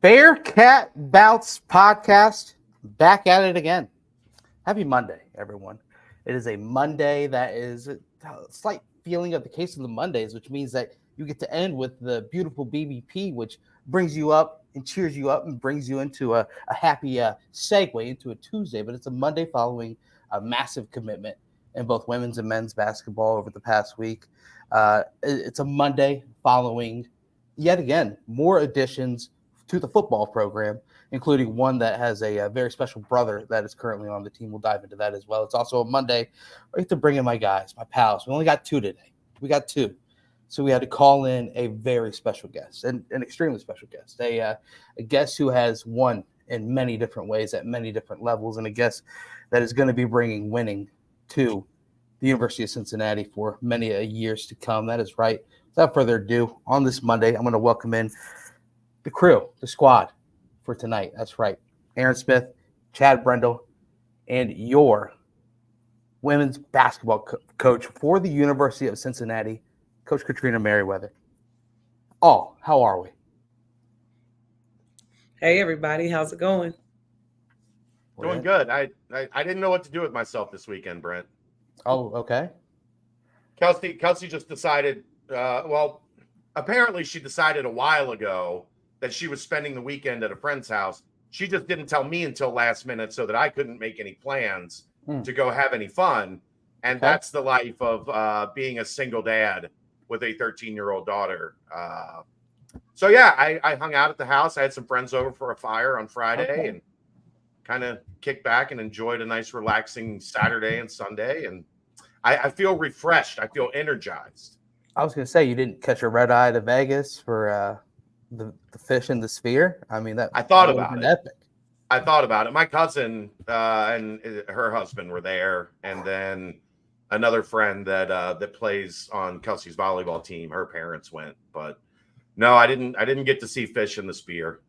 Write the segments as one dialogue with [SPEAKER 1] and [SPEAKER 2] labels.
[SPEAKER 1] Bearcat Bounce podcast, back at it again. Happy Monday, everyone. It is a Monday that is a slight feeling of the case of the Mondays, which means that you get to end with the beautiful BBP, which brings you up and cheers you up and brings you into a happy segue into a Tuesday. But it's a Monday following a massive commitment in both women's and men's basketball over the past week. It's a Monday following, yet again, more additions to the football program, including one that has a very special brother that is currently on the team. We'll dive into that as well. It's also a Monday. I get to bring in my guys, my pals. We only got two today. We got two. So we had to call in a very special guest, and an extremely special guest, a guest who has won in many different ways at many different levels, and a guest that is going to be bringing winning to the University of Cincinnati for many years to come. That is right. Without further ado, on this Monday, I'm going to welcome in the crew, the squad for tonight. That's right. Aaron Smith, Chad Brendel, and your women's basketball coach for the University of Cincinnati, Coach Merriweather. Oh, how are we?
[SPEAKER 2] Hey, everybody. How's it going?
[SPEAKER 3] Doing good. I didn't know what to do with myself this weekend, Brent.
[SPEAKER 1] Oh, okay.
[SPEAKER 3] Kelsey just decided, apparently she decided a while ago that she was spending the weekend at a friend's house. She just didn't tell me until last minute so that I couldn't make any plans to go have any fun. And that's the life of being a single dad with a 13-year-old daughter. I hung out at the house. I had some friends over for a fire on Friday and kind of kicked back and enjoyed a nice, relaxing Saturday and Sunday. And I feel refreshed. I feel energized.
[SPEAKER 1] I was going to say, you didn't catch a red eye to Vegas for the fish in the sphere. I mean,
[SPEAKER 3] I thought about it.
[SPEAKER 1] Epic.
[SPEAKER 3] I thought about it. My cousin and her husband were there, and then another friend that plays on Kelsey's volleyball team. Her parents went, but no, I didn't get to see fish in the spear.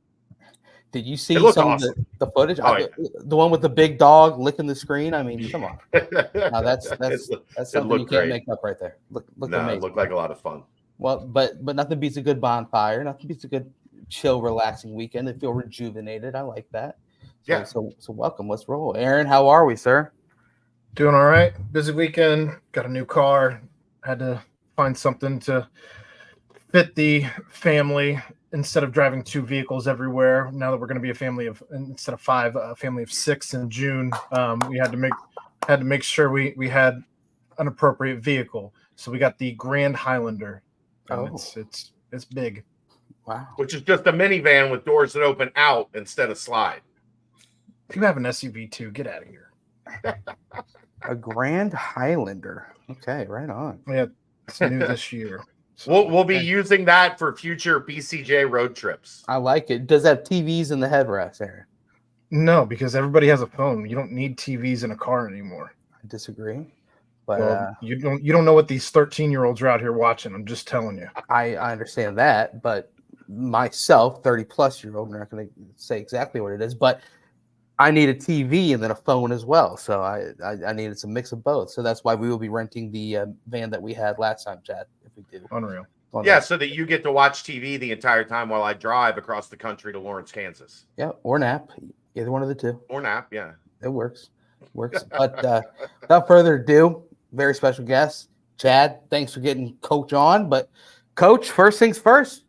[SPEAKER 1] Did you see some of the footage? The one with the big dog licking the screen. I mean, come on. No, that's something you can't make up right there.
[SPEAKER 3] It looked like a lot of fun.
[SPEAKER 1] Well, but nothing beats a good bonfire. Nothing beats a good chill, relaxing weekend. They feel rejuvenated. I like that. So welcome. Let's roll. Aaron, how are we, sir?
[SPEAKER 4] Doing all right. Busy weekend. Got a new car. Had to find something to fit the family instead of driving two vehicles everywhere. Now that we're going to be a family of, instead of five, a family of six in June, we had to make sure we had an appropriate vehicle. So we got the Grand Highlander. It's big.
[SPEAKER 1] Wow.
[SPEAKER 3] Which is just a minivan with doors that open out instead of slide.
[SPEAKER 4] You have an SUV too. Get out of here.
[SPEAKER 1] A Grand Highlander. Okay, right on.
[SPEAKER 4] Yeah, it's new this year.
[SPEAKER 3] So, we'll be using that for future BCJ road trips.
[SPEAKER 1] I like it. Does it have TVs in the headrest, Aaron?
[SPEAKER 4] No, because everybody has a phone. You don't need TVs in a car anymore.
[SPEAKER 1] I disagree. But
[SPEAKER 4] you don't know what these 13-year-olds are out here watching. I'm just telling you.
[SPEAKER 1] I understand that, but myself, 30-plus-year-old, I'm not going to say exactly what it is, but I need a TV and then a phone as well. So I needed some mix of both. So that's why we will be renting the van that we had last time, Chad, if we do.
[SPEAKER 4] Unreal.
[SPEAKER 3] Yeah, so that you get to watch TV the entire time while I drive across the country to Lawrence, Kansas.
[SPEAKER 1] Yeah, or nap. Either one of the two.
[SPEAKER 3] Or nap, yeah.
[SPEAKER 1] It works. But without further ado, very special guest, Chad. Thanks for getting Coach on. But Coach, first things first,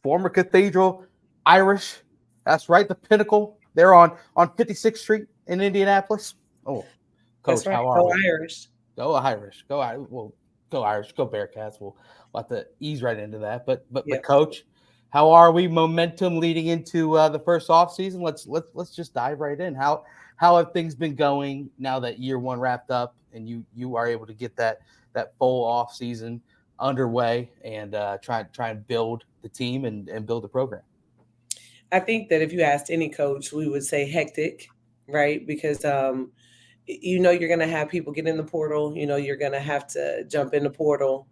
[SPEAKER 1] former Cathedral Irish. That's right, the Pinnacle. They're on 56th Street in Indianapolis. Oh, Coach, how are you?
[SPEAKER 2] Irish.
[SPEAKER 1] Go Irish. Go Irish. Well, go Irish. Go Bearcats. We'll have to ease right into that. But Coach, how are we? Momentum leading into the first offseason. Let's just dive right in. How have things been going now that year one wrapped up and you are able to get that full offseason underway and try and build the team and build the program?
[SPEAKER 2] I think that if you asked any coach, we would say hectic, right? Because you're going to have people get in the portal. You're going to have to jump in the portal.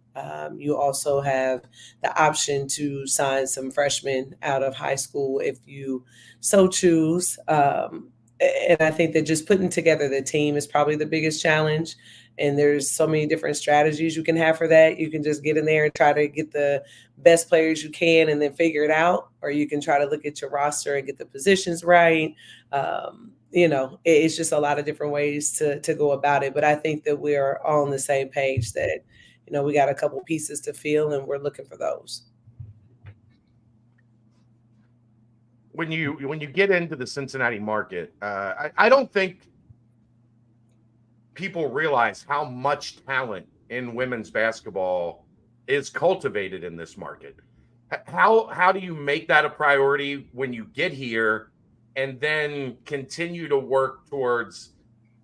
[SPEAKER 2] You also have the option to sign some freshmen out of high school if you so choose. And I think that just putting together the team is probably the biggest challenge. And there's so many different strategies you can have for that. You can just get in there and try to get the best players you can and then figure it out. Or you can try to look at your roster and get the positions right. It's just a lot of different ways to go about it. But I think that we are all on the same page that, we got a couple pieces to fill and we're looking for those.
[SPEAKER 3] When you get into the Cincinnati market, I don't think people realize how much talent in women's basketball is cultivated in this market. How do you make that a priority when you get here and then continue to work towards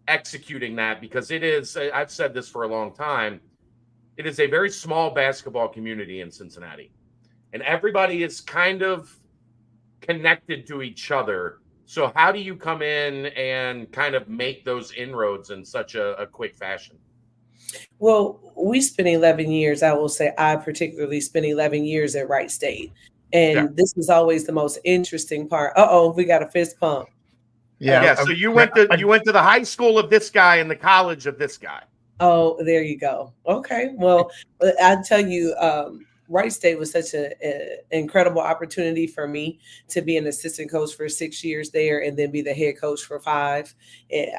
[SPEAKER 3] executing that? Because it is, I've said this for a long time, it is a very small basketball community in Cincinnati, and everybody is kind of connected to each other. So how do you come in and kind of make those inroads in such a quick fashion?
[SPEAKER 2] Well, we spent 11 years. I will say I particularly spent 11 years at Wright State. And This is always the most interesting part. We got a fist pump.
[SPEAKER 3] Yeah. So you went to the high school of this guy and the college of this guy.
[SPEAKER 2] Oh, there you go. Okay. Well, I tell you, Wright State was such an incredible opportunity for me to be an assistant coach for 6 years there and then be the head coach for 5.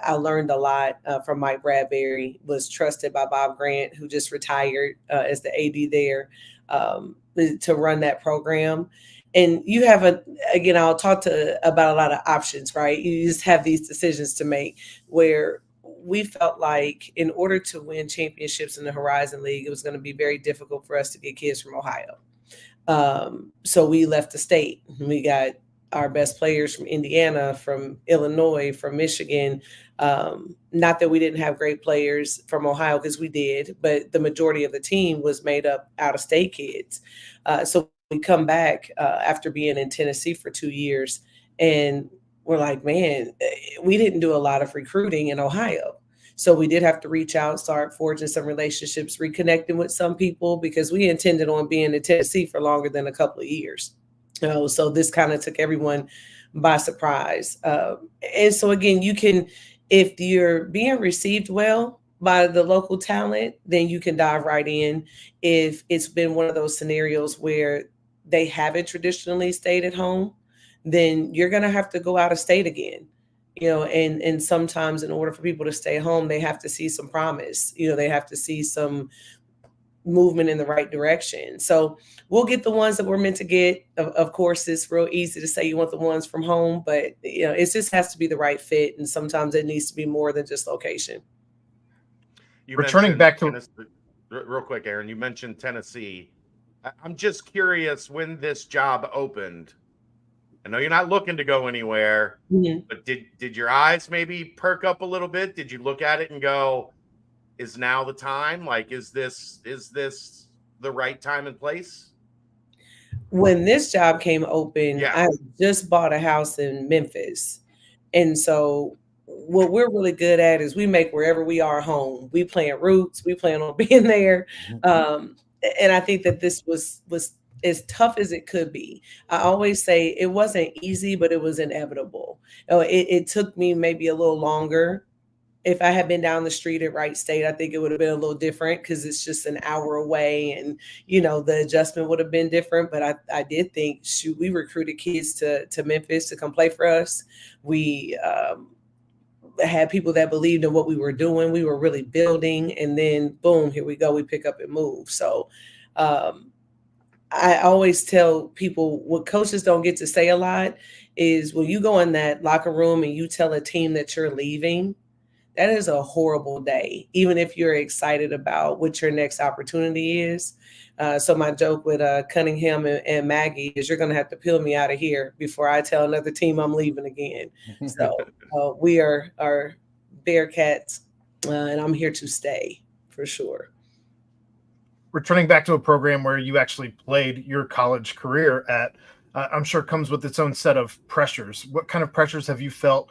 [SPEAKER 2] I learned a lot from Mike Bradbury, was trusted by Bob Grant, who just retired as the AD there, to run that program. And you have I'll talk about a lot of options, right? You just have these decisions to make where we felt like in order to win championships in the Horizon League, it was going to be very difficult for us to get kids from Ohio. So we left the state. We got our best players from Indiana, from Illinois, from Michigan. Not that we didn't have great players from Ohio, because we did, but the majority of the team was made up out of state kids. So we come back after being in Tennessee for 2 years, and we're like, man, we didn't do a lot of recruiting in Ohio. So we did have to reach out, start forging some relationships, reconnecting with some people, because we intended on being in Tennessee for longer than a couple of years. So this kind of took everyone by surprise. And so again, you can, if you're being received well by the local talent, then you can dive right in. If it's been one of those scenarios where they haven't traditionally stayed at home, then you're going to have to go out of state again, and sometimes in order for people to stay home, they have to see some promise, they have to see some movement in the right direction. So we'll get the ones that we're meant to get. Of course, it's real easy to say you want the ones from home, but it just has to be the right fit. And sometimes it needs to be more than just location.
[SPEAKER 4] Returning back to
[SPEAKER 3] real quick, Aaron, you mentioned Tennessee. I'm just curious, when this job opened, I know you're not looking to go anywhere, but did your eyes maybe perk up a little bit? Did you look at it and go, is now the time? Like, is this the right time and place?
[SPEAKER 2] When this job came open,
[SPEAKER 3] I
[SPEAKER 2] just bought a house in Memphis. And so what we're really good at is we make wherever we are home. We plan roots. We plan on being there. And I think that this was as tough as it could be. I always say it wasn't easy, but it was inevitable. It took me maybe a little longer. If I had been down the street at Wright State, I think it would have been a little different, because it's just an hour away, and the adjustment would have been different. But I did think, we recruited kids to Memphis to come play for us. We had people that believed in what we were doing. We were really building, and then boom, here we go. We pick up and move. So I always tell people, what coaches don't get to say a lot is, when you go in that locker room and you tell a team that you're leaving, that is a horrible day, even if you're excited about what your next opportunity is. So my joke with Cunningham and Maggie is, you're going to have to peel me out of here before I tell another team I'm leaving again. So we are Bearcats, and I'm here to stay for sure.
[SPEAKER 4] Returning back to a program where you actually played your college career at, I'm sure comes with its own set of pressures. What kind of pressures have you felt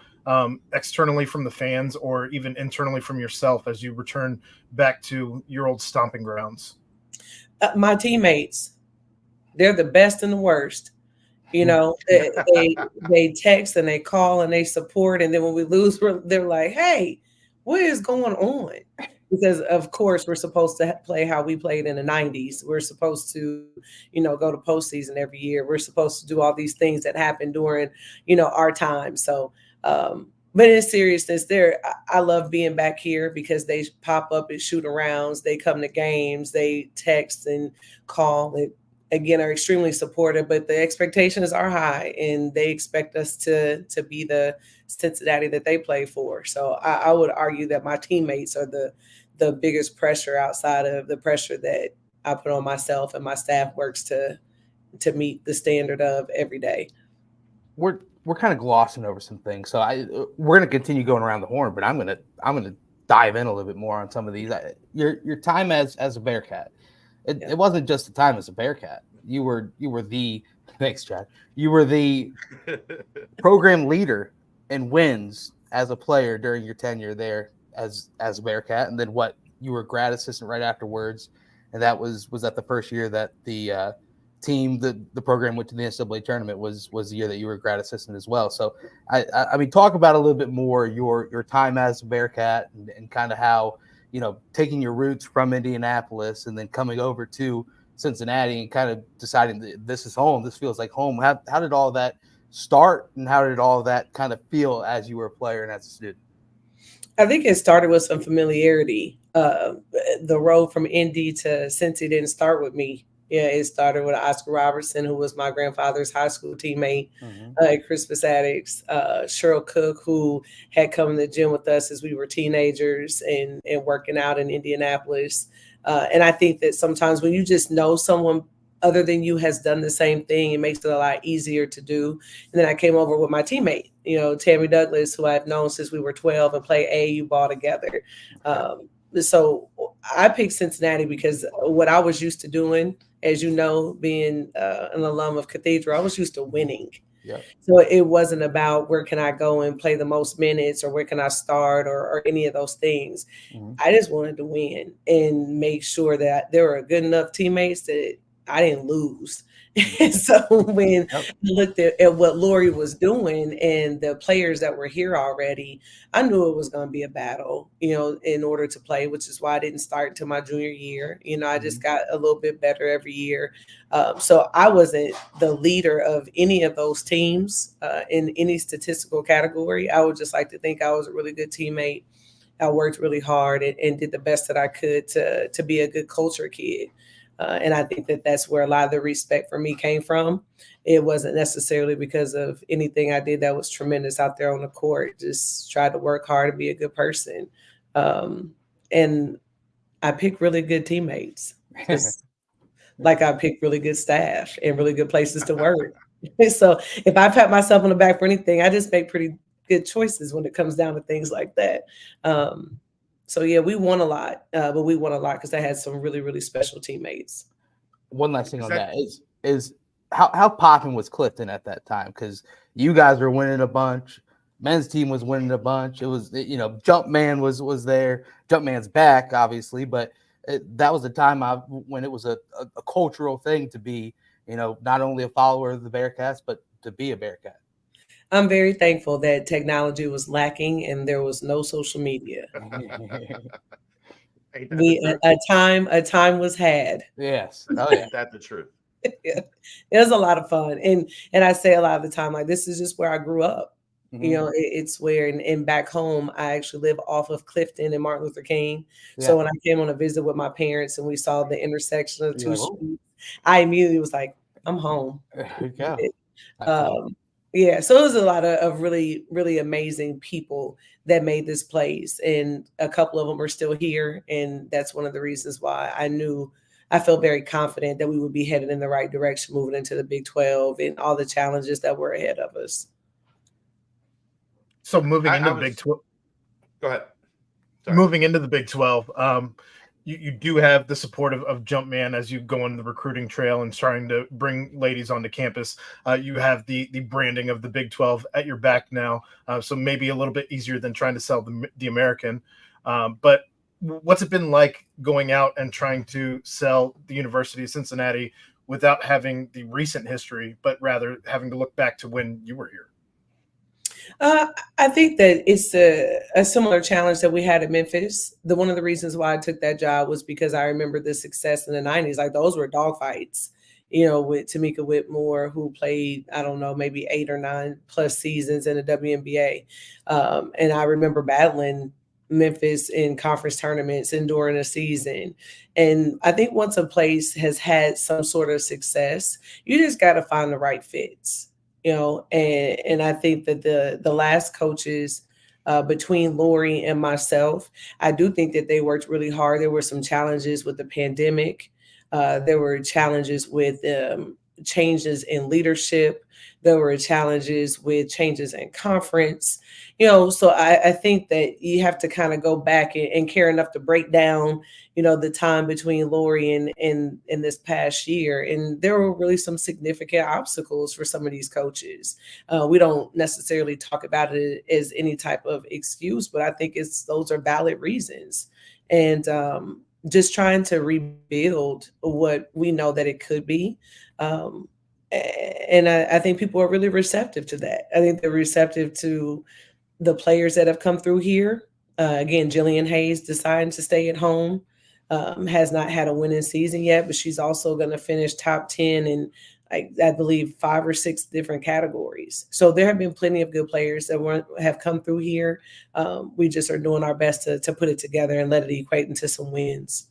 [SPEAKER 4] externally from the fans, or even internally from yourself, as you return back to your old stomping grounds?
[SPEAKER 2] My teammates, they're the best and the worst. They text and they call and they support. And then when we lose, they're like, hey, what is going on? Because of course we're supposed to play how we played in the 90s. We're supposed to, go to postseason every year. We're supposed to do all these things that happen during, our time. So, but in seriousness, I love being back here because they pop up at shoot arounds. They come to games. They text and call. It again are extremely supportive, but the expectations are high, and they expect us to be the Cincinnati that they play for. So I would argue that my teammates are the biggest pressure outside of the pressure that I put on myself and my staff works to meet the standard of every day.
[SPEAKER 1] We're kind of glossing over some things, so we're going to continue going around the horn, but I'm going to dive in a little bit more on some of these. Your time as a Bearcat, it wasn't just the time as a Bearcat. You were the thanks, Chad. You were the program leader in wins as a player during your tenure there as a Bearcat, and then you were grad assistant right afterwards, and that was that the first year that the team, the program went to the NCAA tournament was the year that you were grad assistant as well. So I mean, talk about a little bit more your time as a Bearcat and kind of how, taking your roots from Indianapolis and then coming over to Cincinnati and kind of deciding that this is home, this feels like home. How did all that start, and how did all that kind of feel as you were a player and as a student?
[SPEAKER 2] I think it started with some familiarity. The road from Indy to Cincy didn't start with me. Yeah, it started with Oscar Robertson, who was my grandfather's high school teammate at Crispus Attucks. Cheryl Cook, who had come to the gym with us as we were teenagers and working out in Indianapolis. And I think that sometimes when you just know someone other than you has done the same thing, it makes it a lot easier to do. And then I came over with my teammate, Tammy Douglas, who I've known since we were 12 and played AAU ball together. So I picked Cincinnati because what I was used to doing, as you know, being an alum of Cathedral, I was used to winning.
[SPEAKER 1] Yep.
[SPEAKER 2] So it wasn't about where can I go and play the most minutes or where can I start or any of those things. I just wanted to win and make sure that there were good enough teammates that I didn't lose. So when I looked at what Lori was doing and the players that were here already, I knew it was going to be a battle, in order to play, which is why I didn't start until my junior year. I just got a little bit better every year. So I wasn't the leader of any of those teams in any statistical category. I would just like to think I was a really good teammate. I worked really hard and did the best that I could to be a good culture kid. And I think that that's where a lot of the respect for me came from. It wasn't necessarily because of anything I did that was tremendous out there on the court. Just tried to work hard and be a good person. And I picked really good teammates, just like I picked really good staff and really good places to work. So if I pat myself on the back for anything, I just make pretty good choices when it comes down to things like that. So yeah, we won a lot, but we won a lot because I had some really, really special teammates.
[SPEAKER 1] One last thing on that is how popping was Clifton at that time, because you guys were winning a bunch, men's team was winning a bunch. It was Jumpman was there. Jumpman's back, obviously, but that was a time when it was a cultural thing to be not only a follower of the Bearcats but to be a Bearcat.
[SPEAKER 2] I'm very thankful that technology was lacking and there was no social media. A time was had.
[SPEAKER 1] Yes. Oh yeah.
[SPEAKER 3] Ain't that the truth?
[SPEAKER 2] Yeah. It was a lot of fun. And I say a lot of the time, like, this is just where I grew up. It's where, and back home, I actually live off of Clifton and Martin Luther King. Yeah. So when I came on a visit with my parents and we saw the intersection of two streets, I immediately was like, I'm home.
[SPEAKER 1] There you go.
[SPEAKER 2] Yeah, so it was a lot of really, really amazing people that made this place, and a couple of them are still here, and that's one of the reasons why I felt very confident that we would be headed in the right direction moving into the Big 12 and all the challenges that were ahead of us.
[SPEAKER 4] So moving into the Big 12.
[SPEAKER 3] Go ahead.
[SPEAKER 4] Sorry. Moving into the Big 12, you do have the support of Jumpman as you go on the recruiting trail and trying to bring ladies onto campus. You have the branding of the Big 12 at your back now, so maybe a little bit easier than trying to sell the American. But what's it been like going out and trying to sell the University of Cincinnati without having the recent history, but rather having to look back to when you were here?
[SPEAKER 2] I think that it's a similar challenge that we had at Memphis. One of the reasons why I took that job was because I remember the success in the 90s. Like those were dogfights, with Tamika Whitmore, who played, I don't know, maybe 8 or 9 plus seasons in the WNBA. And I remember battling Memphis in conference tournaments and during a season. And I think once a place has had some sort of success, you just got to find the right fits. And I think that the last coaches between Lori and myself, I do think that they worked really hard. There were some challenges with the pandemic. There were challenges with changes in leadership. There were challenges with changes in conference. So I think that you have to kind of go back and care enough to break down, the time between Lori and this past year. And there were really some significant obstacles for some of these coaches. We don't necessarily talk about it as any type of excuse, but I think those are valid reasons. And just trying to rebuild what we know that it could be. And I think people are really receptive to that. I think they're receptive to the players that have come through here. Again, Jillian Hayes deciding to stay at home, has not had a winning season yet, but she's also going to finish top 10 in, I believe, 5 or 6 different categories. So there have been plenty of good players that have come through here. We just are doing our best to put it together and let it equate into some wins.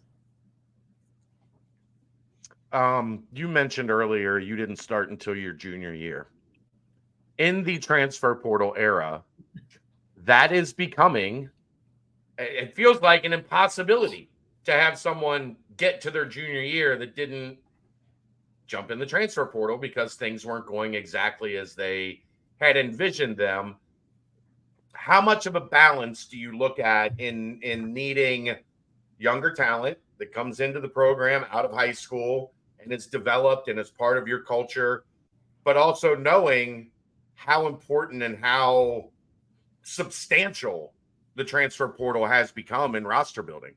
[SPEAKER 3] You mentioned earlier you didn't start until your junior year. In the transfer portal era, that is becoming, it feels like an impossibility to have someone get to their junior year that didn't jump in the transfer portal because things weren't going exactly as they had envisioned them. How much of a balance do you look at in needing younger talent that comes into the program out of high school and is developed and is part of your culture, but also knowing how important and how substantial the transfer portal has become in roster building?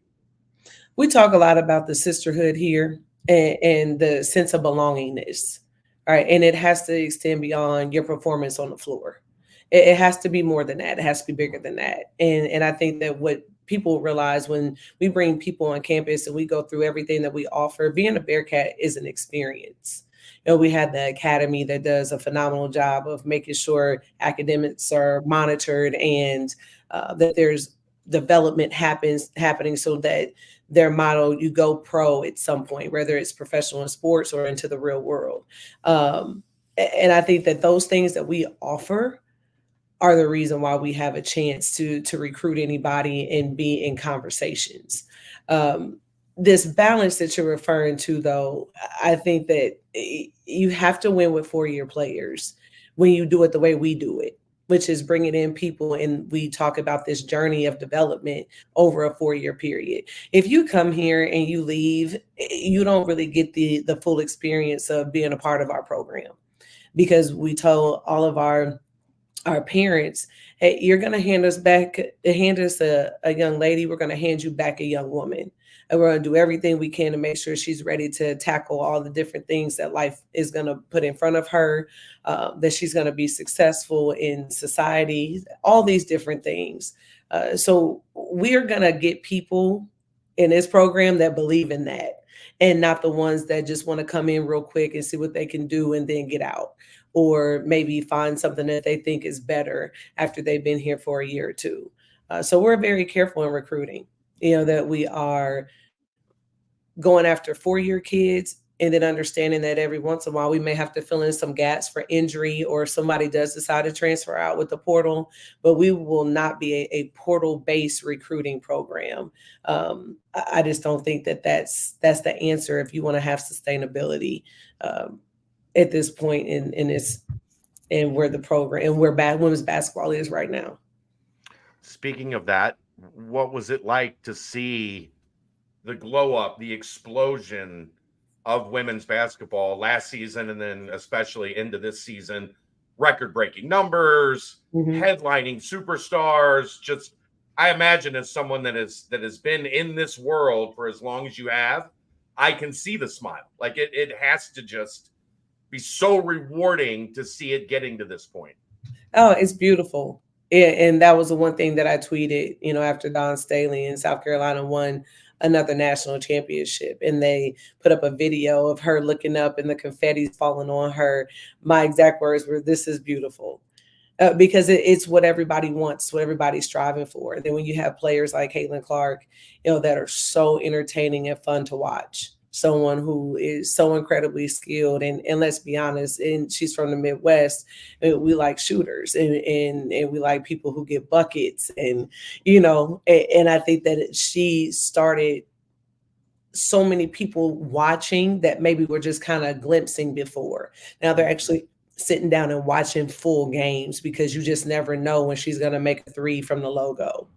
[SPEAKER 2] We talk a lot about the sisterhood here and the sense of belongingness, right? And it has to extend beyond your performance on the floor. It has to be more than that. It has to be bigger than that. And I think that what people realize when we bring people on campus and we go through everything that we offer, being a Bearcat is an experience. We have the academy that does a phenomenal job of making sure academics are monitored and that there's development happening so that their motto, you go pro at some point, whether it's professional in sports or into the real world. And I think that those things that we offer are the reason why we have a chance to recruit anybody and be in conversations. This balance that you're referring to, though, I think that you have to win with 4-year players when you do it the way we do it, which is bringing in people. And we talk about this journey of development over a 4-year period. If you come here and you leave, you don't really get the full experience of being a part of our program, because we told all of our parents, hey, you're going to hand us a young lady. We're going to hand you back a young woman. And we're going to do everything we can to make sure she's ready to tackle all the different things that life is going to put in front of her, that she's going to be successful in society, all these different things. So we're going to get people in this program that believe in that, and not the ones that just want to come in real quick and see what they can do and then get out, or maybe find something that they think is better after they've been here for a year or two. So we're very careful in recruiting, that we are going after 4-year kids, and then understanding that every once in a while we may have to fill in some gaps for injury, or somebody does decide to transfer out with the portal, but we will not be a portal-based recruiting program. I just don't think that that's the answer if you want to have sustainability at this point in where the program and where women's basketball is right now.
[SPEAKER 3] Speaking of that, what was it like to see the glow up, the explosion of women's basketball last season, and then especially into this season? Record-breaking numbers, headlining superstars. Just, I imagine, as someone that has been in this world for as long as you have, I can see the smile. Like it has to just be so rewarding to see it getting to this point.
[SPEAKER 2] Oh, it's beautiful. And that was the one thing that I tweeted, after Don Staley in South Carolina won another national championship. And they put up a video of her looking up and the confetti's falling on her. My exact words were, "This is beautiful." Because it's what everybody wants, what everybody's striving for. And then when you have players like Caitlin Clark, that are so entertaining and fun to watch, someone who is so incredibly skilled, and let's be honest, and she's from the Midwest, and we like shooters, and we like people who get buckets, and I think that she started so many people watching that maybe were just kind of glimpsing before. Now they're actually sitting down and watching full games, because you just never know when she's going to make a three from the logo.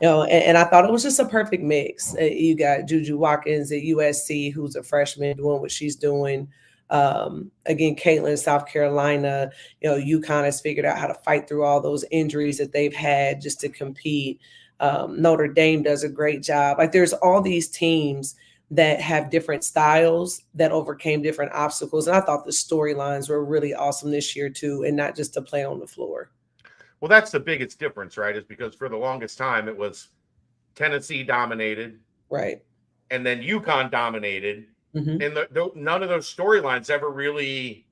[SPEAKER 2] And I thought it was just a perfect mix. You got Juju Watkins at USC, who's a freshman, doing what she's doing. Again, Caitlin, South Carolina, UConn has figured out how to fight through all those injuries that they've had just to compete. Notre Dame does a great job. Like, there's all these teams that have different styles that overcame different obstacles. And I thought the storylines were really awesome this year too, and not just to play on the floor.
[SPEAKER 3] Well, that's the biggest difference, right? Is because for the longest time it was Tennessee dominated,
[SPEAKER 2] right,
[SPEAKER 3] and then UConn dominated,
[SPEAKER 2] mm-hmm.
[SPEAKER 3] and none of those storylines ever really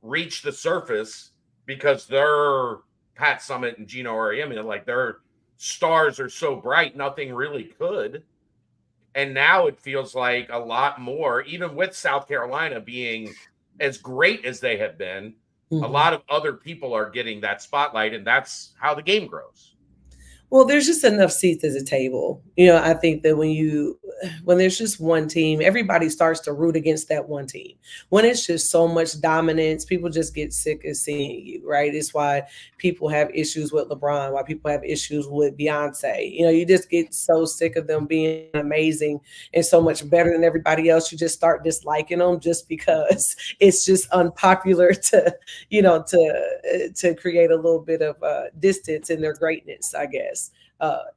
[SPEAKER 3] reached the surface, because they're Pat Summitt and Gino Auriemma, like, their stars are so bright, nothing really could. And now it feels like a lot more, even with South Carolina being as great as they have been, a lot of other people are getting that spotlight, and that's how the game grows.
[SPEAKER 2] Well, there's just enough seats at the table. I think that when there's just one team, everybody starts to root against that one team. When it's just so much dominance, people just get sick of seeing you, right? It's why people have issues with LeBron, why people have issues with Beyonce. You just get so sick of them being amazing and so much better than everybody else. You just start disliking them just because it's just unpopular to create a little bit of distance in their greatness, I guess.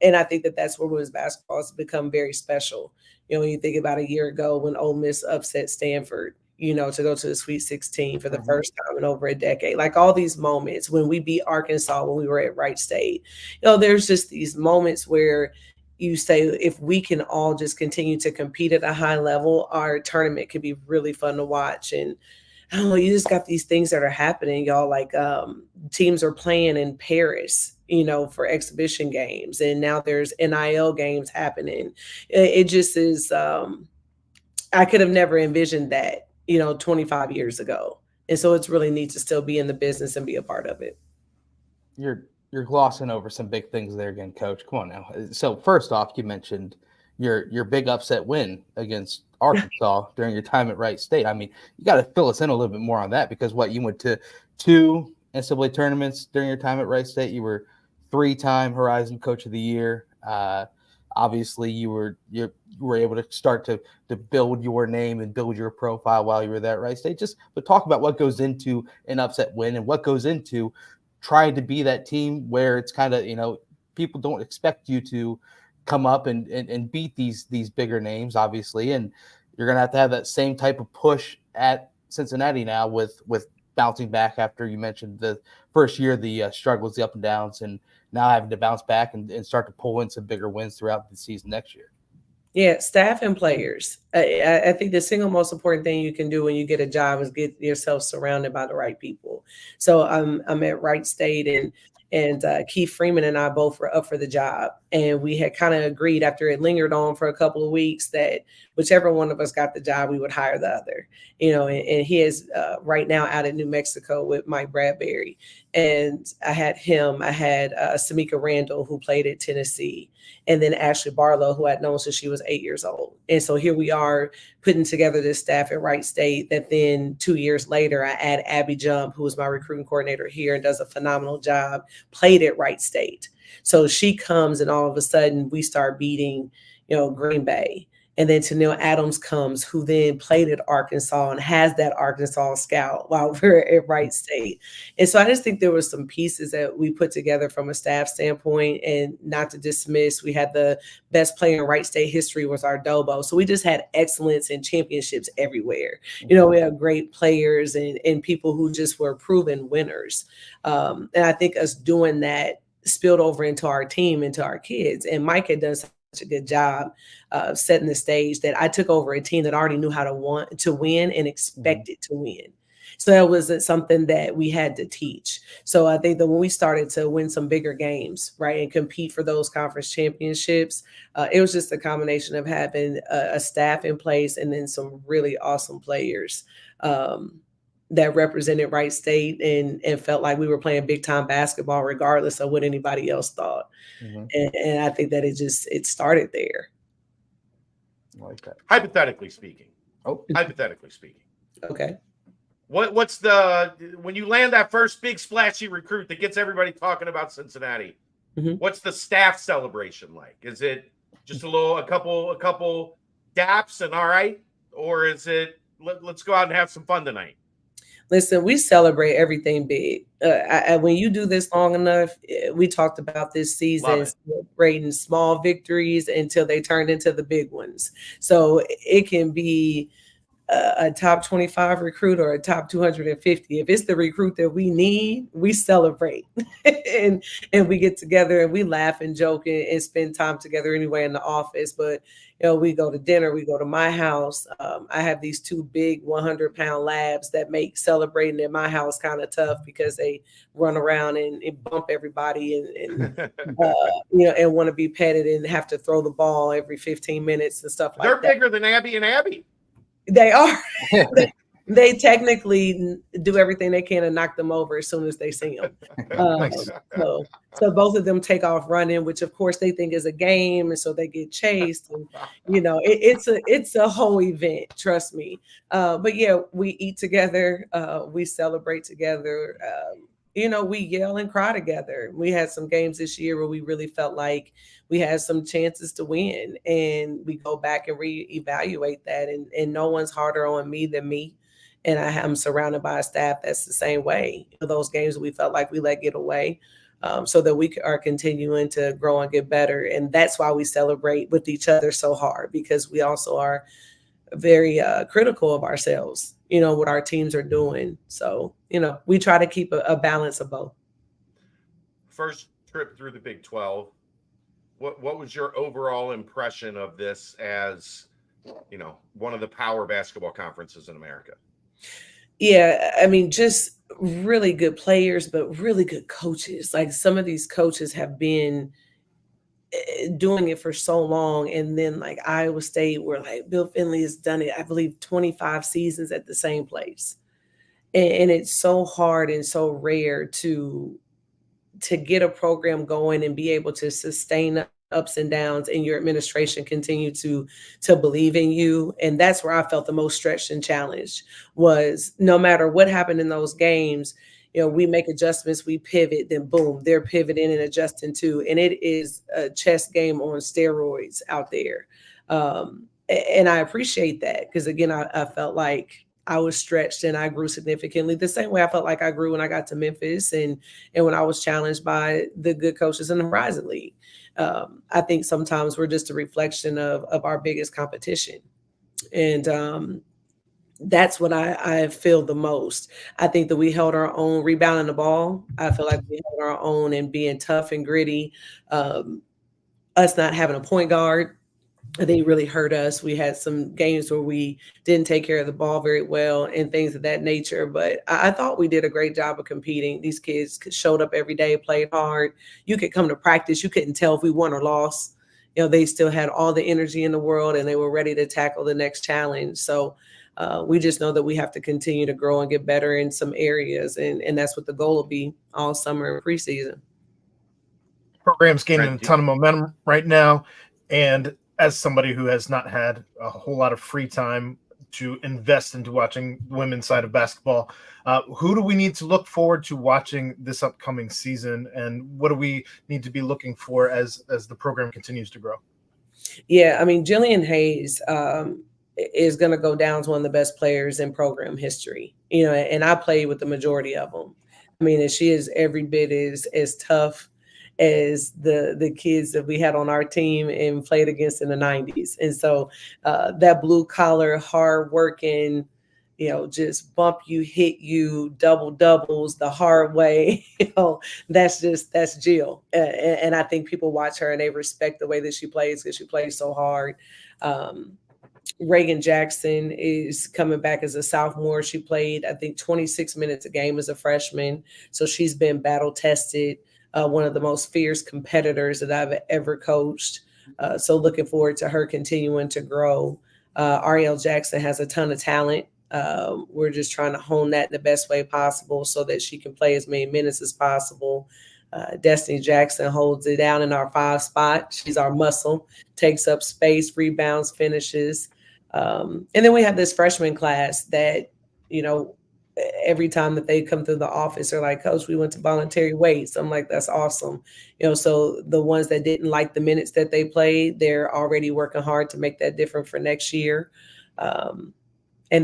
[SPEAKER 2] And I think that that's where women's basketball has become very special. When you think about a year ago when Ole Miss upset Stanford, to go to the Sweet 16 for the first time in over a decade, like all these moments when we beat Arkansas, when we were at Wright State, there's just these moments where you say, if we can all just continue to compete at a high level, our tournament could be really fun to watch. And I don't know, you just got these things that are happening, y'all. Like, teams are playing in Paris, for exhibition games, and now there's NIL games happening. It just is. I could have never envisioned that, 25 years ago, and so it's really neat to still be in the business and be a part of it.
[SPEAKER 1] You're glossing over some big things there again, Coach. Come on now. So first off, you mentioned your big upset win against Arkansas during your time at Wright State. I mean, you got to fill us in a little bit more on that, because you went to 2 NCAA tournaments during your time at Wright State. You were 3-time Horizon Coach of the Year. Obviously, you were able to start to build your name and build your profile while you were there at Wright State. But talk about what goes into an upset win and what goes into trying to be that team where it's kind of, people don't expect you to come up and beat these bigger names, obviously, and you're gonna have to have that same type of push at Cincinnati now with bouncing back after you mentioned the first year, the struggles, the up and downs, and now having to bounce back and start to pull in some bigger wins throughout the season next year.
[SPEAKER 2] Yeah, staff and players. I think the single most important thing you can do when you get a job is get yourself surrounded by the right people. So I'm at Wright State, and Keith Freeman and I both were up for the job. And we had kind of agreed, after it lingered on for a couple of weeks, that whichever one of us got the job, we would hire the other. And he is right now out in New Mexico with Mike Bradbury. And I had Samika Randall, who played at Tennessee, and then Ashley Barlow, who I'd known since she was 8 years old. And so here we are putting together this staff at Wright State that then 2 years later, I add Abby Jump, who is my recruiting coordinator here and does a phenomenal job, played at Wright State. So she comes, and all of a sudden we start beating, Green Bay. And then Tennille Adams comes, who then played at Arkansas and has that Arkansas scout while we're at Wright State. And so I just think there were some pieces that we put together from a staff standpoint, and not to dismiss, we had the best player in Wright State history was our Dobo. So we just had excellence and championships everywhere. You know, we had great players and people who just were proven winners. And I think us doing that spilled over into our team, into our kids. And Mike had done such a good job setting the stage that I took over a team that already knew how to win and expected to win. So that was something that we had to teach. So I think that when we started to win some bigger games, right, and compete for those conference championships, it was just a combination of having a staff in place and then some really awesome players that represented Wright State and felt like we were playing big time basketball regardless of what anybody else thought. And I think that it started there.
[SPEAKER 1] I like that.
[SPEAKER 3] Hypothetically speaking.
[SPEAKER 2] Okay.
[SPEAKER 3] What's when you land that first big splashy recruit that gets everybody talking about Cincinnati, what's the staff celebration like? Is it just a couple daps and all right? Or is it let's go out and have some fun tonight?
[SPEAKER 2] Listen, we celebrate everything big. When you do this long enough, we talked about this season, celebrating small victories until they turned into the big ones. So it can be a top 25 recruit or a top 250. If it's the recruit that we need, we celebrate and we get together and we laugh and joke and spend time together anyway in the office. But we go to dinner, we go to my house. I have these two big 100-pound labs that make celebrating at my house kind of tough because they run around and bump everybody and and want to be petted and have to throw the ball every 15 minutes and stuff like that.
[SPEAKER 3] They're bigger than Abby and Abby.
[SPEAKER 2] They are. They technically do everything they can to knock them over as soon as they see them.
[SPEAKER 4] Nice.
[SPEAKER 2] So both of them take off running, which of course they think is a game, and so they get chased. And it's a whole event. Trust me. But yeah, we eat together. We celebrate together. We yell and cry together. We had some games this year where we really felt like we had some chances to win, and we go back and reevaluate that. And no one's harder on me than me. And I'm surrounded by a staff that's the same way. Those games we felt like we let get away, so that we are continuing to grow and get better. And that's why we celebrate with each other so hard, because we also are very critical of ourselves, what our teams are doing. So, we try to keep a balance of both.
[SPEAKER 3] First trip through the Big 12. What was your overall impression of this as, one of the power basketball conferences in America?
[SPEAKER 2] Yeah, I mean, just really good players, but really good coaches. Like, some of these coaches have been doing it for so long. And then like Iowa State, where like Bill Finley has done it, I believe 25 seasons at the same place. And it's so hard and so rare to get a program going and be able to sustain ups and downs, and your administration continue to believe in you. And that's where I felt the most stretched and challenged, was no matter what happened in those games, we make adjustments, we pivot, then boom, they're pivoting and adjusting too. And it is a chess game on steroids out there. And I appreciate that, because again, I felt like I was stretched and I grew significantly the same way I felt like I grew when I got to Memphis and when I was challenged by the good coaches in the Horizon League. I think sometimes we're just a reflection of our biggest competition. And that's what I feel the most. I think that we held our own rebounding the ball. I feel like we held our own and being tough and gritty. Us not having a point guard, I think really hurt us. We had some games where we didn't take care of the ball very well and things of that nature. But I thought we did a great job of competing. These kids showed up every day, played hard. You could come to practice. You couldn't tell if we won or lost. They still had all the energy in the world and they were ready to tackle the next challenge. So we just know that we have to continue to grow and get better in some areas. And that's what the goal will be all summer and preseason.
[SPEAKER 4] Program's gaining a ton of momentum right now. And as somebody who has not had a whole lot of free time to invest into watching the women's side of basketball, who do we need to look forward to watching this upcoming season? And what do we need to be looking for as the program continues to grow?
[SPEAKER 2] Yeah, I mean, Jillian Hayes is going to go down as one of the best players in program history. And I played with the majority of them. I mean, and she is every bit as tough as the kids that we had on our team and played against in the 90s. And so that blue collar, hard working, just bump you, hit you, double doubles the hard way. That's Jill. And I think people watch her and they respect the way that she plays because she plays so hard. Reagan Jackson is coming back as a sophomore. She played, I think, 26 minutes a game as a freshman. So she's been battle tested, one of the most fierce competitors that I've ever coached. So looking forward to her continuing to grow. Ariel Jackson has a ton of talent. We're just trying to hone that in the best way possible so that she can play as many minutes as possible. Destiny Jackson holds it down in our 5 spot. She's our muscle, takes up space, rebounds, finishes. And then we have this freshman class that, every time that they come through the office, they're like, Coach, we went to voluntary weights. I'm like, that's awesome. So the ones that didn't like the minutes that they played, they're already working hard to make that different for next year. And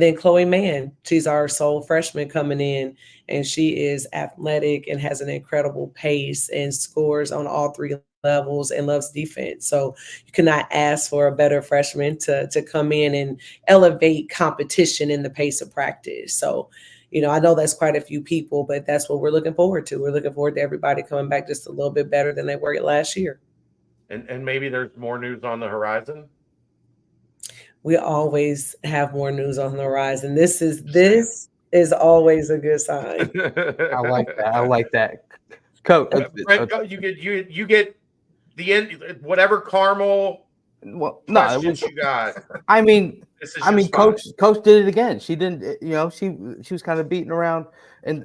[SPEAKER 2] then Chloe Mann, she's our sole freshman coming in, and she is athletic and has an incredible pace and scores on all 3 levels and loves defense. So you cannot ask for a better freshman to come in and elevate competition in the pace of practice. So, I know that's quite a few people, but that's what we're looking forward to. We're looking forward to everybody coming back just a little bit better than they were last year.
[SPEAKER 3] And maybe there's more news on the horizon.
[SPEAKER 2] We always have more news on the horizon. This is always a good sign.
[SPEAKER 1] I like that. Coach,
[SPEAKER 3] you get the end, whatever caramel.
[SPEAKER 1] Well, no,
[SPEAKER 3] you got.
[SPEAKER 1] I mean, Coach did it again. She didn't, she was kind of beating around, and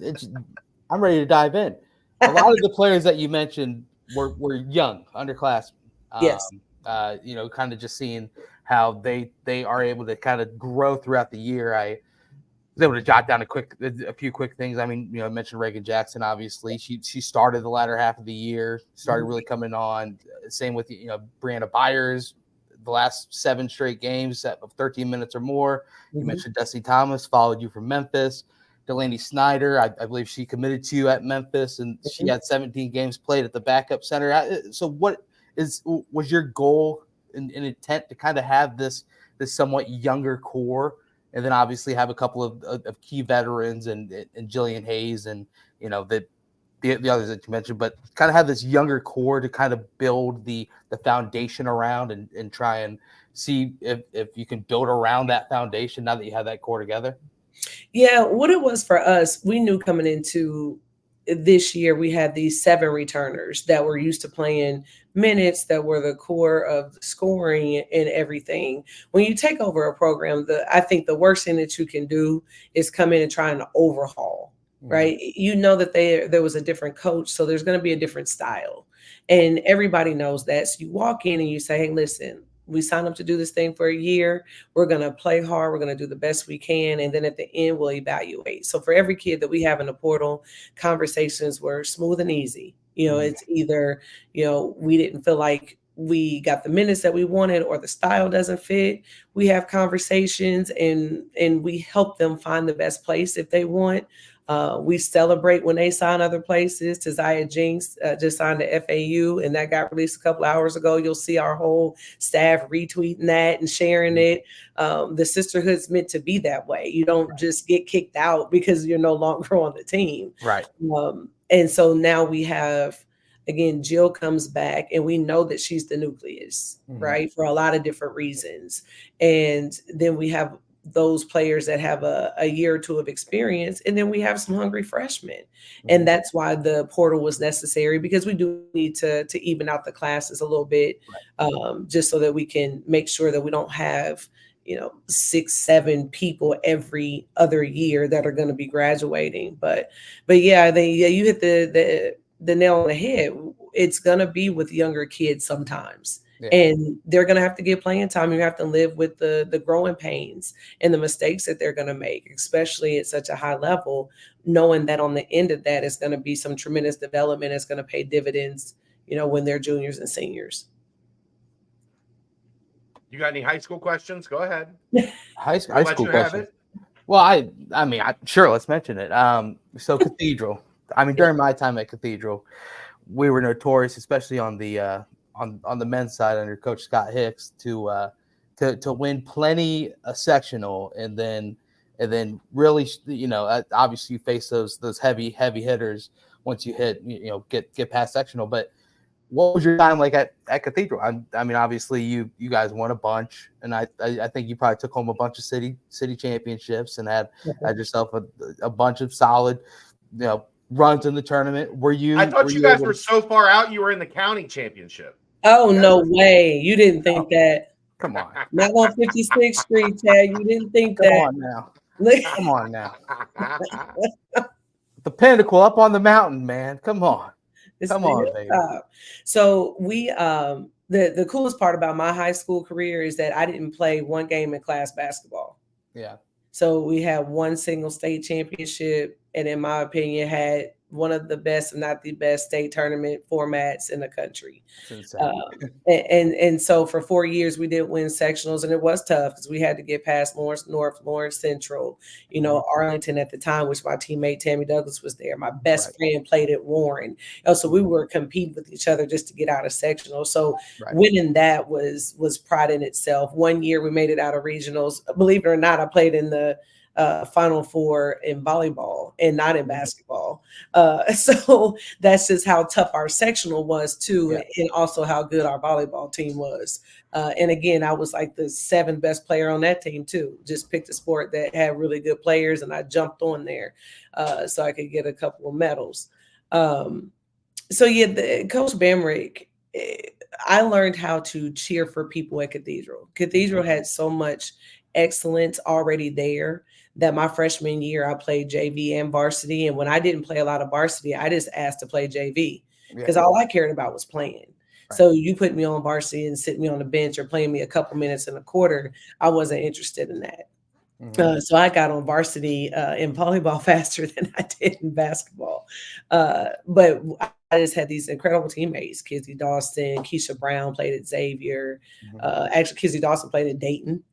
[SPEAKER 1] I'm ready to dive in. A lot of the players that you mentioned were young, underclassmen.
[SPEAKER 2] Yes.
[SPEAKER 1] Kind of just seeing how they are able to kind of grow throughout the year. I was able to jot down a few quick things. I mean, I mentioned Reagan Jackson. Obviously, she started the latter half of the year, started really coming on. Same with Brianna Byers. The last 7 straight games of 13 minutes or more. You mentioned Destiny Thomas, followed you from Memphis. Delaney Snyder, I believe she committed to you at Memphis, and she had 17 games played at the backup center. So what was your goal and intent to kind of have this somewhat younger core, and then obviously have a couple of key veterans and Jillian Hayes and the others that you mentioned, but kind of have this younger core to kind of build the foundation around and try and see if you can build around that foundation now that you have that core together?
[SPEAKER 2] Yeah, what it was for us, we knew coming into this year, we had these 7 returners that were used to playing minutes, that were the core of scoring and everything. When you take over a program, I think the worst thing that you can do is come in and try and overhaul. Right. That there was a different coach. So there's going to be a different style. And everybody knows that. So you walk in and you say, hey, listen, we signed up to do this thing for a year. We're going to play hard. We're going to do the best we can. And then at the end, we'll evaluate. So for every kid that we have in the portal, conversations were smooth and easy. It's either, we didn't feel like we got the minutes that we wanted or the style doesn't fit. We have conversations and we help them find the best place if they want. We celebrate when they sign other places. Tazaya Jinx just signed to FAU, and that got released a couple hours ago. You'll see our whole staff retweeting that and sharing it. The sisterhood's meant to be that way. You don't just get kicked out because you're no longer on the team.
[SPEAKER 1] Right.
[SPEAKER 2] And so now we have, again, Jill comes back, and we know that she's the nucleus, right, for a lot of different reasons. And then we have those players that have a year or 2 of experience, and then we have some hungry freshmen. And that's why the portal was necessary, because we do need to even out the classes a little bit, just so that we can make sure that we don't have 6, 7 people every other year that are going to be graduating. But yeah, you hit the nail on the head. It's going to be with younger kids sometimes. Yeah. And they're going to have to get playing time. You have to live with the growing pains and the mistakes that they're going to make, especially at such a high level, knowing that on the end of that is going to be some tremendous development. It's going to pay dividends, when they're juniors and seniors.
[SPEAKER 3] You got any high school questions? Go ahead.
[SPEAKER 1] High
[SPEAKER 3] We'll let
[SPEAKER 1] school
[SPEAKER 3] you have
[SPEAKER 1] questions.
[SPEAKER 3] it.
[SPEAKER 1] Well, I mean, sure, let's mention it. So Cathedral. I mean, during my time at Cathedral, we were notorious, especially on the men's side under Coach Scott Hicks, to win plenty a sectional, and then really, obviously you face those heavy hitters once you hit, get past sectional. But what was your time like at Cathedral? I mean, obviously you guys won a bunch, and I think you probably took home a bunch of city championships and had yourself a bunch of solid, runs in the tournament.
[SPEAKER 3] I thought you guys were so far out you were in the county championship.
[SPEAKER 2] Oh, no way. You didn't think that.
[SPEAKER 1] Come on.
[SPEAKER 2] Not on 56th Street, Chad. You didn't think that.
[SPEAKER 1] Come on now. The pinnacle up on the mountain, man. Come on. Come on, baby.
[SPEAKER 2] So we the coolest part about my high school career is that I didn't play one game in class basketball.
[SPEAKER 1] Yeah.
[SPEAKER 2] So we had one single state championship, and in my opinion, had one of the best, if not the best, state tournament formats in the country. And so for 4 years, we did win sectionals, and it was tough because we had to get past Lawrence North, Lawrence Central, Arlington at the time, which my teammate Tammy Douglas was there. My best friend played at Warren. So we were competing with each other just to get out of sectional. So winning that was pride in itself. 1 year we made it out of regionals. Believe it or not, I played in the Final Four in volleyball and not in basketball. So that's just how tough our sectional was too, and also how good our volleyball team was. And again, I was like the 7th best player on that team too. Just picked a sport that had really good players, and I jumped on there so I could get a couple of medals. Coach Bamrick, I learned how to cheer for people at Cathedral. Cathedral had so much excellence already there that my freshman year I played JV and varsity. And when I didn't play a lot of varsity, I just asked to play JV because all I cared about was playing. So you put me on varsity and sit me on the bench or playing me a couple minutes in a quarter, I wasn't interested in that. So I got on varsity in volleyball faster than I did in basketball. But I just had these incredible teammates. Kizzy Dawson, Keisha Brown played at Xavier. Actually, Kizzy Dawson played at Dayton.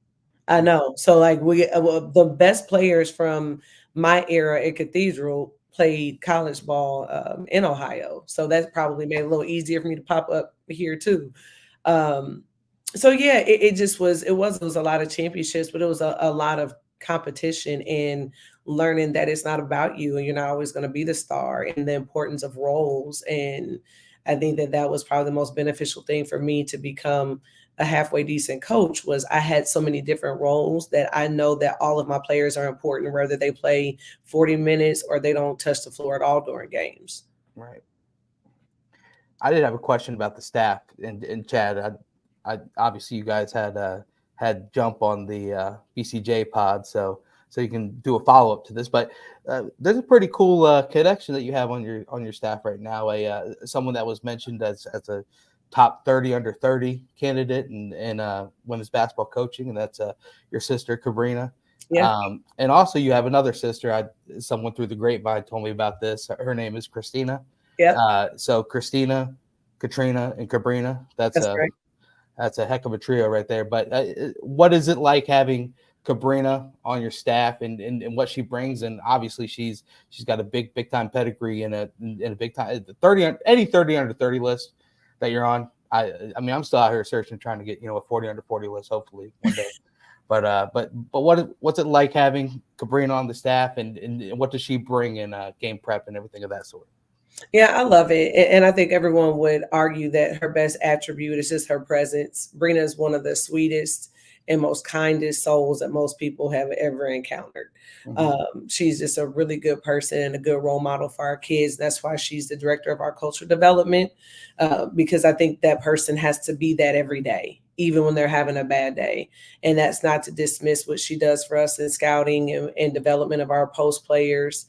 [SPEAKER 2] I know. So like the best players from my era at Cathedral played college ball in Ohio. So that probably made it a little easier for me to pop up here too. It was a lot of championships, but it was a lot of competition and learning that it's not about you and you're not always going to be the star, and the importance of roles. And I think that was probably the most beneficial thing for me to become a halfway decent coach was I had so many different roles that I know that all of my players are important, whether they play 40 minutes or they don't touch the floor at all during games.
[SPEAKER 1] Right. I did have a question about the staff and Chad. I obviously you guys had jump on the BCJ pod, so you can do a follow up to this. But there's a pretty cool connection that you have on your staff right now. Someone that was mentioned as a top 30 under 30 candidate in women's basketball coaching, and that's your sister Cabrina. And also you have another sister. Someone through the grapevine told me about this. Her name is Christina. So Christina, Katrina, and Cabrina. That's a heck of a trio right there. But what is it like having Cabrina on your staff and what she brings? And obviously she's got a big time pedigree in a big time 30 under 30 list that you're on. I mean, I'm still out here searching, trying to get a 40 under 40 list, hopefully one day. But what's it like having Cabrina on the staff, and what does she bring in game prep and everything of that sort?
[SPEAKER 2] Yeah, I love it. And I think everyone would argue that her best attribute is just her presence. Brina is one of the sweetest and most kindest souls that most people have ever encountered. She's just a really good person and a good role model for our kids. That's why she's the director of our cultural development, because I think that person has to be that every day, even when they're having a bad day. And that's not to dismiss what she does for us in scouting and development of our post players.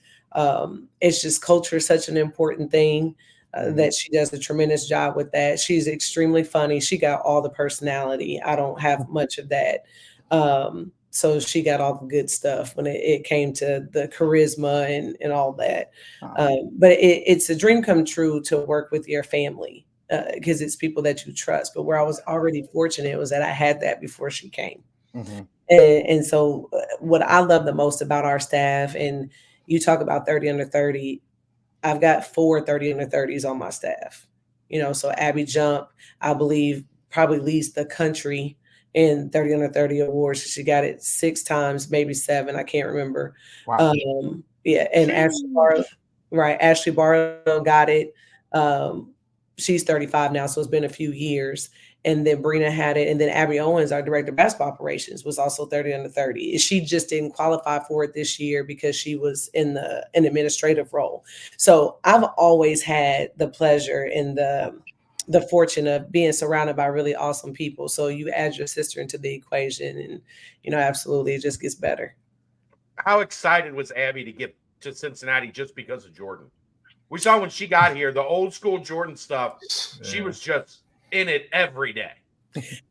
[SPEAKER 2] It's just culture is such an important thing. That she does a tremendous job with that. She's extremely funny. She got all the personality. I don't have much of that. So she got all the good stuff when it came to the charisma and all that. But it's a dream come true to work with your family because it's people that you trust. But where I was already fortunate was that I had that before she came.
[SPEAKER 1] Mm-hmm.
[SPEAKER 2] And so what I love the most about our staff, and you talk about 30 under 30, I've got 4 30 under 30s on my staff. So Abby Jump, I believe, probably leads the country in 30 under 30 awards. She got it 6 times, maybe 7. I can't remember.
[SPEAKER 1] Wow.
[SPEAKER 2] Yeah. And Ashley Barlow, right. Ashley Barlow got it. She's 35 now, so it's been a few years. And then Brina had it. And then Abby Owens, our director of basketball operations, was also 30 under 30. She just didn't qualify for it this year because she was in an administrative role. So I've always had the pleasure and the fortune of being surrounded by really awesome people. So you add your sister into the equation and, absolutely it just gets better.
[SPEAKER 3] How excited was Abby to get to Cincinnati just because of Jordan? We saw when she got here, the old school Jordan stuff, she was just in it every day.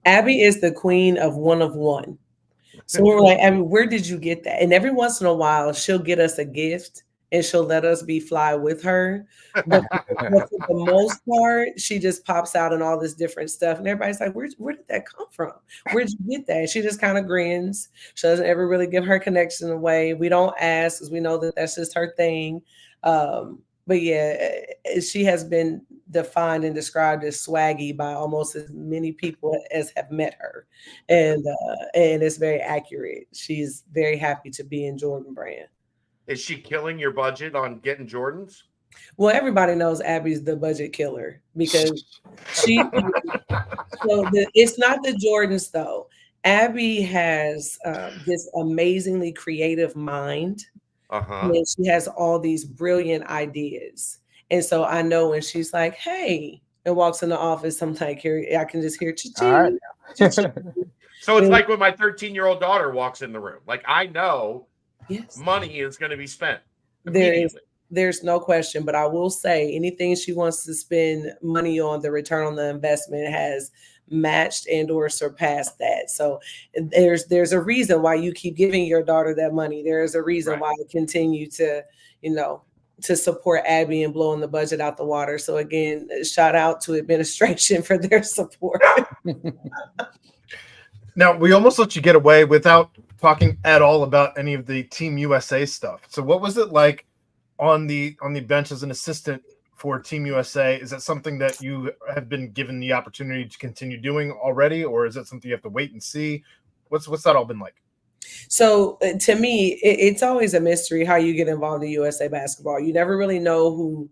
[SPEAKER 2] Abby is the queen of one. So we're like, Abby, where did you get that? And every once in a while, she'll get us a gift and she'll let us be fly with her. But for the most part, she just pops out and all this different stuff. And everybody's like, where did that come from? Where'd you get that? And she just kind of grins. She doesn't ever really give her connection away. We don't ask because we know that that's just her thing. But yeah, she has been defined and described as swaggy by almost as many people as have met her. And it's very accurate. She's very happy to be in Jordan Brand.
[SPEAKER 3] Is she killing your budget on getting Jordans?
[SPEAKER 2] Well, everybody knows Abby's the budget killer because it's not the Jordans though. Abby has this amazingly creative mind. And she has all these brilliant ideas. And so I know when she's like, hey, and walks in the office, I'm like, here, I can just hear cha-ching.
[SPEAKER 1] Right.
[SPEAKER 3] So it's like when my 13-year-old daughter walks in the room. Like I know money is going to be spent.
[SPEAKER 2] There's no question, but I will say anything she wants to spend money on, the return on the investment has matched and or surpassed that. So there's a reason why you keep giving your daughter that money. There's a reason why I continue to, to support Abby and blowing the budget out the water. So again, shout out to administration for their support.
[SPEAKER 4] Now, we almost let you get away without talking at all about any of the Team USA stuff. So what was it like on the bench as an assistant for Team USA? Is that something that you have been given the opportunity to continue doing already, or is that something you have to wait and see? What's that all been like?
[SPEAKER 2] So to me, it's always a mystery how you get involved in USA basketball. You never really know who,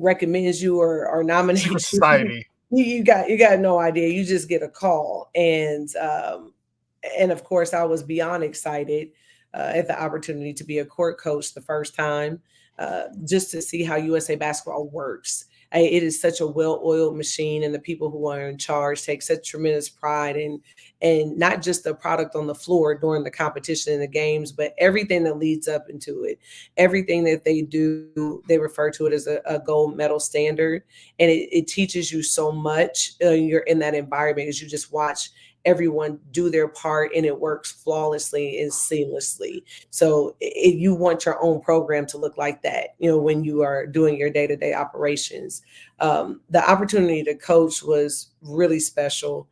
[SPEAKER 2] recommends you or nominates you.
[SPEAKER 4] Society.
[SPEAKER 2] You got no idea. You just get a call. And of course, I was beyond excited at the opportunity to be a court coach the first time, just to see how USA basketball works. It is such a well-oiled machine, and the people who are in charge take such tremendous pride in not just the product on the floor during the competition and the games, but everything that leads up into it. Everything that they do, they refer to it as a gold medal standard, and it teaches you so much. You're in that environment as you just watch everyone do their part, and it works flawlessly and seamlessly. So you want your own program to look like that, when you are doing your day-to-day operations. The opportunity to coach was really special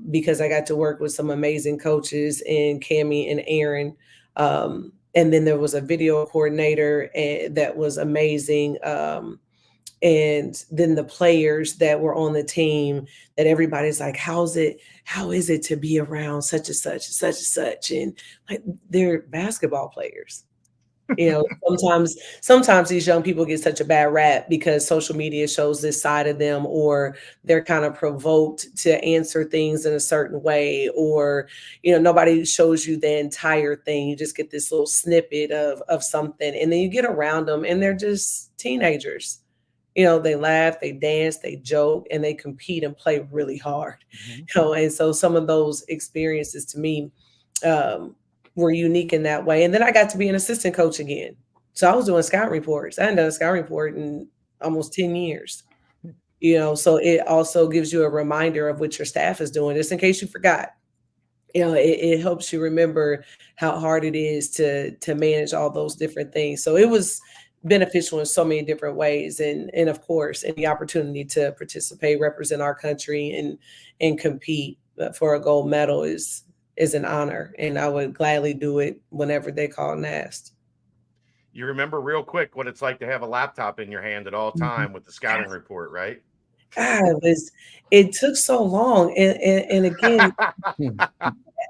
[SPEAKER 2] because I got to work with some amazing coaches in Cammie and Aaron. And then there was a video coordinator that was amazing. And then the players that were on the team that everybody's like, how is it to be around such and such and such and such? And like, they're basketball players. Sometimes these young people get such a bad rap because social media shows this side of them, or they're kind of provoked to answer things in a certain way, or, nobody shows you the entire thing. You just get this little snippet of something, and then you get around them and they're just teenagers. They laugh, they dance, they joke, and they compete and play really hard. Mm-hmm. And so some of those experiences to me were unique in that way. And then I got to be an assistant coach again. So I was doing scout reports. I hadn't done a scout report in almost 10 years. So it also gives you a reminder of what your staff is doing, just in case you forgot. It helps you remember how hard it is to manage all those different things. So it was beneficial in so many different ways. And of course, any opportunity to participate, represent our country and compete for a gold medal is an honor. And I would gladly do it whenever they call and ask.
[SPEAKER 3] You remember real quick what it's like to have a laptop in your hand at all time with the scouting report, right?
[SPEAKER 2] God, it took so long. And again,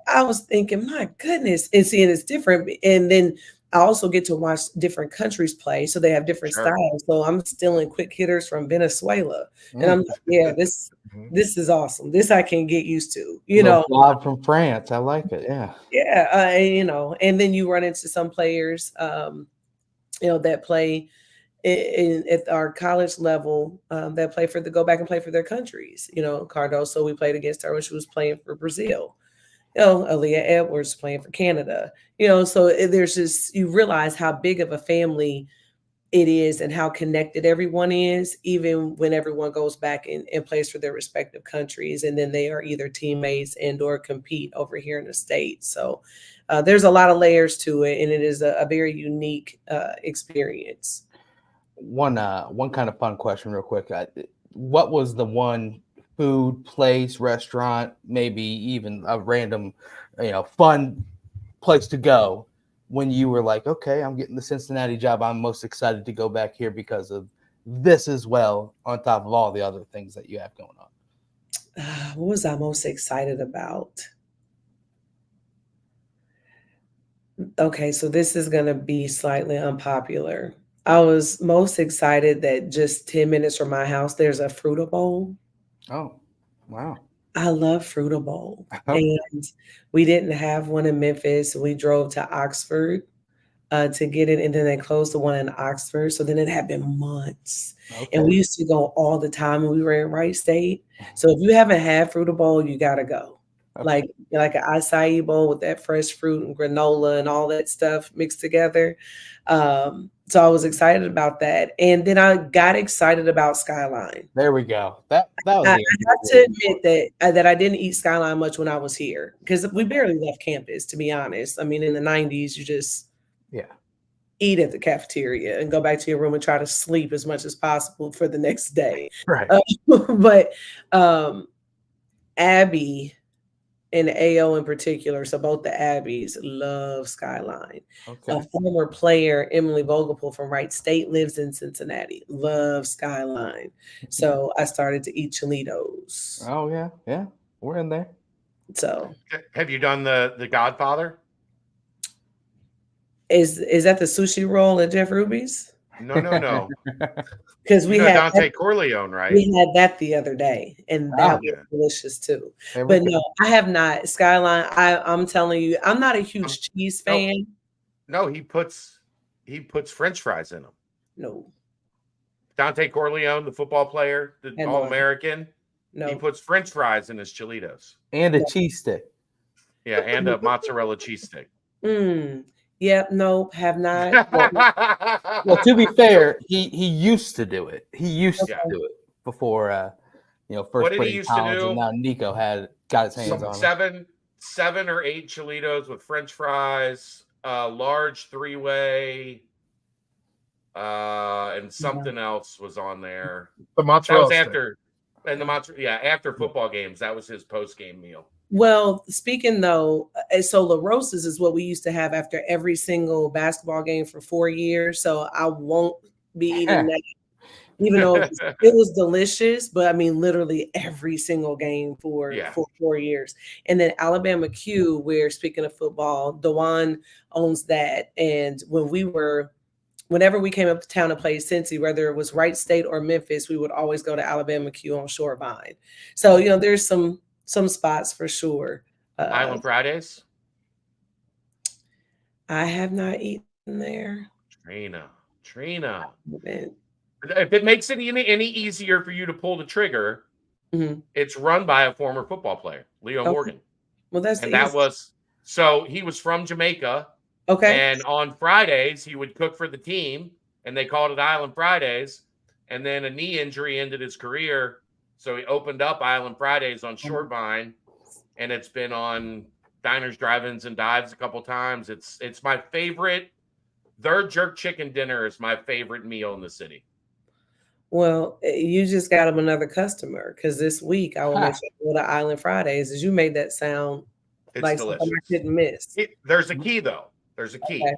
[SPEAKER 2] I was thinking, my goodness, and seeing it's different. And then I also get to watch different countries play. So they have different styles. So I'm stealing quick hitters from Venezuela. And I'm like, yeah, this is awesome. This I can get used to, you know.
[SPEAKER 1] Bob from France. I like it. Yeah.
[SPEAKER 2] Yeah. You know, and then you run into some players, you know, that play at our college level, that play go back and play for their countries. You know, Cardoso, we played against her when she was playing for Brazil. You know, Aaliyah Edwards playing for Canada. You know, so there's just, you realize how big of a family it is and how connected everyone is, even when everyone goes back and plays for their respective countries, and then they are either teammates and or compete over here in the States. So there's a lot of layers to it, and it is a very unique experience.
[SPEAKER 1] One kind of fun question real quick. What was the one food, place, restaurant, maybe even a random, fun place to go when you were like, okay, I'm getting the Cincinnati job, I'm most excited to go back here because of this as well, on top of all the other things that you have going on?
[SPEAKER 2] What was I most excited about? Okay, so this is going to be slightly unpopular. I was most excited that just 10 minutes from my house, there's a Fruita Bowl.
[SPEAKER 1] Oh, wow.
[SPEAKER 2] I love Fruita Bowl. And we didn't have one in Memphis. We drove to Oxford to get it, and then they closed the one in Oxford. So then it had been months. Okay. And we used to go all the time when we were in Wright State. So if you haven't had Fruita Bowl, you got to go. Okay. Like an acai bowl with that fresh fruit and granola and all that stuff mixed together. So I was excited about that. And then I got excited about Skyline.
[SPEAKER 1] There we go. That was
[SPEAKER 2] I have to admit that I didn't eat Skyline much when I was here because we barely left campus, to be honest. I mean, in the 90s, you just eat at the cafeteria and go back to your room and try to sleep as much as possible for the next day.
[SPEAKER 1] Right.
[SPEAKER 2] But Abby and AO in particular, so both the Abbeys love Skyline. Okay. A former player, Emily Vogelpool from Wright State, lives in Cincinnati, loves Skyline. So I started to eat Cholitos.
[SPEAKER 1] Oh, yeah. We're in there.
[SPEAKER 2] So
[SPEAKER 3] have you done the Godfather?
[SPEAKER 2] Is that the sushi roll at Jeff Ruby's?
[SPEAKER 3] No.
[SPEAKER 2] Because we had
[SPEAKER 3] Dante Corleone, right?
[SPEAKER 2] We had that the other day, and that was delicious too. But no, I have not. Skyline, I'm telling you, I'm not a huge cheese fan.
[SPEAKER 3] No, he puts French fries in them.
[SPEAKER 2] No.
[SPEAKER 3] Dante Corleone, the football player, the All-American,
[SPEAKER 2] no,
[SPEAKER 3] he puts French fries in his Cholitos.
[SPEAKER 1] And a cheese stick.
[SPEAKER 3] Yeah, and a mozzarella cheese stick.
[SPEAKER 2] Yep, nope, have not.
[SPEAKER 1] Well, to be fair, he used to do it. He used to do it before, first.
[SPEAKER 3] What did he used to do?
[SPEAKER 1] And now Nico got his hands on
[SPEAKER 3] seven or 8 Cholitos with French fries, large 3-way, and something else was on there.
[SPEAKER 4] The mozzarella.
[SPEAKER 3] That was after football games. That was his post-game meal.
[SPEAKER 2] Well, speaking though, so La Rosa's is what we used to have after every single basketball game for 4 years. So I won't be eating that, even though it was delicious. But I mean, literally every single game for 4 years. And then Alabama Q, where speaking of football, Dewan owns that. And whenever we came up to town to play Cincy, whether it was Wright State or Memphis, we would always go to Alabama Q on Shorebine. So, there's some spots for sure.
[SPEAKER 3] Island Fridays?
[SPEAKER 2] I have not eaten there.
[SPEAKER 3] Trina. If it makes it any easier for you to pull the trigger, it's run by a former football player, Leo Morgan.
[SPEAKER 2] Well,
[SPEAKER 3] so he was from Jamaica.
[SPEAKER 2] Okay.
[SPEAKER 3] And on Fridays, he would cook for the team, and they called it Island Fridays. And then a knee injury ended his career. So he opened up Island Fridays on Shortvine, and it's been on Diners, Drive-Ins, and Dives a couple times. It's my favorite Their jerk chicken dinner is my favorite meal in the city.
[SPEAKER 2] Well, you just got them another customer because this week I will make sure to go to Island Fridays. As you made that sound
[SPEAKER 3] It's
[SPEAKER 2] like
[SPEAKER 3] delicious.
[SPEAKER 2] something I couldn't miss.
[SPEAKER 3] There's a key, though. There's a key.
[SPEAKER 2] Okay.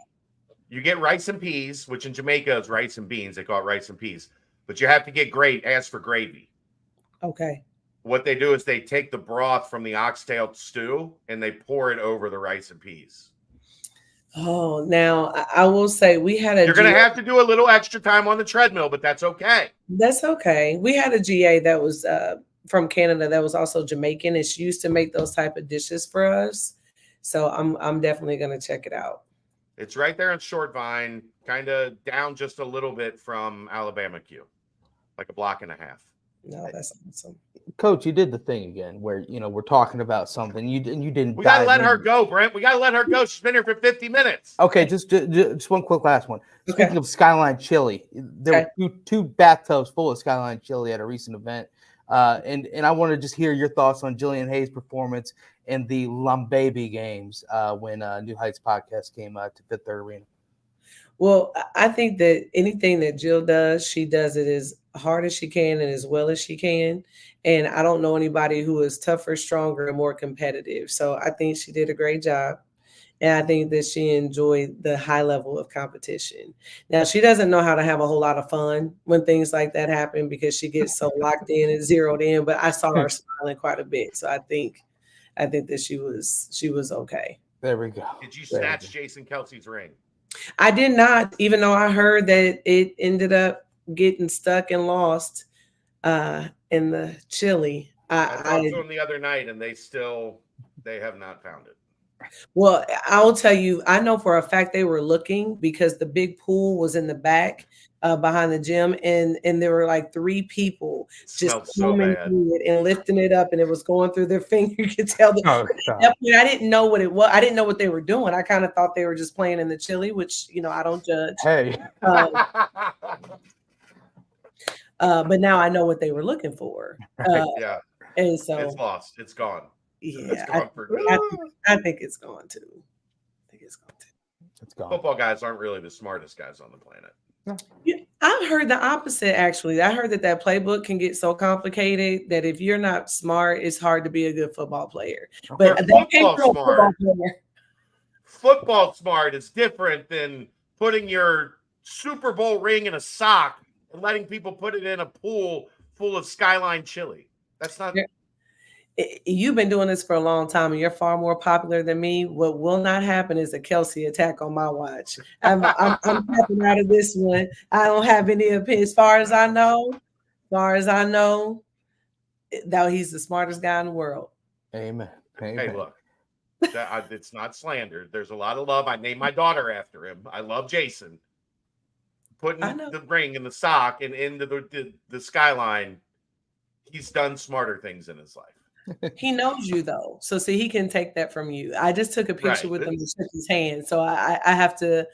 [SPEAKER 3] You get rice and peas, which in Jamaica is rice and beans. They call it rice and peas. But you have to ask for gravy.
[SPEAKER 2] Okay.
[SPEAKER 3] What they do is they take the broth from the oxtail stew and they pour it over the rice and peas.
[SPEAKER 2] Oh, now I will say we had a
[SPEAKER 3] You're going to have to do a little extra time on the treadmill, but that's okay.
[SPEAKER 2] That's okay. We had a GA that was from Canada that was also Jamaican, and she used to make those type of dishes for us. So I'm definitely going to check it out.
[SPEAKER 3] It's right there in Short Vine, kind of down just a little bit from Alabama Q, like a block and a half.
[SPEAKER 2] No, that's awesome.
[SPEAKER 1] Coach, you did the thing again where we're talking about something you didn't.
[SPEAKER 3] We gotta let her go, Brent. We gotta let her go. She's been here for 50 minutes.
[SPEAKER 1] Okay, just one quick last one.
[SPEAKER 2] Okay.
[SPEAKER 1] Speaking of Skyline Chili, there were two bathtubs full of Skyline Chili at a recent event, and I want to just hear your thoughts on Jillian Hayes' performance in the Lambaby games when New Heights podcast came to Fifth Third Arena.
[SPEAKER 2] Well, I think that anything that Jill does, she does it as hard as she can and as well as she can. And I don't know anybody who is tougher, stronger, and more competitive. So I think she did a great job. And I think that she enjoyed the high level of competition. Now, she doesn't know how to have a whole lot of fun when things like that happen because she gets so locked in and zeroed in. But I saw her smiling quite a bit. So I think that she was okay.
[SPEAKER 1] There we go.
[SPEAKER 3] Did you snatch Jason Kelsey's ring?
[SPEAKER 2] I did not, even though I heard that it ended up getting stuck and lost in the chili.
[SPEAKER 3] I talked to them the other night, and they have not found it.
[SPEAKER 2] Well, I will tell you, I know for a fact they were looking because the big pool was in the back behind the gym, and there were like 3 people just coming through it and lifting it up, and it was going through their finger. You could tell that I didn't know what it was. I didn't know what they were doing. I kind of thought they were just playing in the chili, which I don't judge.
[SPEAKER 1] Hey.
[SPEAKER 2] But now I know what they were looking for.
[SPEAKER 3] Yeah.
[SPEAKER 2] And so
[SPEAKER 3] it's lost. It's gone.
[SPEAKER 2] Yeah,
[SPEAKER 3] it's gone for good.
[SPEAKER 2] I think it's gone too.
[SPEAKER 1] It's gone.
[SPEAKER 3] Football guys aren't really the smartest guys on the planet.
[SPEAKER 2] Yeah, I've heard the opposite, actually. I heard that playbook can get so complicated that if you're not smart, it's hard to be a good football player. But
[SPEAKER 3] football smart is different than putting your Super Bowl ring in a sock and letting people put it in a pool full of Skyline chili. That's not.
[SPEAKER 2] You've been doing this for a long time, and you're far more popular than me. What will not happen is a Kelsey attack on my watch. I'm tapping out of this one. I don't have any opinion. As far as I know, that he's the smartest guy in the world.
[SPEAKER 1] Amen.
[SPEAKER 3] Hey, look, it's not slander. There's a lot of love. I named my daughter after him. I love Jason. Putting the ring in the sock and into the Skyline, he's done smarter things in his life.
[SPEAKER 2] He knows you though, so see, he can take that from you. I just took a picture with him and shook his hand, so I have to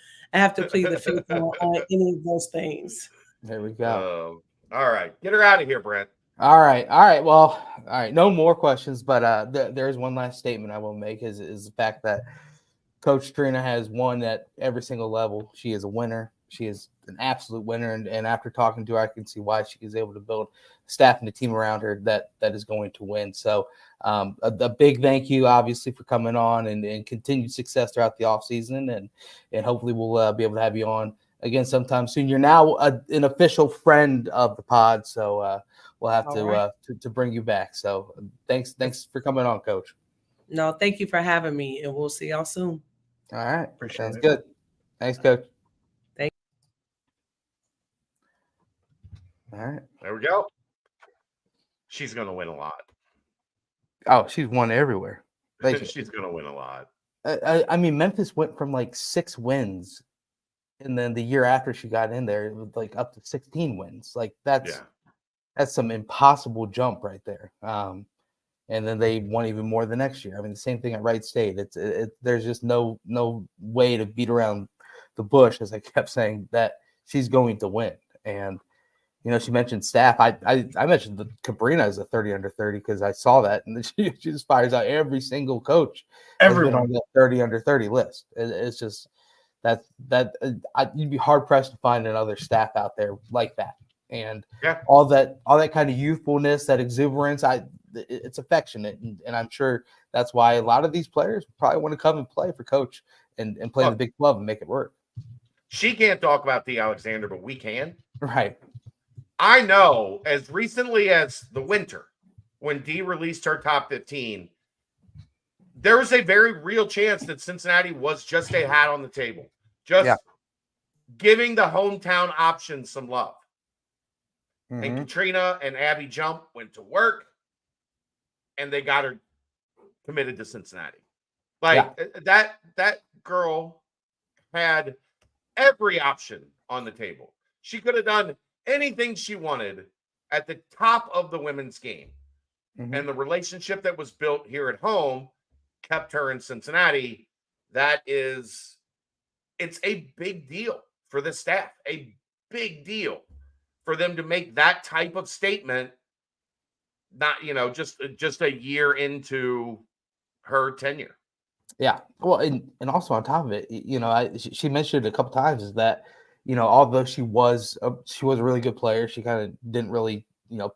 [SPEAKER 2] plead the fifth on any of those things.
[SPEAKER 1] There we go.
[SPEAKER 3] All right, get her out of here, Brent.
[SPEAKER 1] All right. Well, all right. No more questions, but there's one last statement I will make is the fact that Coach Trina has won at every single level. She is a winner. She is an absolute winner, and after talking to her, I can see why she is able to build a staff and a team around her that is going to win. So a big thank you, obviously, for coming on and continued success throughout the offseason, and hopefully we'll be able to have you on again sometime soon. You're now an official friend of the pod, so we'll have to bring you back. So thanks for coming on, Coach.
[SPEAKER 2] No, thank you for having me, and we'll see y'all soon.
[SPEAKER 1] All right.
[SPEAKER 4] Appreciate
[SPEAKER 1] it. Good. Thanks, Coach. All right.
[SPEAKER 3] There we go. She's going to win a lot.
[SPEAKER 1] Oh, she's won everywhere.
[SPEAKER 3] She's going to win a lot.
[SPEAKER 1] I mean, Memphis went from like 6 wins, and then the year after she got in there, it was like up to 16 wins. Like that's some impossible jump right there. And then they won even more the next year. I mean, the same thing at Wright State. There's just no way to beat around the bush, as I kept saying, that she's going to win. And she mentioned staff. I mentioned the Cabrina as a 30 under 30 because I saw that, and she just fires out every single coach has been on the 30 under 30 list. It's just you'd be hard pressed to find another staff out there like that. And
[SPEAKER 3] Yeah.
[SPEAKER 1] all that kind of youthfulness, that exuberance, it's affectionate, and I'm sure that's why a lot of these players probably want to come and play for Coach and play in the Big 12 and make it work.
[SPEAKER 3] She can't talk about D. Alexander, but we can.
[SPEAKER 1] Right.
[SPEAKER 3] I know as recently as the winter, when D released her top 15, there was a very real chance that Cincinnati was just a hat on the table, just giving the hometown option some love.
[SPEAKER 1] Mm-hmm.
[SPEAKER 3] And Katrina and Abby Jump went to work, and they got her committed to Cincinnati. That girl had every option on the table. She could have done anything she wanted at the top of the women's game. Mm-hmm. And the relationship that was built here at home kept her in Cincinnati. It's a big deal for the staff, a big deal for them to make that type of statement, not, just a year into her tenure.
[SPEAKER 1] Yeah. Well, and also on top of it, she mentioned it a couple times is that, although she was a really good player, she kind of didn't really,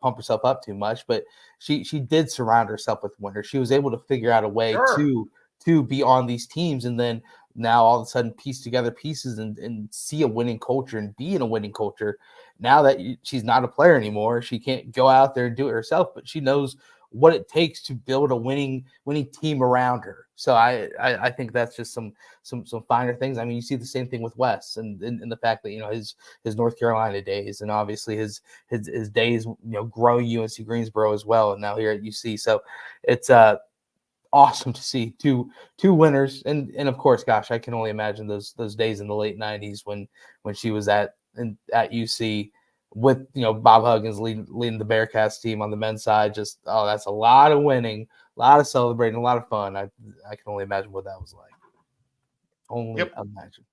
[SPEAKER 1] pump herself up too much, but she did surround herself with winners. She was able to figure out a way to be on these teams, and then now all of a sudden piece together pieces and see a winning culture and be in a winning culture. Now that she's not a player anymore, she can't go out there and do it herself, but she knows what it takes to build a winning team around her. So I think that's just some finer things. I mean, you see the same thing with Wes and the fact that, his North Carolina days, and obviously his days, growing UNC Greensboro as well, and now here at UC. So it's awesome to see two winners, and of course, gosh, I can only imagine those days in the late 90s when she was at UC with Bob Huggins leading the Bearcats team on the men's side. Just that's a lot of winning, a lot of celebrating, a lot of fun. I can only imagine what that was like. Imagine.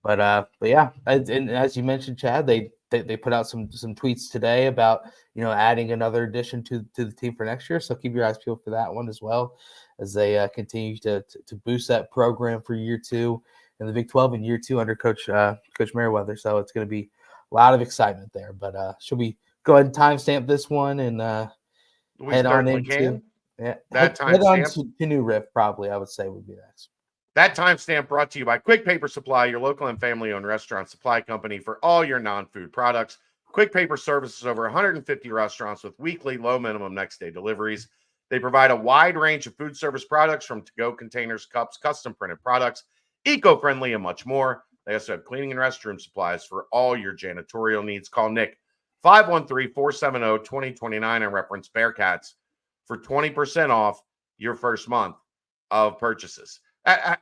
[SPEAKER 1] But yeah, and as you mentioned, Chad, they put out some tweets today about adding another addition to the team for next year. So keep your eyes peeled for that one as well, as they continue to boost that program for year 2 in the Big 12 and year 2 under Coach Merriweather. So it's going to be a lot of excitement there. But should we go ahead and timestamp this one and head on into head on to New Riff? Probably, I would say would be next.
[SPEAKER 3] That timestamp brought to you by Quick Paper Supply, your local and family-owned restaurant supply company for all your non-food products. Quick Paper services over 150 restaurants with weekly low minimum next day deliveries. They provide a wide range of food service products, from to-go containers, cups, custom printed products, eco-friendly, and much more. They also have cleaning and restroom supplies for all your janitorial needs. Call Nick 513-470-2029 and reference Bearcats for 20% off your first month of purchases.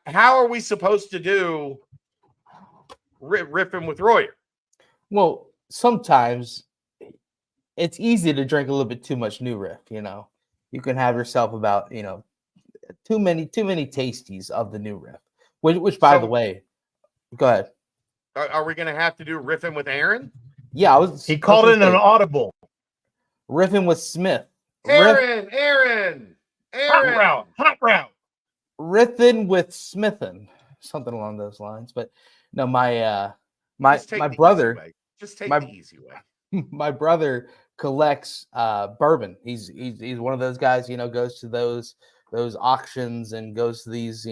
[SPEAKER 3] How are we supposed to do riffing with Royer?
[SPEAKER 1] Well, sometimes it's easy to drink a little bit too much New Riff. You can have yourself about too many tasties of the New Riff. Which by the way, go ahead.
[SPEAKER 3] Are we going to have to do riffing with Aaron?
[SPEAKER 1] Yeah,
[SPEAKER 4] he called it an audible.
[SPEAKER 1] Riffing with Smith.
[SPEAKER 3] Aaron.
[SPEAKER 4] Hot route.
[SPEAKER 1] Riffing with Smithin, something along those lines. But no, my brother.
[SPEAKER 3] Just take the easy way.
[SPEAKER 1] My brother collects bourbon. He's one of those guys, goes to those auctions and goes to these,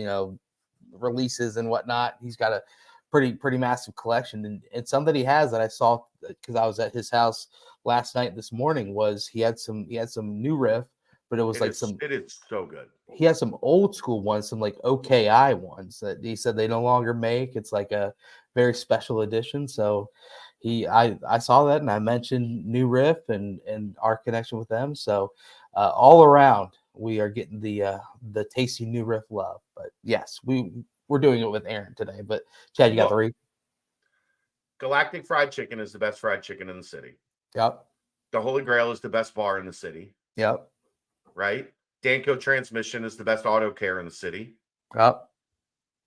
[SPEAKER 1] releases and whatnot. He's got a pretty massive collection, and something he has that I saw because I was at his house last night. This morning was he had some New Riff, but it is so good. He has some old school ones, some like OKI ones that he said they no longer make. It's like a very special edition. So I saw that, and I mentioned New Riff and our connection with them. So all around, we are getting the tasty New Riff love. But yes, we're doing it with Aaron today. But Chad, you got the read.
[SPEAKER 3] Galactic Fried Chicken is the best fried chicken in the city.
[SPEAKER 1] Yep.
[SPEAKER 3] The Holy Grail is the best bar in the city.
[SPEAKER 1] Yep.
[SPEAKER 3] Right? Danco Transmission is the best auto care in the city.
[SPEAKER 1] Yep.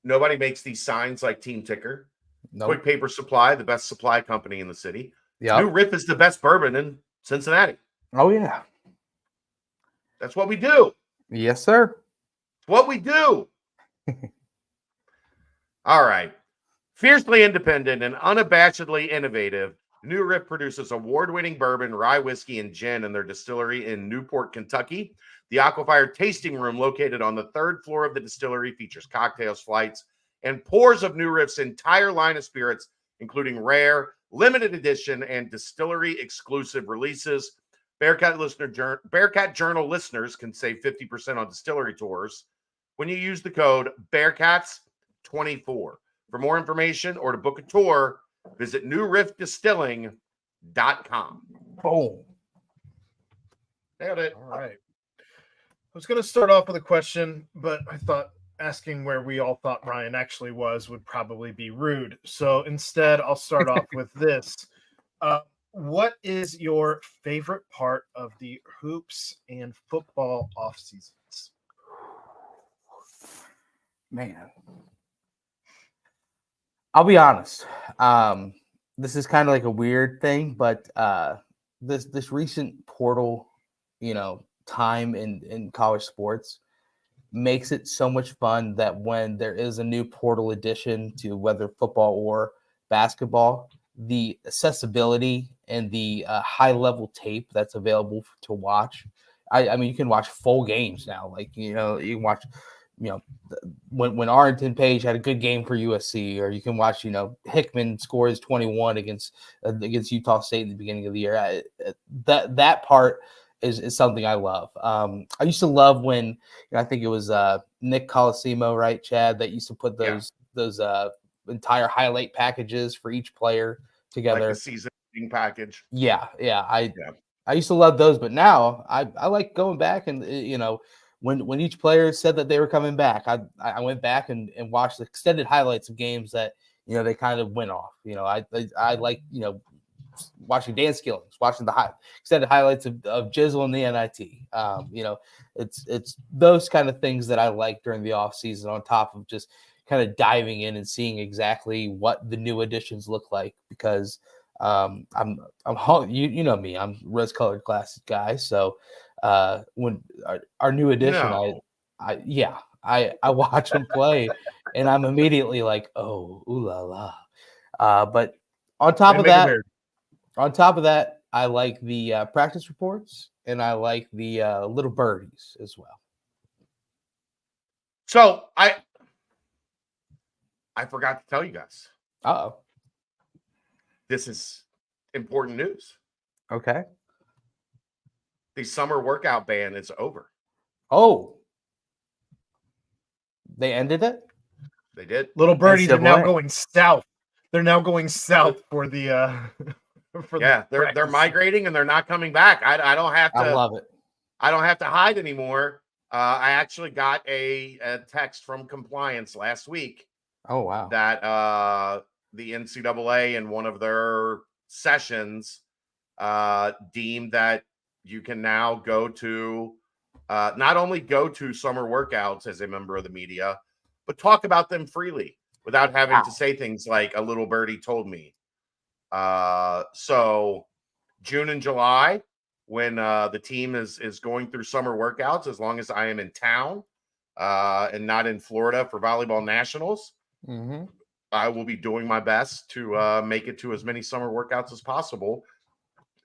[SPEAKER 3] Nobody makes these signs like Team Ticker.
[SPEAKER 1] Nope.
[SPEAKER 3] Quick Paper Supply, the best supply company in the city.
[SPEAKER 1] Yep.
[SPEAKER 3] New Riff is the best bourbon in Cincinnati.
[SPEAKER 1] Oh, yeah.
[SPEAKER 3] That's what we do.
[SPEAKER 1] Yes, sir.
[SPEAKER 3] It's what we do. All right. Fiercely independent and unabashedly innovative, New Riff produces award-winning bourbon, rye whiskey, and gin in their distillery in Newport, Kentucky. The Aquafire tasting room, located on the 3rd floor of the distillery, features cocktails, flights, and pours of New Riff's entire line of spirits, including rare, limited edition, and distillery exclusive releases. Bearcat Journal listeners can save 50% on distillery tours when you use the code BEARCATS24. For more information or to book a tour, visit newriffdistilling.com.
[SPEAKER 1] Boom.
[SPEAKER 3] Nailed it.
[SPEAKER 4] All right. I was going to start off with a question, but I thought asking where we all thought Ryan actually was would probably be rude. So instead, I'll start off with this. What is your favorite part of the hoops and football off seasons?
[SPEAKER 1] Man, I'll be honest. This is kind of like a weird thing, but this recent portal, time in college sports makes it so much fun that when there is a new portal addition to whether football or basketball, the accessibility and the high level tape that's available to watch. I mean, you can watch full games now. Like, you can watch, when Arlington Page had a good game for USC, or you can watch, Hickman scores 21 against Utah State in the beginning of the year. That part is something I love. I used to love when, I think it was Nick Colosimo, right, Chad, that used to put those entire highlight packages for each player together.
[SPEAKER 3] Like the season package.
[SPEAKER 1] Yeah. I used to love those, but now I like going back and, when each player said that they were coming back, I went back and watched the extended highlights of games that, they kind of went off. I like, watching Dan Skillings, watching the extended highlights of Jizzle and the NIT. It's those kind of things that I like during the off season, on top of just kind of diving in and seeing exactly what the new additions look like, because I'm you know me, I'm rose colored glasses guy. So when our new addition, I watch them play and I'm immediately like, oh, ooh la la. But on top of that, I like the practice reports, and I like the little birdies as well.
[SPEAKER 3] So I forgot to tell you guys.
[SPEAKER 1] Uh-oh.
[SPEAKER 3] This is important news.
[SPEAKER 1] Okay.
[SPEAKER 3] The summer workout ban is over.
[SPEAKER 1] Oh. They ended it?
[SPEAKER 3] They did.
[SPEAKER 4] Little birdies are now going south. They're now going south for the
[SPEAKER 3] they're migrating and they're not coming back. I don't have to.
[SPEAKER 1] I love it.
[SPEAKER 3] I don't have to hide anymore. I actually got a text from compliance last week.
[SPEAKER 1] Oh wow!
[SPEAKER 3] That the NCAA in one of their sessions deemed that you can now go to not only go to summer workouts as a member of the media, but talk about them freely without having to say things like "a little birdie told me." So June and July, when the team is going through summer workouts, as long as I am in town and not in Florida for volleyball nationals, I will be doing my best to make it to as many summer workouts as possible,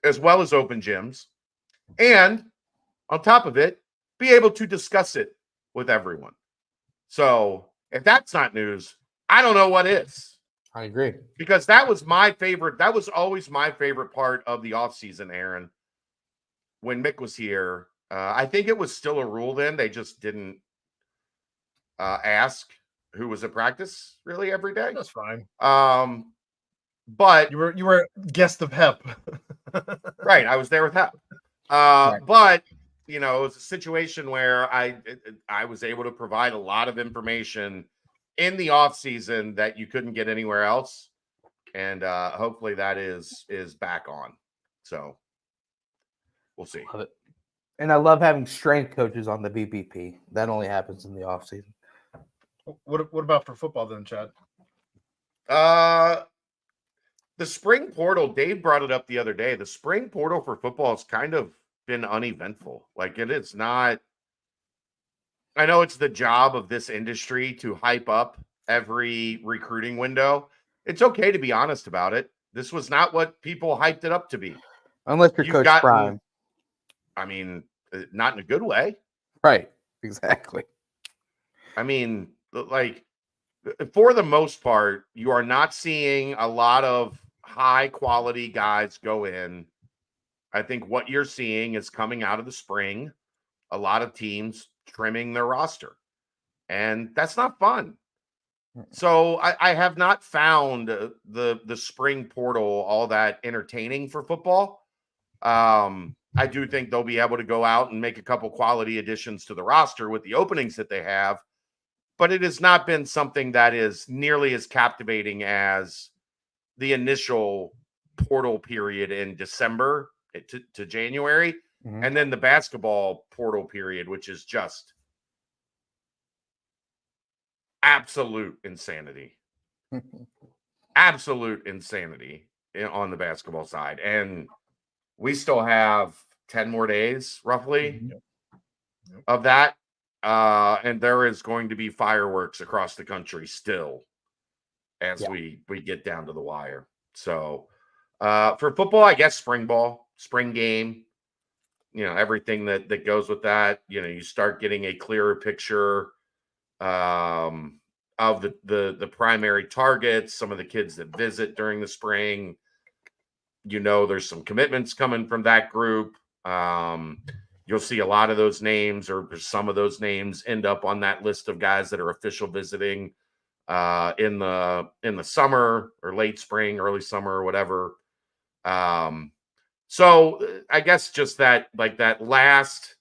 [SPEAKER 3] as well as open gyms. And on top of it, be able to discuss it with everyone. So if that's not news, I don't know what is.
[SPEAKER 1] I agree. Because
[SPEAKER 3] that was my favorite. That was always my favorite part of the offseason, Aaron. When Mick was here, I think it was still a rule then. They just didn't ask who was at practice really every day.
[SPEAKER 4] That's fine.
[SPEAKER 3] But
[SPEAKER 4] you were guest of HEP.
[SPEAKER 3] Right. I was there with HEP.
[SPEAKER 1] Right.
[SPEAKER 3] But it was a situation where I was able to provide a lot of information in the off season that you couldn't get anywhere else. And hopefully that is back on. So we'll see.
[SPEAKER 1] Love it. And I love having strength coaches on the BBP. That only happens in the off season.
[SPEAKER 4] What about for football then, Chad?
[SPEAKER 3] The spring portal, Dave brought it up the other day. The spring portal for football has kind of been uneventful. Like, it is not. I know it's the job of this industry to hype up every recruiting window. It's okay to be honest about it. This was not what people hyped it up to be.
[SPEAKER 1] Unless you're
[SPEAKER 3] You've
[SPEAKER 1] Coach
[SPEAKER 3] gotten-
[SPEAKER 1] Prime.
[SPEAKER 3] I mean, not in a good way.
[SPEAKER 1] Right. Exactly.
[SPEAKER 3] I mean, like, for the most part, you are not seeing a lot of high quality guys go in. I think what you're seeing is coming out of the spring, a lot of teams trimming their roster, and that's not fun. So I have not found the spring portal all that entertaining for football. I do think they'll be able to go out and make a couple quality additions to the roster with the openings that they have, but it has not been something that is nearly as captivating as the initial portal period in December to January, and then the basketball portal period, which is just absolute insanity. Absolute insanity on the basketball side. And we still have 10 more days, roughly, of that. And there is going to be fireworks across the country still as we get down to the wire. So for football, I guess spring ball, spring game, everything that goes with that. You start getting a clearer picture of the primary targets, some of the kids that visit during the spring. There's some commitments coming from that group. You'll see a lot of those names, or some of those names end up on that list of guys that are official visiting in the summer or late spring, early summer, or whatever. So I guess just that last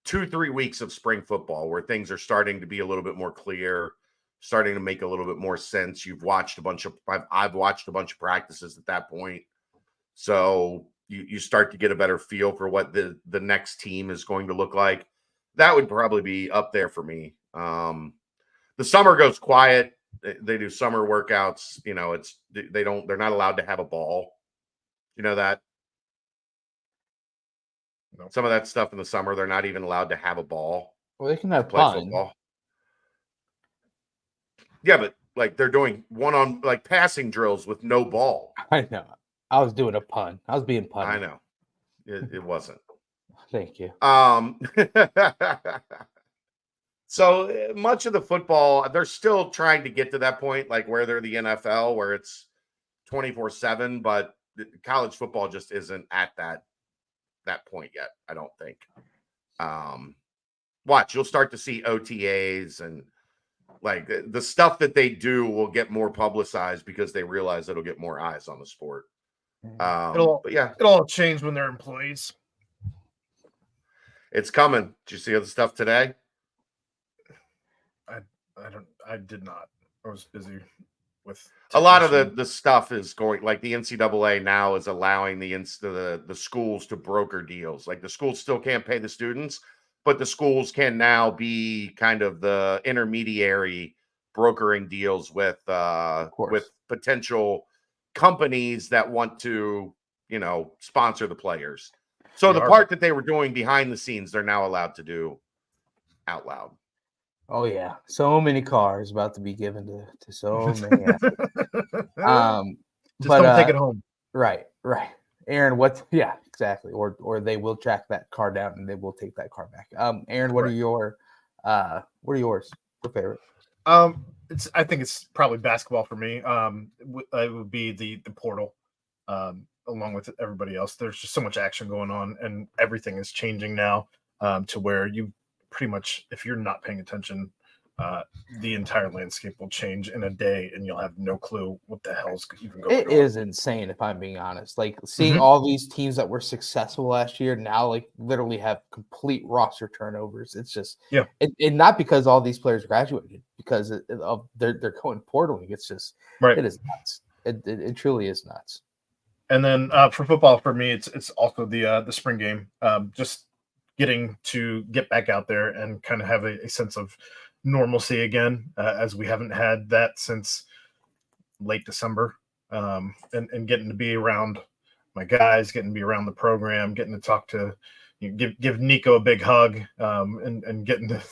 [SPEAKER 3] 2-3 weeks of spring football where things are starting to be a little bit more clear, starting to make a little bit more sense. I've watched a bunch of practices at that point. So you start to get a better feel for what the next team is going to look like. That would probably be up there for me. The summer goes quiet. They do summer workouts. They're not allowed to have a ball. You know that? No. Some of that stuff in the summer, they're not even allowed to have a ball.
[SPEAKER 1] Well, they can have
[SPEAKER 3] play
[SPEAKER 1] fun.
[SPEAKER 3] Football. Yeah, but they're doing passing drills with no ball.
[SPEAKER 1] I know. I was doing a pun. I was being punny.
[SPEAKER 3] I know. It wasn't.
[SPEAKER 1] Thank you.
[SPEAKER 3] So much of the football, they're still trying to get to that point, like where they're the NFL, where it's 24/7, but college football just isn't at that point yet, I don't think. Watch, you'll start to see OTAs and like the stuff that they do will get more publicized because they realize it'll get more eyes on the sport. It'll
[SPEAKER 4] all change when they're employees.
[SPEAKER 3] It's coming. Did you see the stuff today?
[SPEAKER 4] I did not. I was busy with
[SPEAKER 3] a lot of the stuff is going, like the NCAA now is allowing the schools to broker deals. Like the schools still can't pay the students, but the schools can now be kind of the intermediary brokering deals with potential companies that want to, sponsor the players. So the part that they were doing behind the scenes, they're now allowed to do out loud.
[SPEAKER 1] Oh yeah, so many cars about to be given to so many athletes.
[SPEAKER 4] Just don't take it home.
[SPEAKER 1] Right. Aaron, yeah, exactly. Or they will track that car down and they will take that car back. Aaron, what are yours? Your favorite?
[SPEAKER 4] I think it's probably basketball for me. It would be the portal, along with everybody else. There's just so much action going on, and everything is changing now to where you pretty much, if you're not paying attention, the entire landscape will change in a day, and you'll have no clue what the hell's even going on. It is
[SPEAKER 1] insane, if I'm being honest. Like seeing all these teams that were successful last year now, like literally have complete roster turnovers. It's just and not because all these players graduated, because of they're going portaling. It's just It is nuts. It truly is nuts.
[SPEAKER 4] And then for football, for me, it's also the spring game. Just getting to get back out there and kind of have a sense of normalcy again, as we haven't had that since late December, and getting to be around my guys, getting to be around the program, getting to talk to, give Nico a big hug, and getting to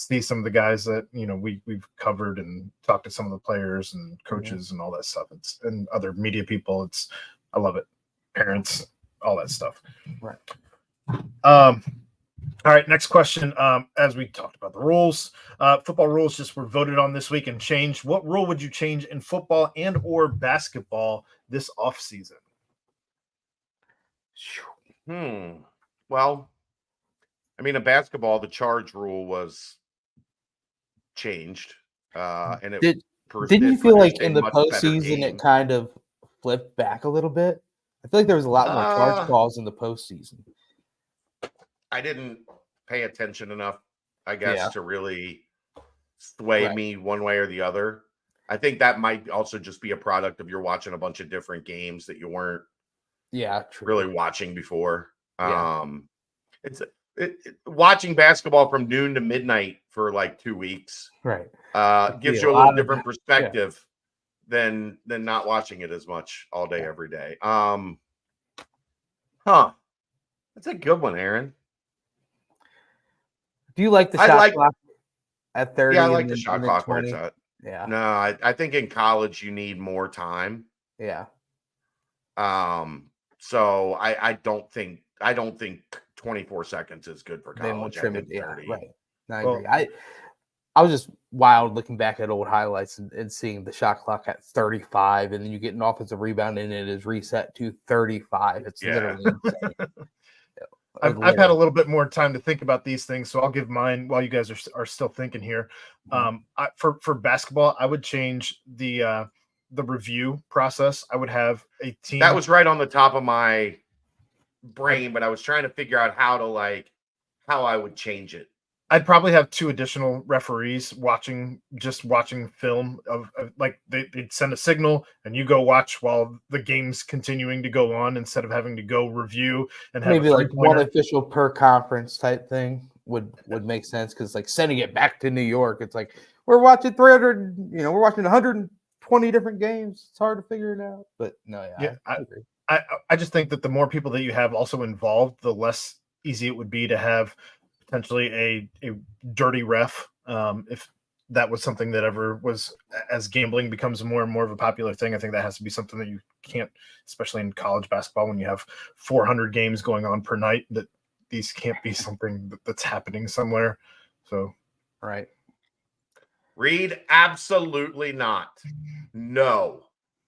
[SPEAKER 4] see some of the guys that we've covered and talked to some of the players and coaches and all that stuff. And other media people. I love it. Parents, all that stuff.
[SPEAKER 1] Right.
[SPEAKER 4] All right, next question. As we talked about the rules, football rules just were voted on this week and changed. What rule would you change in football and or basketball this offseason?
[SPEAKER 3] Well, I mean, in basketball, the charge rule was changed, and
[SPEAKER 1] didn't you feel like in the postseason it kind of flipped back a little bit? I feel like there was a lot more charge calls in the postseason.
[SPEAKER 3] I didn't pay attention enough, I guess, to really sway me one way or the other. I think that might also just be a product of you're watching a bunch of different games that you weren't really watching before. Watching basketball from noon to midnight for like 2 weeks gives you a little different perspective than not watching it as much all day every day. That's a good one, Aaron.
[SPEAKER 1] Do you like the shot clock at 30?
[SPEAKER 3] Yeah, I like the shot clock where it's
[SPEAKER 1] 20?
[SPEAKER 3] at.
[SPEAKER 1] Yeah.
[SPEAKER 3] No, I think in college you need more time.
[SPEAKER 1] Yeah.
[SPEAKER 3] So I don't think 24 seconds is good for college.
[SPEAKER 1] Trim it, right. No, I agree. I was just wild looking back at old highlights and seeing the shot clock at 35, and then you get an offensive rebound and it is reset to 35. It's literally insane.
[SPEAKER 4] I've had a little bit more time to think about these things, so I'll give mine while you guys are still thinking here. For basketball, I would change the review process. I would have a team.
[SPEAKER 3] That was right on the top of my brain, but I was trying to figure out how I would change it.
[SPEAKER 4] I'd probably have 2 additional referees watching film of like they'd send a signal and you go watch while the game's continuing to go on instead of having to go review and have
[SPEAKER 1] maybe like one official per conference type thing would make sense, because like sending it back to New York, it's like we're watching 300, we're watching 120 different games. It's hard to figure it out, but no, I agree.
[SPEAKER 4] I just think that the more people that you have also involved, the less easy it would be to have potentially a dirty ref, if that was something that ever was, as gambling becomes more and more of a popular thing. I think that has to be something that you can't, especially in college basketball when you have 400 games going on per night, that these can't be something that's happening somewhere. So,
[SPEAKER 1] right.
[SPEAKER 3] Reed, absolutely not. No.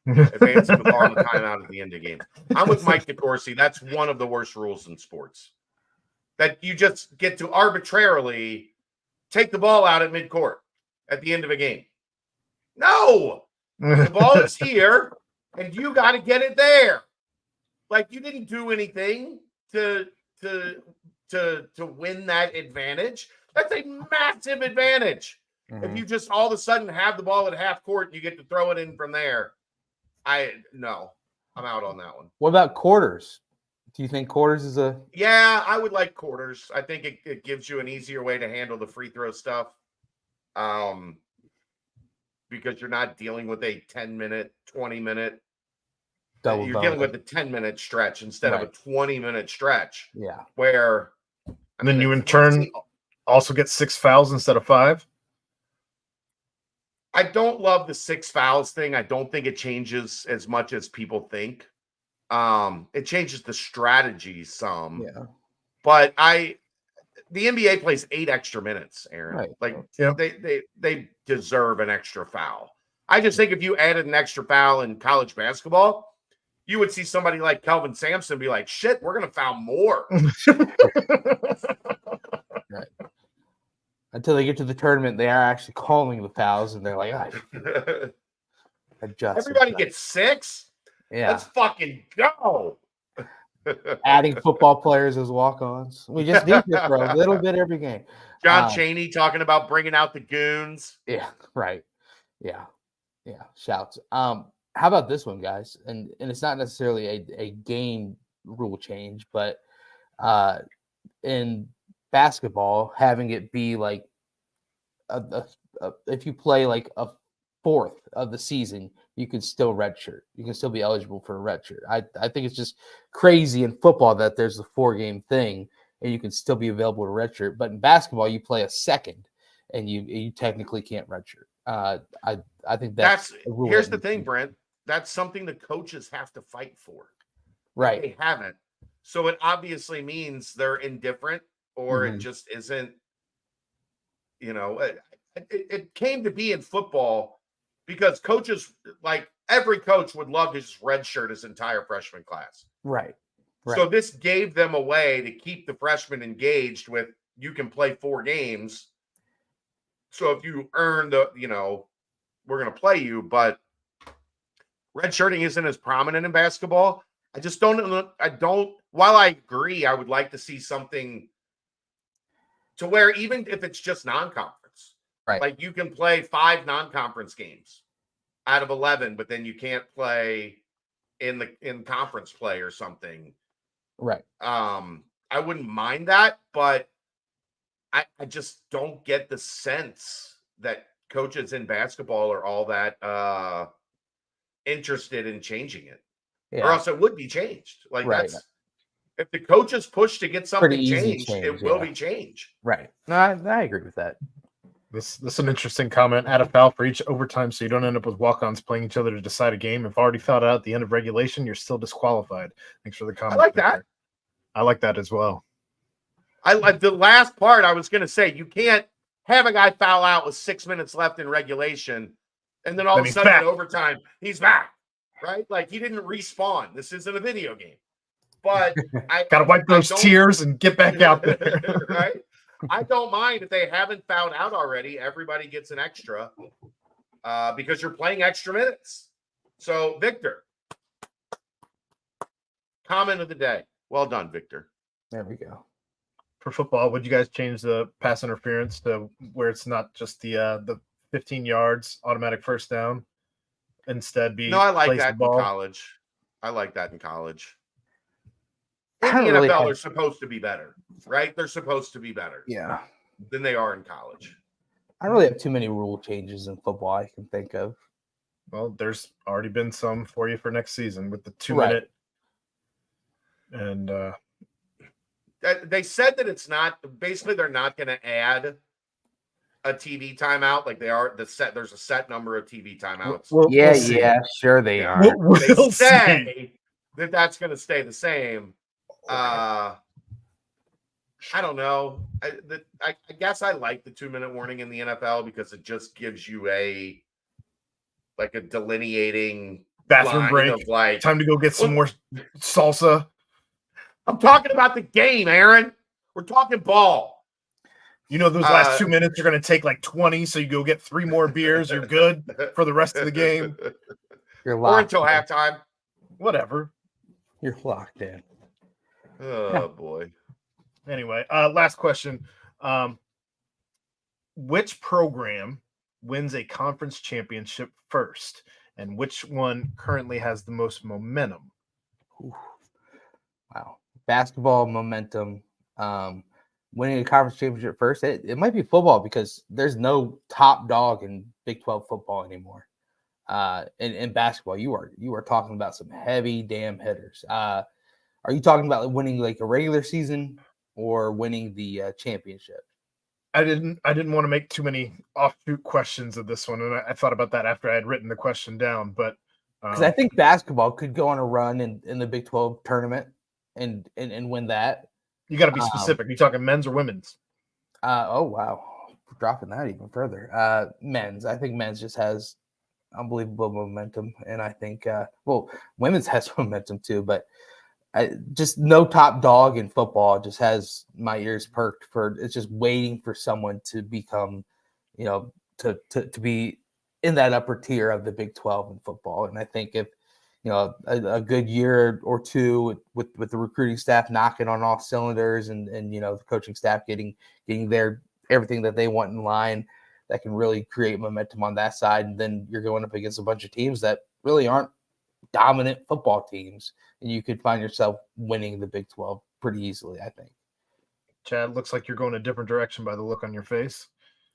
[SPEAKER 3] Advancing the ball on the timeout at the end of the game. I'm with Mike DeCourcy. That's one of the worst rules in sports. That you just get to arbitrarily take the ball out at midcourt at the end of a game. No, the ball is here, and you got to get it there. Like, you didn't do anything to win that advantage. That's a massive advantage. If you just all of a sudden have the ball at half court and you get to throw it in from there, I'm out on that one.
[SPEAKER 1] What about quarters? Do you think quarters is a...
[SPEAKER 3] Yeah, I would like quarters. I think it gives you an easier way to handle the free throw stuff. Because you're not dealing with a 10-minute, 20-minute. You're dealing with a 10-minute stretch instead of a 20-minute stretch.
[SPEAKER 1] Yeah.
[SPEAKER 3] Where...
[SPEAKER 4] And then you in turn also get 6 fouls instead of 5?
[SPEAKER 3] I don't love the 6 fouls thing. I don't think it changes as much as people think. It changes the strategy some.
[SPEAKER 1] Yeah.
[SPEAKER 3] But the NBA plays 8 extra minutes, Aaron.
[SPEAKER 1] Right.
[SPEAKER 3] Like they deserve an extra foul. I just think if you added an extra foul in college basketball, you would see somebody like Kelvin Sampson be like, shit, we're gonna foul more.
[SPEAKER 1] Right. Until they get to the tournament, they are actually calling the fouls, and they're like, adjust.
[SPEAKER 3] Everybody gets 6?
[SPEAKER 1] Yeah.
[SPEAKER 3] Let's fucking go.
[SPEAKER 1] Adding football players as walk-ons. We just need this for a little bit every game.
[SPEAKER 3] John Chaney talking about bringing out the goons.
[SPEAKER 1] Yeah, right. Yeah. Shouts. How about this one, guys? And it's not necessarily a game rule change, but in basketball, having it be like if you play like a fourth of the season, you can still redshirt. You can still be eligible for a redshirt. I think it's just crazy in football that there's a 4-game thing and you can still be available to redshirt. But in basketball, you play a second, and you technically can't redshirt. I think that's
[SPEAKER 3] here's the thing, Brent. That's something the coaches have to fight for.
[SPEAKER 1] Right.
[SPEAKER 3] They haven't. So it obviously means they're indifferent, or it just isn't, it came to be in football because coaches, like every coach would love to just redshirt his entire freshman class.
[SPEAKER 1] Right.
[SPEAKER 3] So this gave them a way to keep the freshmen engaged with, you can play 4 games. So if you earn we're going to play you, but redshirting isn't as prominent in basketball. While I agree, I would like to see something to where even if it's just non-conference,
[SPEAKER 1] right?
[SPEAKER 3] Like you can play 5 non-conference games out of 11, but then you can't play in conference play or something.
[SPEAKER 1] Right.
[SPEAKER 3] I wouldn't mind that, but I just don't get the sense that coaches in basketball are all that interested in changing it. Or else it would be changed. Like that's if the coaches push to get something changed, it will be changed.
[SPEAKER 1] Right. No, I agree with that.
[SPEAKER 4] This is an interesting comment. Add a foul for each overtime so you don't end up with walk-ons playing each other to decide a game. If already fouled out at the end of regulation, you're still disqualified. Thanks for the comment.
[SPEAKER 3] I like that.
[SPEAKER 4] I like that as well.
[SPEAKER 3] I like the last part. I was going to say, you can't have a guy foul out with 6 minutes left in regulation, and then all of a sudden in overtime, he's back, right? Like he didn't respawn. This isn't a video game. But I
[SPEAKER 4] got to wipe those tears and get back out there.
[SPEAKER 3] Right? I don't mind if they haven't fouled out already. Everybody gets an extra because you're playing extra minutes. So, Victor, comment of the day. Well done, Victor.
[SPEAKER 1] There we go.
[SPEAKER 4] For football, would you guys change the pass interference to where it's not just the 15 yards automatic first down? Instead, be
[SPEAKER 3] no, I like that in college. I like that in college. In the NFL, they're supposed to be better, right? They're supposed to be better, than they are in college.
[SPEAKER 1] I don't really have too many rule changes in football I can think of.
[SPEAKER 4] Well, there's already been some for you for next season with the 2-minute. And
[SPEAKER 3] they said that it's not. Basically, they're not going to add a TV timeout like they are. There's a set number of TV timeouts.
[SPEAKER 1] We'll sure they are.
[SPEAKER 3] They say that that's going to stay the same. I don't know. I guess I like the 2-minute warning in the NFL because it just gives you a delineating
[SPEAKER 4] bathroom break
[SPEAKER 3] of like
[SPEAKER 4] time to go get some more salsa.
[SPEAKER 3] I'm talking about the game, Aaron. We're talking ball.
[SPEAKER 4] You know, those last 2 minutes are going to take like 20, so you go get 3 more beers. You're good for the rest of the game.
[SPEAKER 1] You're locked
[SPEAKER 3] or until halftime.
[SPEAKER 4] Whatever.
[SPEAKER 1] You're locked in.
[SPEAKER 3] Oh boy.
[SPEAKER 4] Anyway, last question. Which program wins a conference championship first, and which one currently has the most momentum?
[SPEAKER 1] Ooh. Wow. Basketball momentum. Winning a conference championship first. It might be football because there's no top dog in Big 12 football anymore. In basketball, you are talking about some heavy damn hitters. Are you talking about winning like a regular season or winning the championship?
[SPEAKER 4] I didn't want to make too many offshoot questions of this one, and I thought about that after I had written the question down. But
[SPEAKER 1] because I think basketball could go on a run in the Big 12 tournament and win that. You
[SPEAKER 4] got to be specific. Are you talking men's or women's?
[SPEAKER 1] Oh wow, dropping that even further. Men's. I think men's just has unbelievable momentum, and I think women's has momentum too, but. Just no top dog in football just has my ears perked for it's just waiting for someone to become, to be in that upper tier of the Big 12 in football. And I think if, a good year or two with the recruiting staff knocking on all cylinders and the coaching staff getting their everything that they want in line, that can really create momentum on that side. And then you're going up against a bunch of teams that really aren't dominant football teams, and you could find yourself winning the Big 12 pretty easily, I think.
[SPEAKER 4] Chad, looks like you're going a different direction by the look on your face.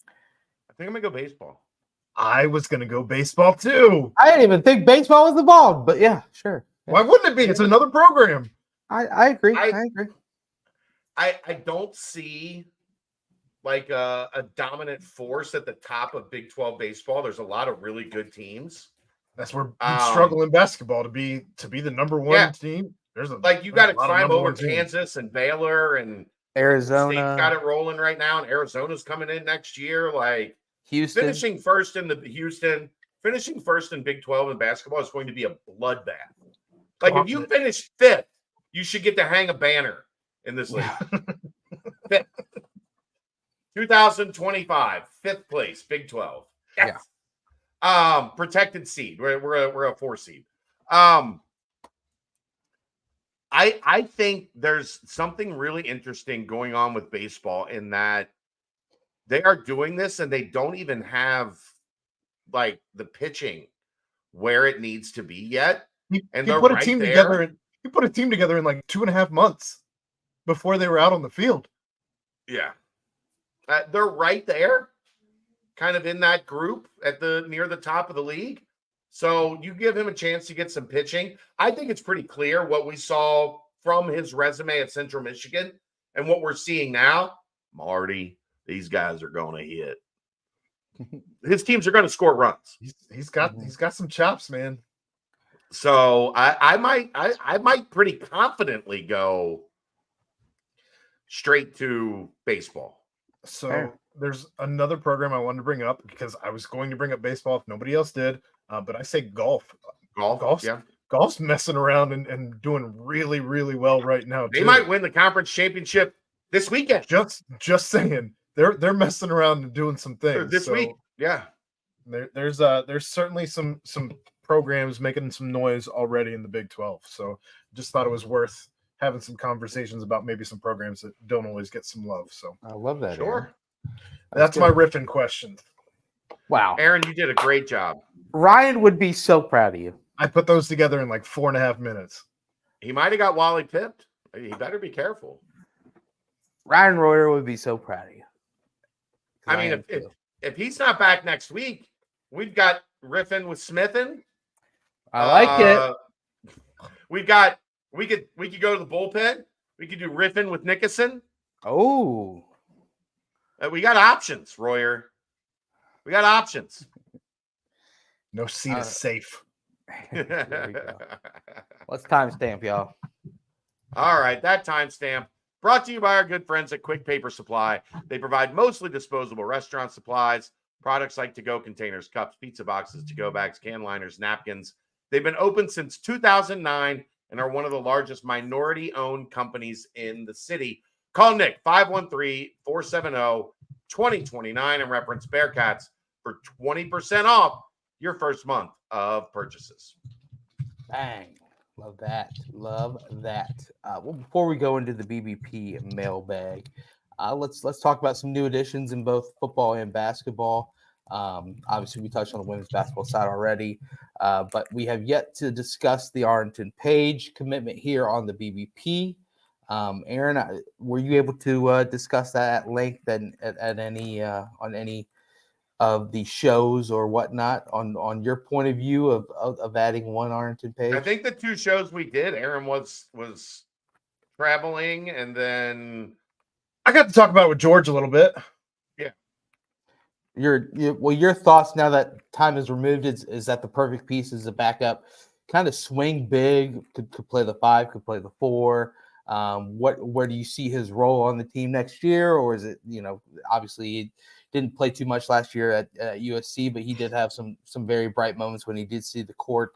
[SPEAKER 3] I think I'm going to go baseball.
[SPEAKER 4] I was going to go baseball too.
[SPEAKER 1] I didn't even think baseball was involved, but yeah, sure. Yeah.
[SPEAKER 4] Why wouldn't it be? It's another program.
[SPEAKER 1] I agree. I agree.
[SPEAKER 3] I don't see like a dominant force at the top of Big 12 baseball. There's a lot of really good teams.
[SPEAKER 4] That's where you struggle in basketball to be the number one team.
[SPEAKER 3] You got to climb over Kansas and Baylor and
[SPEAKER 1] Arizona.
[SPEAKER 3] State's got it rolling right now, and Arizona's coming in next year. Like
[SPEAKER 1] Houston.
[SPEAKER 3] Finishing first in Big 12 in basketball is going to be a bloodbath. Like if you finish fifth, you should get to hang a banner in this league. Fifth. 2025, fifth place, Big 12. Yes. Yeah. Protected seed. We're a 4 seed. I think there's something really interesting going on with baseball in that they are doing this and they don't even have like the pitching where it needs to be yet. And
[SPEAKER 4] he put a team together. He put a team together in like 2.5 months before they were out on the field.
[SPEAKER 3] Yeah, they're right there, kind of in that group near the top of the league. So you give him a chance to get some pitching. I think it's pretty clear what we saw from his resume at Central Michigan and what we're seeing now. Marty, these guys are going to hit. His teams are going to score runs.
[SPEAKER 4] He's got some chops, man.
[SPEAKER 3] So I might pretty confidently go straight to baseball.
[SPEAKER 4] So there's another program I wanted to bring up because I was going to bring up baseball if nobody else did. But I say golf. Golf's messing around and doing really, really well right now.
[SPEAKER 3] They might win the conference championship this weekend.
[SPEAKER 4] Just saying, they're messing around and doing some things
[SPEAKER 3] this week. Yeah,
[SPEAKER 4] there's certainly some programs making some noise already in the Big 12. So just thought it was worth having some conversations about maybe some programs that don't always get some love. So
[SPEAKER 1] I love that.
[SPEAKER 3] Sure,
[SPEAKER 1] Aaron.
[SPEAKER 4] That's my riffing question.
[SPEAKER 1] Wow,
[SPEAKER 3] Aaron, you did a great job.
[SPEAKER 1] Ryan would be so proud of you.
[SPEAKER 4] I put those together in like 4.5 minutes.
[SPEAKER 3] He might have got Wally pipped. He better be careful.
[SPEAKER 1] Ryan Reuter would be so proud of you.
[SPEAKER 3] I mean, if he's not back next week, we've got riffing with Smithin.
[SPEAKER 1] I like it.
[SPEAKER 3] We could go to the bullpen. We could do riffing with Nickerson.
[SPEAKER 1] Oh,
[SPEAKER 3] we got options, Royer. We got options.
[SPEAKER 4] No seat is safe.
[SPEAKER 1] There we go. Let's timestamp, y'all.
[SPEAKER 3] All right, that timestamp brought to you by our good friends at Quick Paper Supply. They provide mostly disposable restaurant supplies, products like to-go containers, cups, pizza boxes, to-go bags, can liners, napkins. They've been open since 2009 and are one of the largest minority-owned companies in the city. Call Nick, 513-470-2029, and reference Bearcats for 20% off your first month of purchases.
[SPEAKER 1] Bang. Love that. Well, before we go into the BBP mailbag, let's talk about some new additions in both football and basketball. Obviously, we touched on the women's basketball side already, but we have yet to discuss the Arlington Page commitment here on the BBP. Aaron, were you able to discuss that at length and at any on any of the shows or whatnot on your point of view of adding one Arlington Page?
[SPEAKER 3] I think the 2 shows we did, Aaron was traveling, and then
[SPEAKER 4] I got to talk about it with George a little bit.
[SPEAKER 3] Yeah.
[SPEAKER 1] Your thoughts now that time is removed is that the perfect piece is a backup, kind of swing big, could play the 5, could play the 4. Where do you see his role on the team next year? Or is it, obviously he didn't play too much last year at USC, but he did have some very bright moments when he did see the court.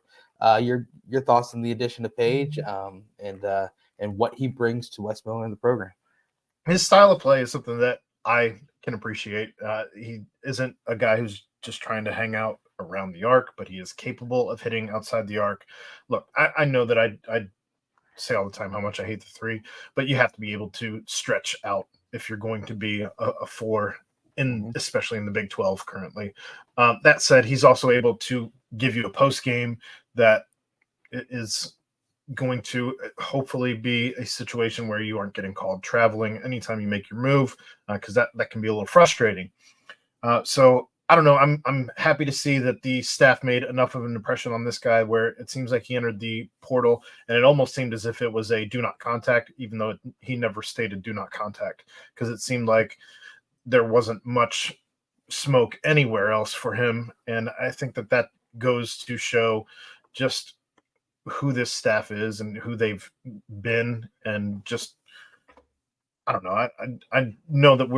[SPEAKER 1] Your thoughts on the addition of Page and what he brings to Westmoreland in the program?
[SPEAKER 4] His style of play is something that I can appreciate. He isn't a guy who's just trying to hang out around the arc, but he is capable of hitting outside the arc. Look, I know that I say all the time how much I hate the 3, but you have to be able to stretch out if you're going to be a 4, especially in the Big 12 currently. That said, he's also able to give you a post game that is going to hopefully be a situation where you aren't getting called traveling anytime you make your move, because that can be a little frustrating. So I don't know. I'm happy to see that the staff made enough of an impression on this guy where it seems like he entered the portal and it almost seemed as if it was a do not contact, even though he never stated do not contact, because it seemed like there wasn't much smoke anywhere else for him. And I think that goes to show just who this staff is and who they've been, and just, I don't know. I know that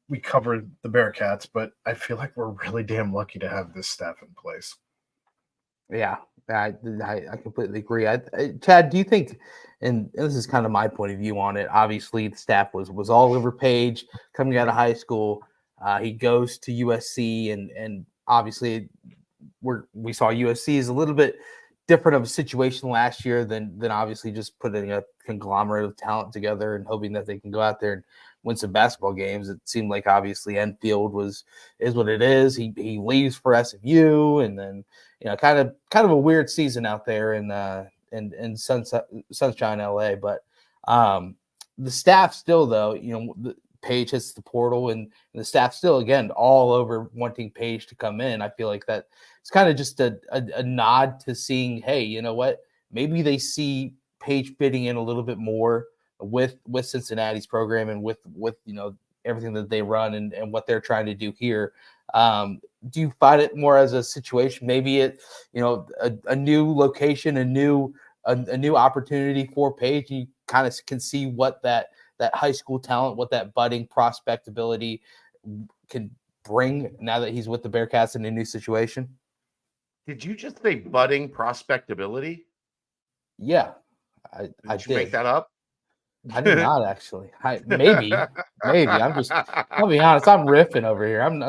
[SPEAKER 4] we cover the Bearcats, but I feel like we're really damn lucky to have this staff in place.
[SPEAKER 1] Yeah, I completely agree. Chad, do you think, and this is kind of my point of view on it, obviously the staff was all over Page coming out of high school. He goes to USC, and obviously we saw USC is a little bit different of a situation last year than obviously just putting a conglomerate of talent together and hoping that they can go out there and win some basketball games. It seemed like obviously Enfield is what it is. He leaves for SMU, and then kind of a weird season out there in Sunshine LA. But the staff still, though, Page hits the portal, and the staff still, again, all over wanting Page to come in. I feel like that it's kind of just a nod to seeing, hey, you know what? Maybe they see Page fitting in a little bit more with Cincinnati's program and with everything that they run and what they're trying to do here. Do you find it more as a situation, maybe a new location, a new opportunity for Page? You kind of can see what that high school talent, what that budding prospect ability can bring now that he's with the Bearcats in a new situation?
[SPEAKER 3] Did you just say budding prospectability?
[SPEAKER 1] Yeah,
[SPEAKER 3] Did
[SPEAKER 1] I
[SPEAKER 3] you
[SPEAKER 1] did.
[SPEAKER 3] make that up?
[SPEAKER 1] I did not actually. Maybe. I'll be honest. I'm riffing over here. I'm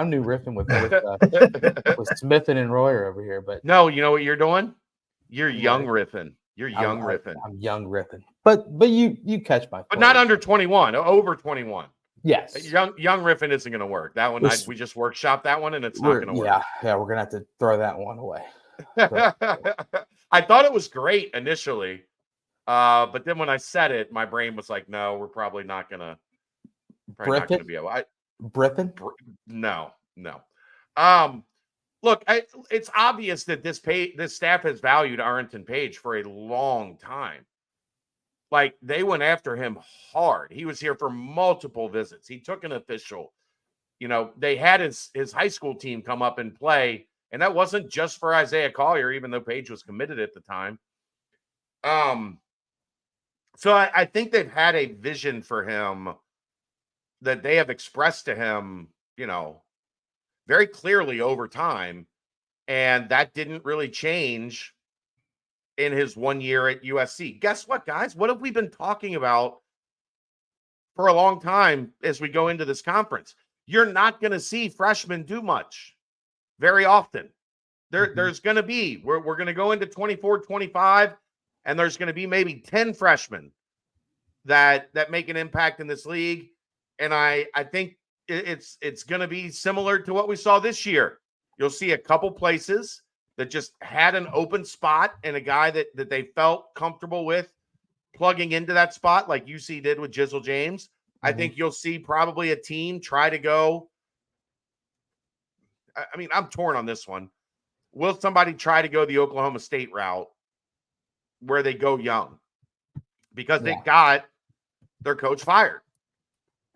[SPEAKER 1] new riffing with Smith and Royer over here. But
[SPEAKER 3] no, you know what you're doing? You're
[SPEAKER 1] What?
[SPEAKER 3] young riffing. You're young riffing.
[SPEAKER 1] I'm young riffing. But you catch my point.
[SPEAKER 3] But not under 21, over 21.
[SPEAKER 1] Yes.
[SPEAKER 3] Young riffing isn't going to work. That one, we just workshopped that one, and it's not going to work.
[SPEAKER 1] Yeah, we're going to have to throw that one away.
[SPEAKER 3] I thought it was great initially. But then when I said it, my brain was like, no, we're probably not going to be able.
[SPEAKER 1] Briffin?
[SPEAKER 3] No. Look, it's obvious that this staff has valued Arrington Page for a long time. Like, they went after him hard. He was here for multiple visits. He took an official. They had his high school team come up and play, and that wasn't just for Isaiah Collier, even though Page was committed at the time. So I think they've had a vision for him that they have expressed to him, very clearly over time. And that didn't really change in his 1 year at USC. Guess what, guys? What have we been talking about for a long time as we go into this conference? You're not going to see freshmen do much very often. There's going to be, we're going to go into 24, 25, and there's going to be maybe 10 freshmen that make an impact in this league. And I think it's going to be similar to what we saw this year. You'll see a couple places that just had an open spot and a guy that they felt comfortable with plugging into that spot, like UC did with Jizzle James. I think you'll see probably a team try to go. I mean, I'm torn on this one. Will somebody try to go the Oklahoma State route where they go young? Because they got their coach fired.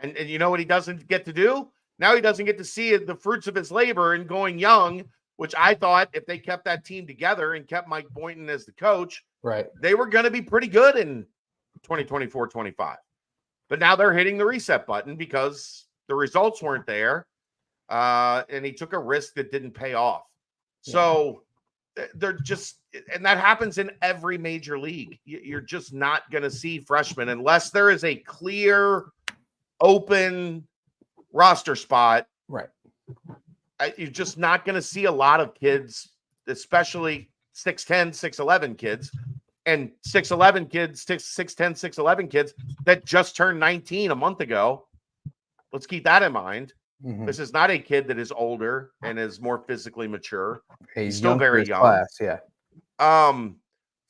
[SPEAKER 3] And you know what he doesn't get to do? Now he doesn't get to see the fruits of his labor in going young, which I thought if they kept that team together and kept Mike Boynton as the coach,
[SPEAKER 1] right,
[SPEAKER 3] they were going to be pretty good in 2024-25. But now they're hitting the reset button because the results weren't there. And he took a risk that didn't pay off. So they're just, and that happens in every major league. You're just not going to see freshmen unless there is a clear, open roster spot.
[SPEAKER 1] Right.
[SPEAKER 3] You're just not going to see a lot of kids, especially 6'10", 6'11 kids, and 6'11 kids, 6'10", 6'11 kids that just turned 19 a month ago. Let's keep that in mind. This is not a kid that is older and is more physically mature. He's still very young.
[SPEAKER 1] Class, yeah.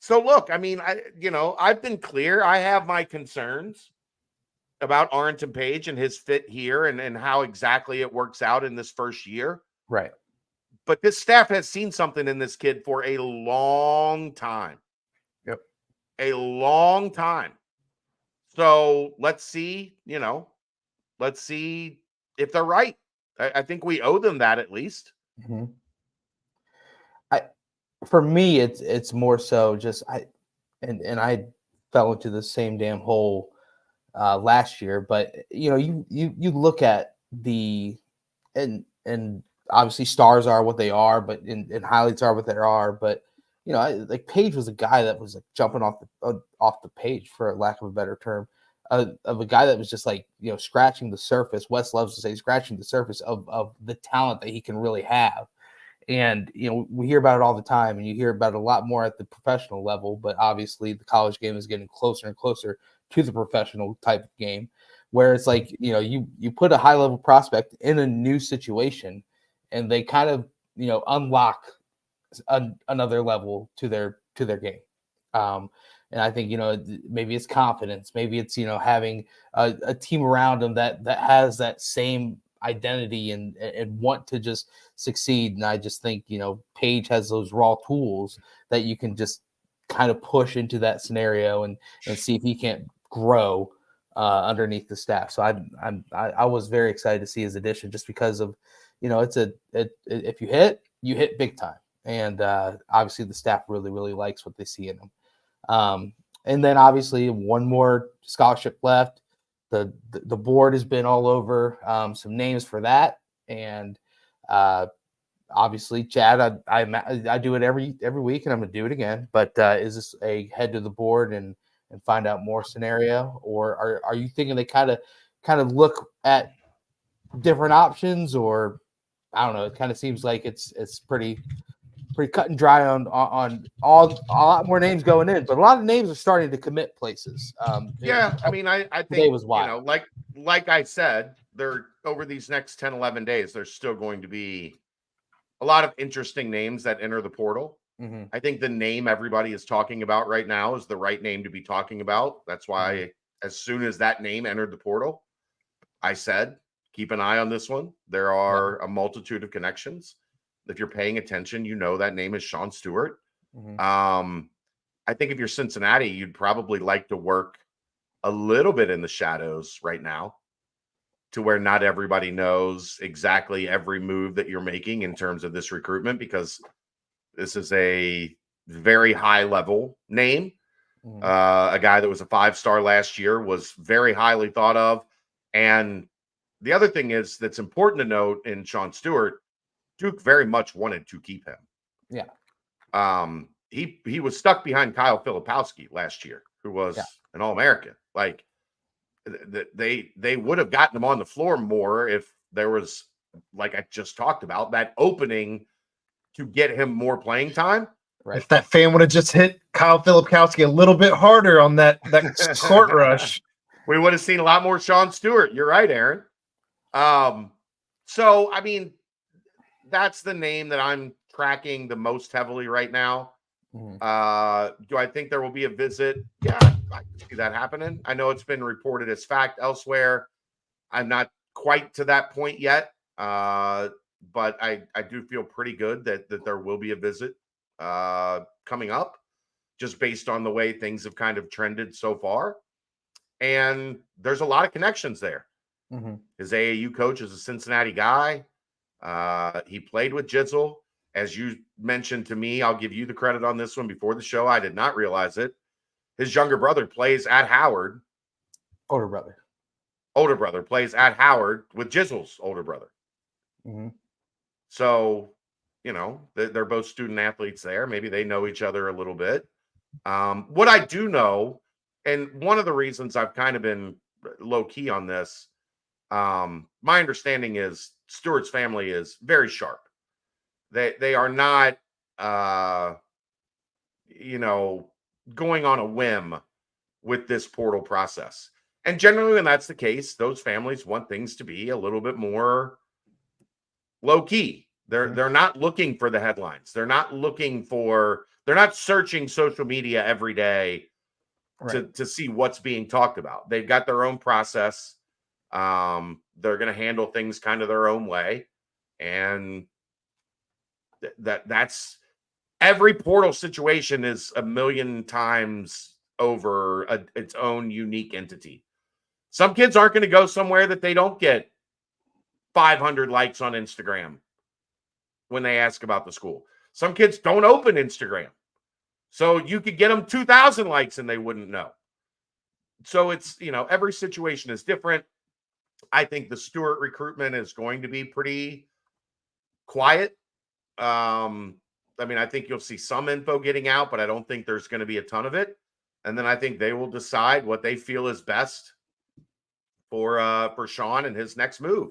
[SPEAKER 3] So look, I mean, I've been clear. I have my concerns about Arrington Page and his fit here and how exactly it works out in this first year.
[SPEAKER 1] Right.
[SPEAKER 3] But this staff has seen something in this kid for a long time.
[SPEAKER 1] Yep. A
[SPEAKER 3] long time. So let's see, let's see if they're right. I think we owe them that at least.
[SPEAKER 1] Mm-hmm. For me, it's more so just I fell into the same damn hole last year. But you look at and obviously stars are what they are, but and highlights are what they are. But like Paige was a guy that was like jumping off the page, for lack of a better term, of a guy that was just like scratching the surface. Wes loves to say scratching the surface of the talent that he can really have. And we hear about it all the time, and you hear about it a lot more at the professional level. But obviously, the college game is getting closer and closer to the professional type of game, where it's like you put a high level prospect in a new situation, and they kind of unlock another level to their game. And I think maybe it's confidence, maybe it's having a team around them that has that same identity and want to just succeed. And I just think Paige has those raw tools that you can just kind of push into that scenario and see if he can't grow underneath the staff. So I was very excited to see his addition, just because of if you hit big time, and obviously the staff really likes what they see in him. And then obviously one more scholarship left. The board has been all over some names for that, and obviously, Chad, I do it every week, and I'm gonna do it again. But is this a head to the board and find out more scenario, or are you thinking they kind of look at different options, or I don't know? It kind of seems like it's pretty cut and dry on all a lot more names going in, but a lot of names are starting to commit places.
[SPEAKER 3] Yeah, I mean, I think
[SPEAKER 1] was wild.
[SPEAKER 3] like I said, there over these next 10, 11 days, there's still going to be a lot of interesting names that enter the portal.
[SPEAKER 1] Mm-hmm.
[SPEAKER 3] I think the name everybody is talking about right now is the right name to be talking about. That's why as soon as that name entered the portal, I said, keep an eye on this one. There are a multitude of connections. If you're paying attention, that name is Sean Stewart.
[SPEAKER 1] Mm-hmm.
[SPEAKER 3] I think if you're Cincinnati, you'd probably like to work a little bit in the shadows right now, to where not everybody knows exactly every move that you're making in terms of this recruitment, because this is a very high level name.
[SPEAKER 1] Mm-hmm.
[SPEAKER 3] A guy that was a 5-star last year, was very highly thought of. And the other thing is that's important to note in Sean Stewart, Duke very much wanted to keep him.
[SPEAKER 1] Yeah.
[SPEAKER 3] He was stuck behind Kyle Filipowski last year, who was an All-American. Like they would have gotten him on the floor more if there was, like I just talked about, that opening to get him more playing time.
[SPEAKER 4] Right. If that fan would have just hit Kyle Filipowski a little bit harder on that court rush,
[SPEAKER 3] we would have seen a lot more Sean Stewart. You're right, Aaron. So I mean, that's the name that I'm tracking the most heavily right now.
[SPEAKER 1] Mm-hmm.
[SPEAKER 3] Do I think there will be a visit? Yeah, I can see that happening. I know it's been reported as fact elsewhere. I'm not quite to that point yet, but I do feel pretty good that there will be a visit coming up, just based on the way things have kind of trended so far. And there's a lot of connections there.
[SPEAKER 1] Mm-hmm.
[SPEAKER 3] His AAU coach is a Cincinnati guy. He played with Jizzle. As you mentioned to me, I'll give you the credit on this one before the show. I did not realize it. His younger brother plays at Howard.
[SPEAKER 1] Older brother
[SPEAKER 3] Plays at Howard with Jizzle's older brother.
[SPEAKER 1] Mm-hmm.
[SPEAKER 3] So, they're both student athletes there. Maybe they know each other a little bit. What I do know, and one of the reasons I've kind of been low key on this, my understanding is Stewart's family is very sharp. They are not, going on a whim with this portal process. And generally, when that's the case, those families want things to be a little bit more low key. They're not looking for the headlines. They're not searching social media every day to see what's being talked about. They've got their own process. They're going to handle things kind of their own way. And that's every portal situation is a million times over its own unique entity. Some kids aren't going to go somewhere that they don't get 500 likes on Instagram when they ask about the school. Some kids don't open Instagram. So you could get them 2,000 likes and they wouldn't know. So it's, every situation is different. I think the Stewart recruitment is going to be pretty quiet. I think you'll see some info getting out, but I don't think there's going to be a ton of it. And then I think they will decide what they feel is best for Sean and his next move.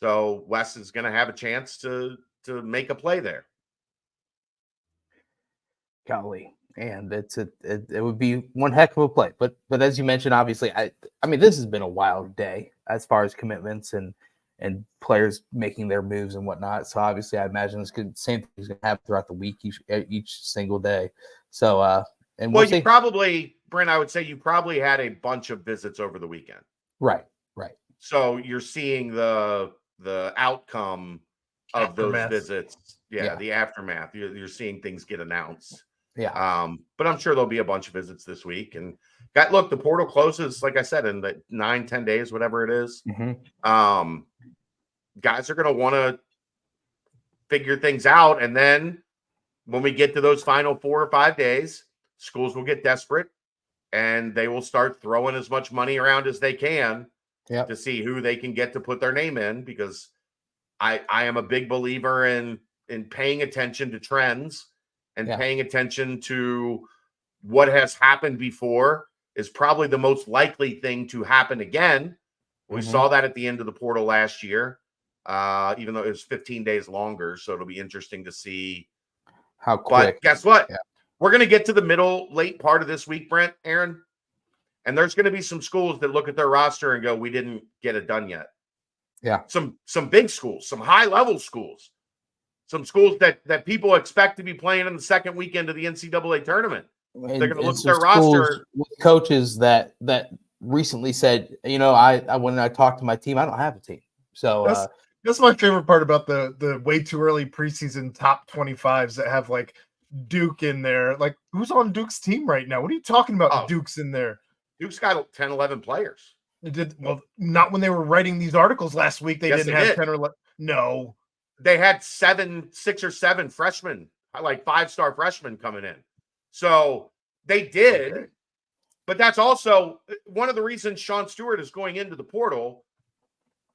[SPEAKER 3] So Wes is going to have a chance to make a play there.
[SPEAKER 1] Golly, and it would be one heck of a play. But as you mentioned, obviously, I mean, this has been a wild day as far as commitments and players making their moves and whatnot. So obviously, I imagine this same thing is going to happen throughout the week, each single day. So
[SPEAKER 3] you probably, Brent, I would say you probably had a bunch of visits over the weekend.
[SPEAKER 1] Right.
[SPEAKER 3] So you're seeing the outcome of
[SPEAKER 4] Aftermath.
[SPEAKER 3] those visits. Yeah, the aftermath. You're seeing things get announced.
[SPEAKER 1] Yeah.
[SPEAKER 3] But I'm sure there'll be a bunch of visits this week. And look, the portal closes, like I said, in the 9-10 days, whatever it is.
[SPEAKER 1] Mm-hmm.
[SPEAKER 3] Guys are going to want to figure things out. And then when we get to those final 4 or 5 days, schools will get desperate and they will start throwing as much money around as they can to see who they can get to put their name in, because I am a big believer in paying attention to trends and paying attention to what has happened before is probably the most likely thing to happen again. We saw that at the end of the portal last year, even though it was 15 days longer. So it'll be interesting to see
[SPEAKER 1] how quick.
[SPEAKER 3] But guess what?
[SPEAKER 1] Yeah.
[SPEAKER 3] We're going to get to the late part of this week, Brent, Aaron, and there's going to be some schools that look at their roster and go, we didn't get it done yet.
[SPEAKER 1] Yeah.
[SPEAKER 3] Some big schools, some high-level schools, some schools that people expect to be playing in the second weekend of the NCAA tournament. They're going to look at their roster.
[SPEAKER 1] With coaches that recently said, when I talked to my team, I don't have a team. So
[SPEAKER 4] that's my favorite part about the way too early preseason top 25s that have like Duke in there. Like, who's on Duke's team right now? What are you talking about? Duke's in there.
[SPEAKER 3] Duke's got 10, 11 players.
[SPEAKER 4] Not when they were writing these articles last week. They didn't have 10 or 11. No.
[SPEAKER 3] They had 6 or 7 freshmen, like 5-star freshmen coming in. So they did. Okay. But that's also one of the reasons Sean Stewart is going into the portal,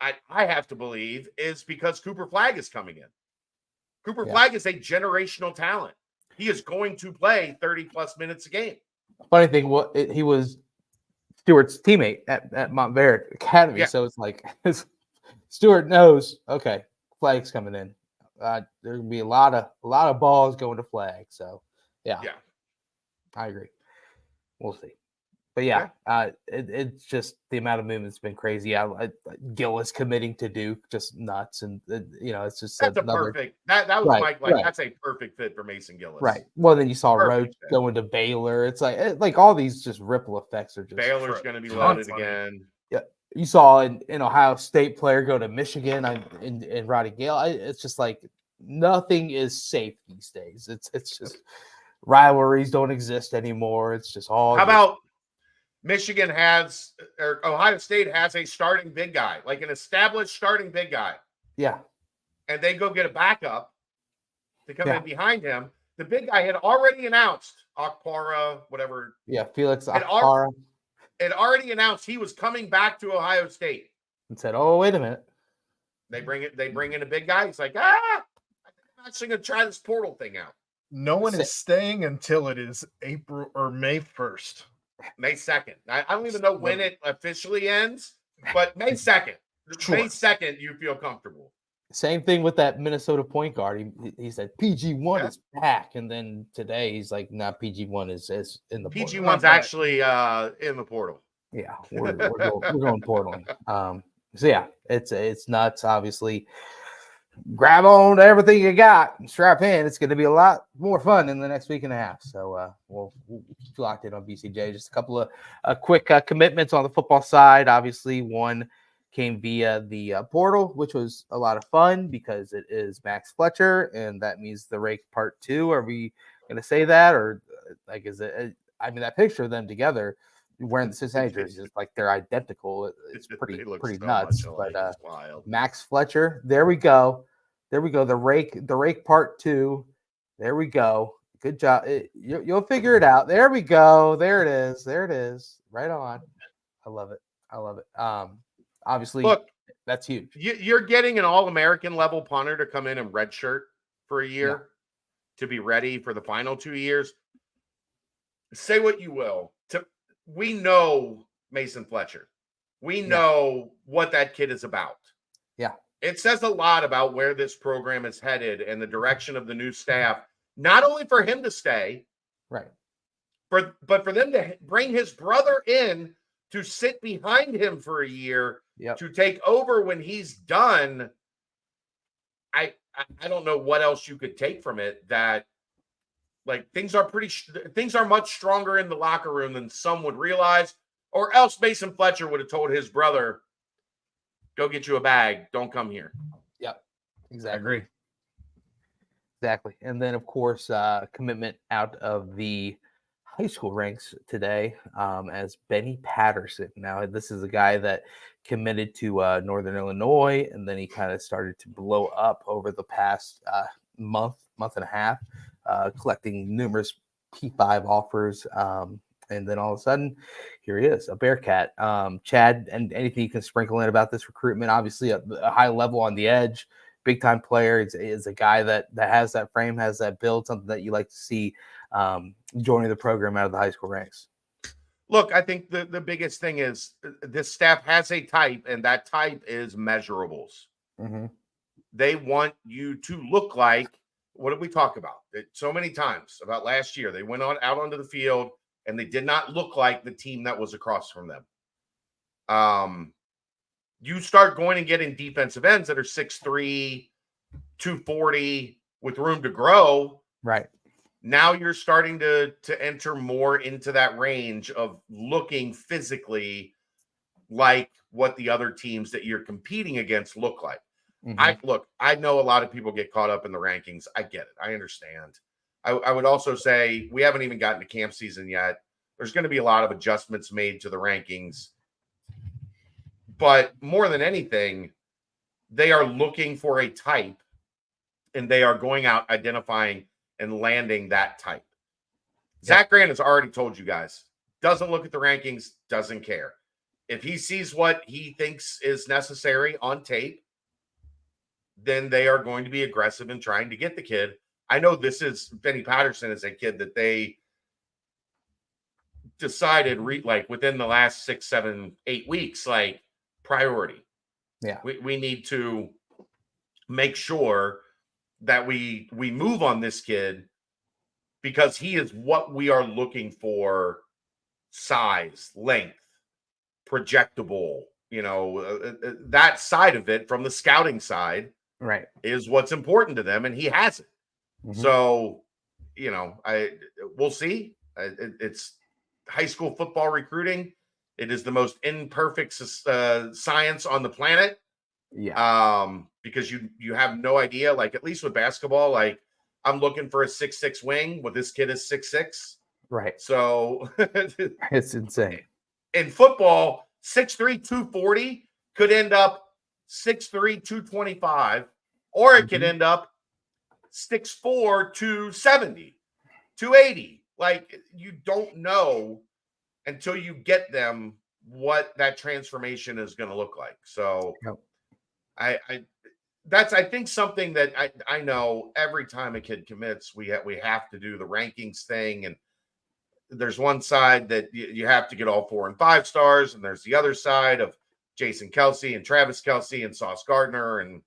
[SPEAKER 3] I have to believe, is because Cooper Flagg is coming in. Cooper Flagg is a generational talent. He is going to play 30-plus minutes a game.
[SPEAKER 1] Funny thing, he was Stewart's teammate at Montverde Academy, so it's like Stewart knows. Okay, Flagg's coming in. There's gonna be a lot of balls going to Flagg. So yeah, I agree. We'll see, but it's just the amount of movement's been crazy. Gillis committing to Duke, just nuts, and it's just
[SPEAKER 3] that's perfect. That was Mike. That's a perfect fit for Mason Gillis.
[SPEAKER 1] Right. Well, then you saw Roach going to Baylor. It's like all these just ripple effects are just.
[SPEAKER 3] Baylor's going to be loaded again.
[SPEAKER 1] Yeah, you saw an Ohio State player go to Michigan in Roddy Gale. It's just like nothing is safe these days. It's just rivalries don't exist anymore. It's just all.
[SPEAKER 3] How about Michigan or Ohio State has a starting big guy, like an established starting big guy.
[SPEAKER 1] Yeah.
[SPEAKER 3] And they go get a backup to come in behind him. The big guy had already announced Akpara, whatever.
[SPEAKER 1] Yeah, Felix Akpara.
[SPEAKER 3] Had already announced he was coming back to Ohio State.
[SPEAKER 1] And said, "Oh, wait a minute."
[SPEAKER 3] They bring in a big guy. He's like, I'm actually going to try this portal thing out.
[SPEAKER 4] No one is staying until it is April or May 1st.
[SPEAKER 3] May 2nd. I don't even know when it officially ends, but May 2nd. May 2nd, you feel comfortable.
[SPEAKER 1] Same thing with that Minnesota point guard. He said PG1 is back, and then today he's like, "Nah, PG1 is in the portal."
[SPEAKER 3] PG1's actually in the portal.
[SPEAKER 1] Yeah, we're going portaling. So yeah, it's nuts. Obviously, grab on to everything you got and strap in. It's going to be a lot more fun in the next week and a half. So we'll keep you locked in on BCJ. Just a couple of quick commitments on the football side. Obviously, one came via the portal, which was a lot of fun because it is Max Fletcher, and that means the Rake Part 2. Are we going to say that, or like is it? I mean, that picture of them together wearing the Cincinnati jerseys. It's like they're identical. It's pretty
[SPEAKER 3] They look
[SPEAKER 1] pretty
[SPEAKER 3] so
[SPEAKER 1] nuts.
[SPEAKER 3] much alike.
[SPEAKER 1] But
[SPEAKER 3] It's wild.
[SPEAKER 1] Max Fletcher, there we go. The rake part 2. There we go. Good job. You'll figure it out. There we go. There it is. There it is. Right on. I love it. I love it. Obviously,
[SPEAKER 3] Look,
[SPEAKER 1] that's huge.
[SPEAKER 3] You're getting an All-American level punter to come in redshirt for a year to be ready for the final 2 years. Say what you will. We know Mason Fletcher. We know what that kid is about.
[SPEAKER 1] Yeah.
[SPEAKER 3] It says a lot about where this program is headed and the direction of the new staff, not only for him to stay,
[SPEAKER 1] right,
[SPEAKER 3] but for them to bring his brother in to sit behind him for a year to take over when he's done. I don't know what else you could take from it. That like things are much stronger in the locker room than some would realize, or else Mason Fletcher would have told his brother, "Go get you a bag. Don't come here."
[SPEAKER 1] Yep, exactly.
[SPEAKER 4] I agree.
[SPEAKER 1] Exactly. And then, of course, commitment out of the high school ranks today as Benny Patterson. Now, this is a guy that committed to Northern Illinois, and then he kind of started to blow up over the past month and a half, collecting numerous P5 offers. And then all of a sudden, here he is, a Bearcat. Chad, and anything you can sprinkle in about this recruitment? Obviously, a high level on the edge. Big time player is a guy that has that frame, has that build, something that you like to see joining the program out of the high school ranks.
[SPEAKER 3] Look, I think the biggest thing is this staff has a type, and that type is measurables.
[SPEAKER 1] Mm-hmm.
[SPEAKER 3] They want you to look like, what did we talk about so many times about last year? They went out onto the field and they did not look like the team that was across from them. You start going and getting defensive ends that are 6'3", 240 with room to grow.
[SPEAKER 1] Right.
[SPEAKER 3] Now you're starting to enter more into that range of looking physically like what the other teams that you're competing against look like. Mm-hmm. I know a lot of people get caught up in the rankings. I get it. I understand. I would also say we haven't even gotten to camp season yet. There's going to be a lot of adjustments made to the rankings. But more than anything, they are looking for a type, and they are going out identifying and landing that type. Yep. Zach Grant has already told you guys, doesn't look at the rankings, doesn't care. If he sees what he thinks is necessary on tape, then they are going to be aggressive in trying to get the kid. I know Benny Patterson is a kid that they decided within the last 6, 7, 8 weeks, like priority.
[SPEAKER 1] Yeah.
[SPEAKER 3] We need to make sure that we move on this kid because he is what we are looking for: size, length, projectable, that side of it from the scouting side,
[SPEAKER 1] right,
[SPEAKER 3] is what's important to them, and he has it. Mm-hmm. So, we'll see. It's high school football recruiting. It is the most imperfect science on the planet.
[SPEAKER 1] Yeah.
[SPEAKER 3] Because you have no idea. Like, at least with basketball, like I'm looking for a 6'6" wing. Well, this kid is 6'6".
[SPEAKER 1] Right.
[SPEAKER 3] So
[SPEAKER 1] it's insane.
[SPEAKER 3] In football, 6'3", 240 could end up 6'3", 225, or it could end up 6'4", 270, 280. Like, you don't know until you get them what that transformation is going to look like. So I think something that I know every time a kid commits, we have to do the rankings thing. And there's one side that you have to get all 4 and 5 stars. And there's the other side of Jason Kelsey and Travis Kelsey and Sauce Gardner and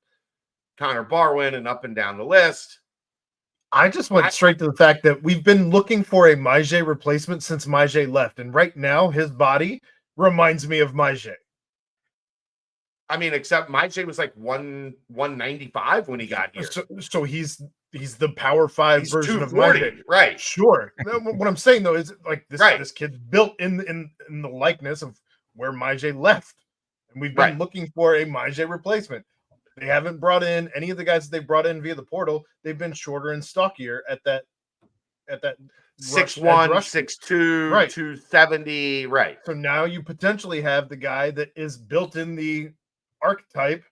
[SPEAKER 3] Connor Barwin and up and down the list.
[SPEAKER 4] I just went straight to the fact that we've been looking for a Maije replacement since Maije left. And right now his body reminds me of Maije.
[SPEAKER 3] I mean, except Maije was like 195 when he got here.
[SPEAKER 4] So he's the Power 5 version of Maije.
[SPEAKER 3] Right.
[SPEAKER 4] Sure. What I'm saying though is like this kid's built in the likeness of where Maije left. And we've been looking for a Maije replacement. They haven't brought in any of the guys that they've brought in via the portal. They've been shorter and stockier at at that
[SPEAKER 3] 6'1",
[SPEAKER 4] rush.
[SPEAKER 3] 6'2",
[SPEAKER 4] Right.
[SPEAKER 3] 270, right.
[SPEAKER 4] So now you potentially have the guy that is built in the archetype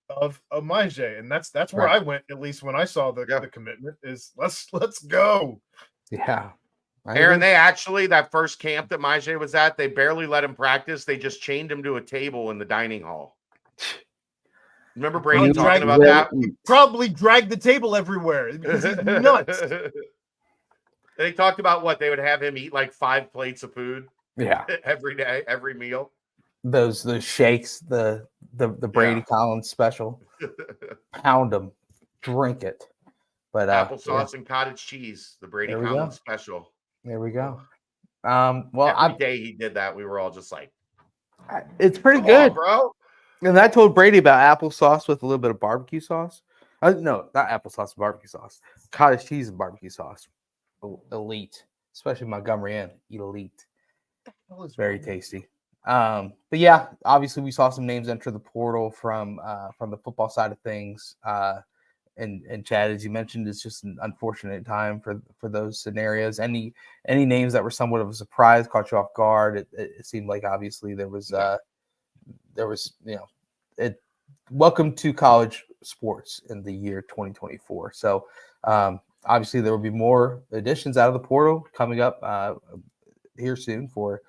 [SPEAKER 4] of Maije, and that's where
[SPEAKER 1] Right.
[SPEAKER 4] I went, at least when I saw the
[SPEAKER 3] Yeah.
[SPEAKER 4] commitment, is let's go.
[SPEAKER 1] Yeah.
[SPEAKER 3] Aaron, they actually, that first camp that Maije was at, they barely let him practice. They just chained him to a table in the dining hall. Remember Brady talking about that?
[SPEAKER 4] He probably dragged the table everywhere because he's nuts.
[SPEAKER 3] They talked about what they would have him eat like 5 plates of food.
[SPEAKER 1] Yeah.
[SPEAKER 3] Every day, every meal.
[SPEAKER 1] Those shakes, the Brady Collins special. Pound them, drink it. But
[SPEAKER 3] applesauce and cottage cheese, the Brady Collins special.
[SPEAKER 1] There we go.
[SPEAKER 3] Every day he did that, we were all just like,
[SPEAKER 1] it's pretty good,
[SPEAKER 3] bro.
[SPEAKER 1] And I told Brady about applesauce with a little bit of barbecue sauce. No, not applesauce, barbecue sauce. Cottage cheese and barbecue sauce. Elite, especially Montgomery Inn. Elite. It's very tasty. But yeah, obviously we saw some names enter the portal from the football side of things. And Chad, as you mentioned, it's just an unfortunate time for those scenarios. Any names that were somewhat of a surprise caught you off guard? It seemed like obviously there was welcome to college sports in the year 2024. So obviously there will be more additions out of the portal coming up here soon for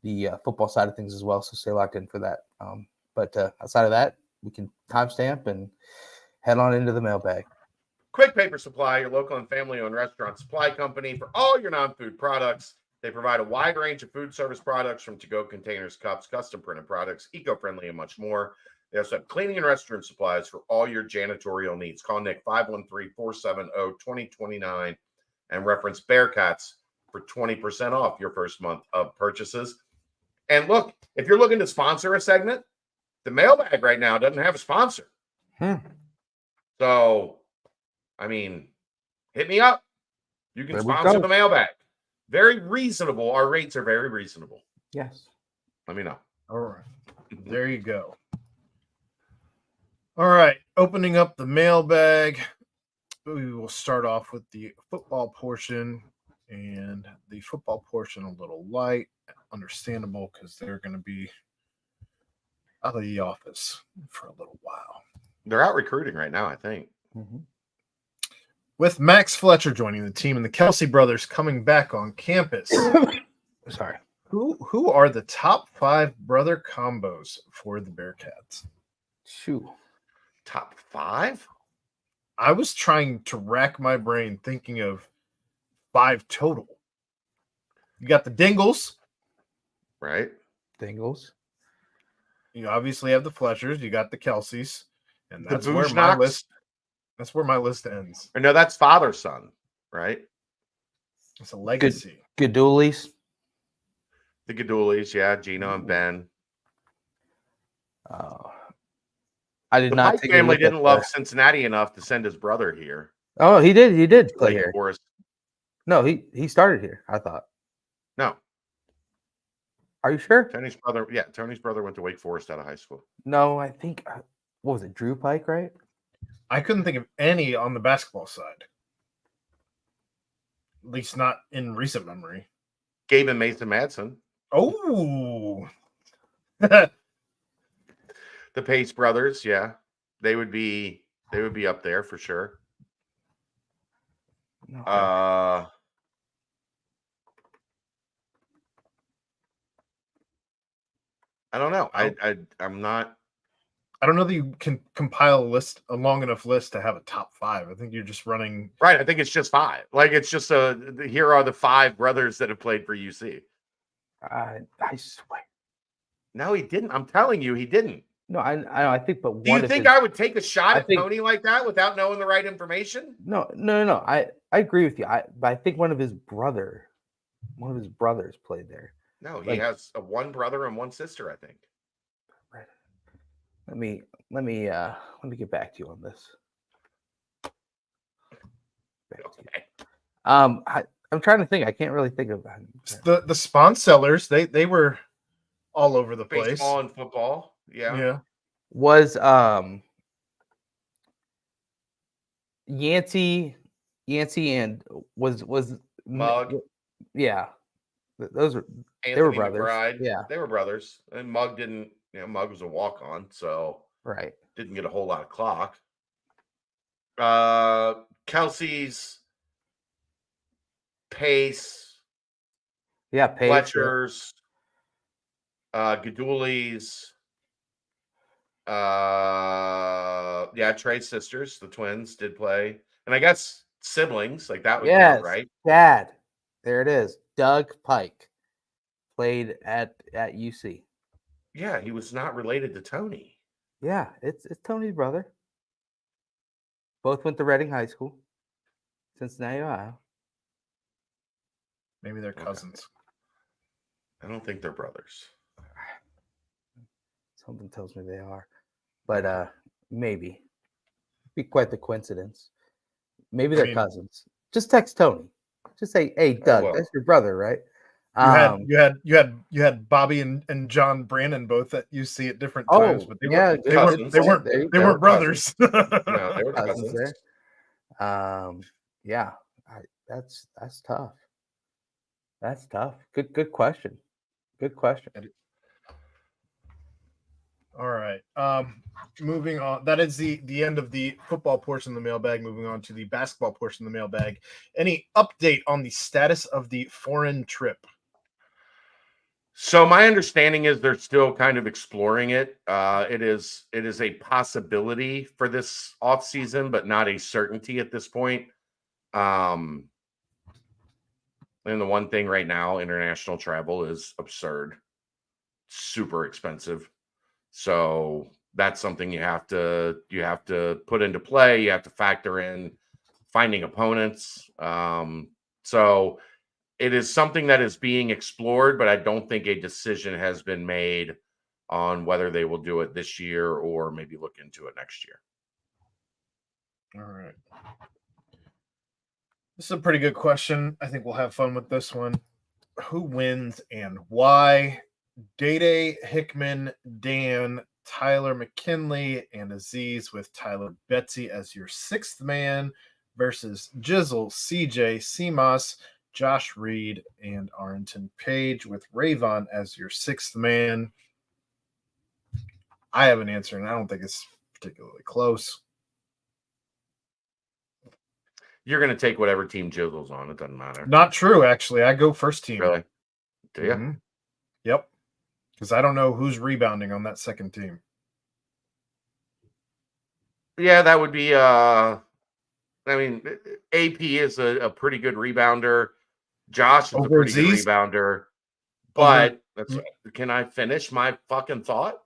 [SPEAKER 1] the football side of things as well. So stay locked in for that. But outside of that, we can timestamp and head on into the mailbag.
[SPEAKER 3] Quick Paper Supply, your local and family-owned restaurant supply company for all your non-food products. They provide a wide range of food service products from to-go containers, cups, custom printed products, eco-friendly, and much more. They also have cleaning and restroom supplies for all your janitorial needs. Call Nick 513-470-2029 and reference Bearcats for 20% off your first month of purchases. And look, if you're looking to sponsor a segment, the mailbag right now doesn't have a sponsor. So, I mean, hit me up. You can sponsor the mailbag. Very reasonable. Our rates are very reasonable.
[SPEAKER 1] Yes.
[SPEAKER 3] Let me know.
[SPEAKER 4] All right. There you go. All right. Opening up the mailbag. We will start off with the football portion. And the football portion a little light. Understandable because they're going to be out of the office for a little while.
[SPEAKER 3] They're out recruiting right now, I think.
[SPEAKER 1] Mm-hmm.
[SPEAKER 4] With Max Fletcher joining the team and the Kelsey brothers coming back on campus.
[SPEAKER 1] Sorry.
[SPEAKER 4] Who are the top 5 brother combos for the Bearcats?
[SPEAKER 1] Shoot.
[SPEAKER 3] Top 5?
[SPEAKER 4] I was trying to rack my brain thinking of 5 total. You got the Dingles.
[SPEAKER 3] Right.
[SPEAKER 1] Dingles.
[SPEAKER 4] You obviously have the Fletchers. You got the Kelseys. And that's where my list ends.
[SPEAKER 3] Or no, that's father-son, right?
[SPEAKER 4] It's a legacy.
[SPEAKER 1] Gadulis.
[SPEAKER 3] The Gadulis, yeah. Gino and Ben.
[SPEAKER 1] I did not.
[SPEAKER 3] The family didn't love Cincinnati enough to send his brother here.
[SPEAKER 1] Oh, he did. He did play here.
[SPEAKER 3] For us.
[SPEAKER 1] No, he started here, I thought.
[SPEAKER 3] No.
[SPEAKER 1] Are you sure?
[SPEAKER 3] Tony's brother went to Wake Forest out of high school.
[SPEAKER 1] No, I think, what was it, Drew Pike, right?
[SPEAKER 4] I couldn't think of any on the basketball side. At least not in recent memory.
[SPEAKER 3] Gabe and Mason Madsen.
[SPEAKER 4] Oh.
[SPEAKER 3] The Pace brothers, yeah. They would be up there for sure.
[SPEAKER 1] Okay.
[SPEAKER 3] I don't know. I'm not.
[SPEAKER 4] I don't know that you can compile a long enough list to have a top 5. I think you're just running.
[SPEAKER 3] Right. I think it's just 5. Like it's just here are the 5 brothers that have played for UC.
[SPEAKER 1] I swear.
[SPEAKER 3] No, he didn't. I'm telling you, he didn't.
[SPEAKER 1] No, I think, but
[SPEAKER 3] do you think I would take a shot at Tony like that without knowing the right information?
[SPEAKER 1] No. I agree with you. But I think one of his brothers played there.
[SPEAKER 3] No, he has one brother and one sister, I think.
[SPEAKER 1] Right. Let me get back to you on this.
[SPEAKER 3] Okay.
[SPEAKER 1] I'm trying to think. I can't really think of
[SPEAKER 4] the Spawn sellers. They were all over the place.
[SPEAKER 3] Baseball and football. Yeah.
[SPEAKER 1] Was Yancey and was
[SPEAKER 3] Mug,
[SPEAKER 1] Yeah, those were they were
[SPEAKER 3] Anthony
[SPEAKER 1] brothers.
[SPEAKER 3] McBride.
[SPEAKER 1] Yeah,
[SPEAKER 3] They were brothers. And Mug didn't, Mug was a walk-on, so
[SPEAKER 1] right.
[SPEAKER 3] didn't get a whole lot of clock. Kelsey's, Pace,
[SPEAKER 1] Yeah, Pace.
[SPEAKER 3] Fletcher's, Gaduli's, Trey's sisters, the twins, did play. And I guess siblings, like that would count, right?
[SPEAKER 1] Dad. There it is. Doug Pike played at UC.
[SPEAKER 3] Yeah, he was not related to Tony.
[SPEAKER 1] Yeah, it's Tony's brother. Both went to Reading High School, Cincinnati, Ohio.
[SPEAKER 4] Maybe they're cousins.
[SPEAKER 3] I don't think they're brothers.
[SPEAKER 1] Something tells me they are, but maybe. Be quite the coincidence. Maybe they're cousins. Just text Tony. Just say, "Hey, Doug, that's your brother, right?"
[SPEAKER 4] You had Bobby and John Brandon both at UC at different times, but they weren't brothers.
[SPEAKER 3] No, they were
[SPEAKER 1] cousins
[SPEAKER 3] cousins.
[SPEAKER 1] there. Yeah, that's tough. That's tough. Good question. Good question.
[SPEAKER 4] All right. Moving on. That is the end of the football portion of the mailbag. Moving on to the basketball portion of the mailbag. Any update on the status of the foreign trip?
[SPEAKER 3] So my understanding is they're still kind of exploring it. It is a possibility for this offseason, but not a certainty at this point. And the one thing right now, international travel is absurd, super expensive. So that's something you have to put into play. You have to factor in finding opponents. So it is something that is being explored, but I don't think a decision has been made on whether they will do it this year or maybe look into it next year.
[SPEAKER 4] All right. This is a pretty good question. I think we'll have fun with this one. Who wins and why? Day, Hickman, Dan, Tyler McKinley, and Aziz with Tyler Betsy as your sixth man versus Jizzle, CJ, Seamoss, Josh Reed, and Arrington Page with Rayvon as your sixth man. I have an answer, and I don't think it's particularly close.
[SPEAKER 3] You're going to take whatever team Jizzle's on. It doesn't matter.
[SPEAKER 4] Not true, actually. I go first team.
[SPEAKER 3] Really? Do you?
[SPEAKER 4] Mm-hmm. Yep. Because I don't know who's rebounding on that second team.
[SPEAKER 3] Yeah, that would be AP is a pretty good rebounder. Josh is a pretty good rebounder. But can I finish my fucking thought?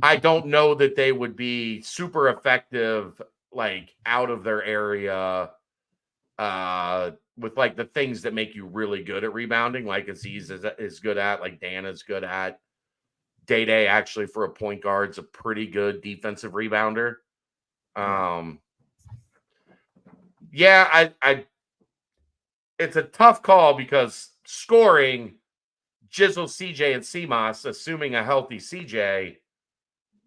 [SPEAKER 3] I don't know that they would be super effective, like out of their area, with like the things that make you really good at rebounding, like Aziz is good at, like Dan is good at. Day actually for a point guard is a pretty good defensive rebounder. It's a tough call because scoring Jizzle, CJ, and Seamoss, assuming a healthy CJ,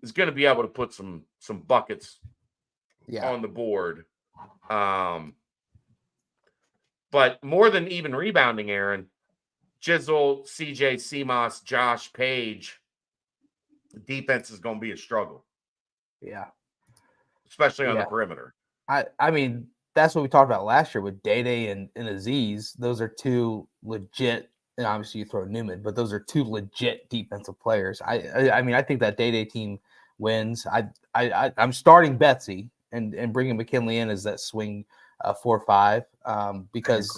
[SPEAKER 3] is going to be able to put some buckets on the board. But more than even rebounding, Aaron, Jizzle, CJ, Seamoss, Josh, Page, defense is going to be a struggle.
[SPEAKER 1] Yeah.
[SPEAKER 3] Especially on the perimeter.
[SPEAKER 1] I mean, that's what we talked about last year with Day and Aziz. Those are two legit, and obviously you throw Newman, but those are two legit defensive players. I mean, I think that Day team wins. I'm starting Betsy and bringing McKinley in as that swing 4-5 because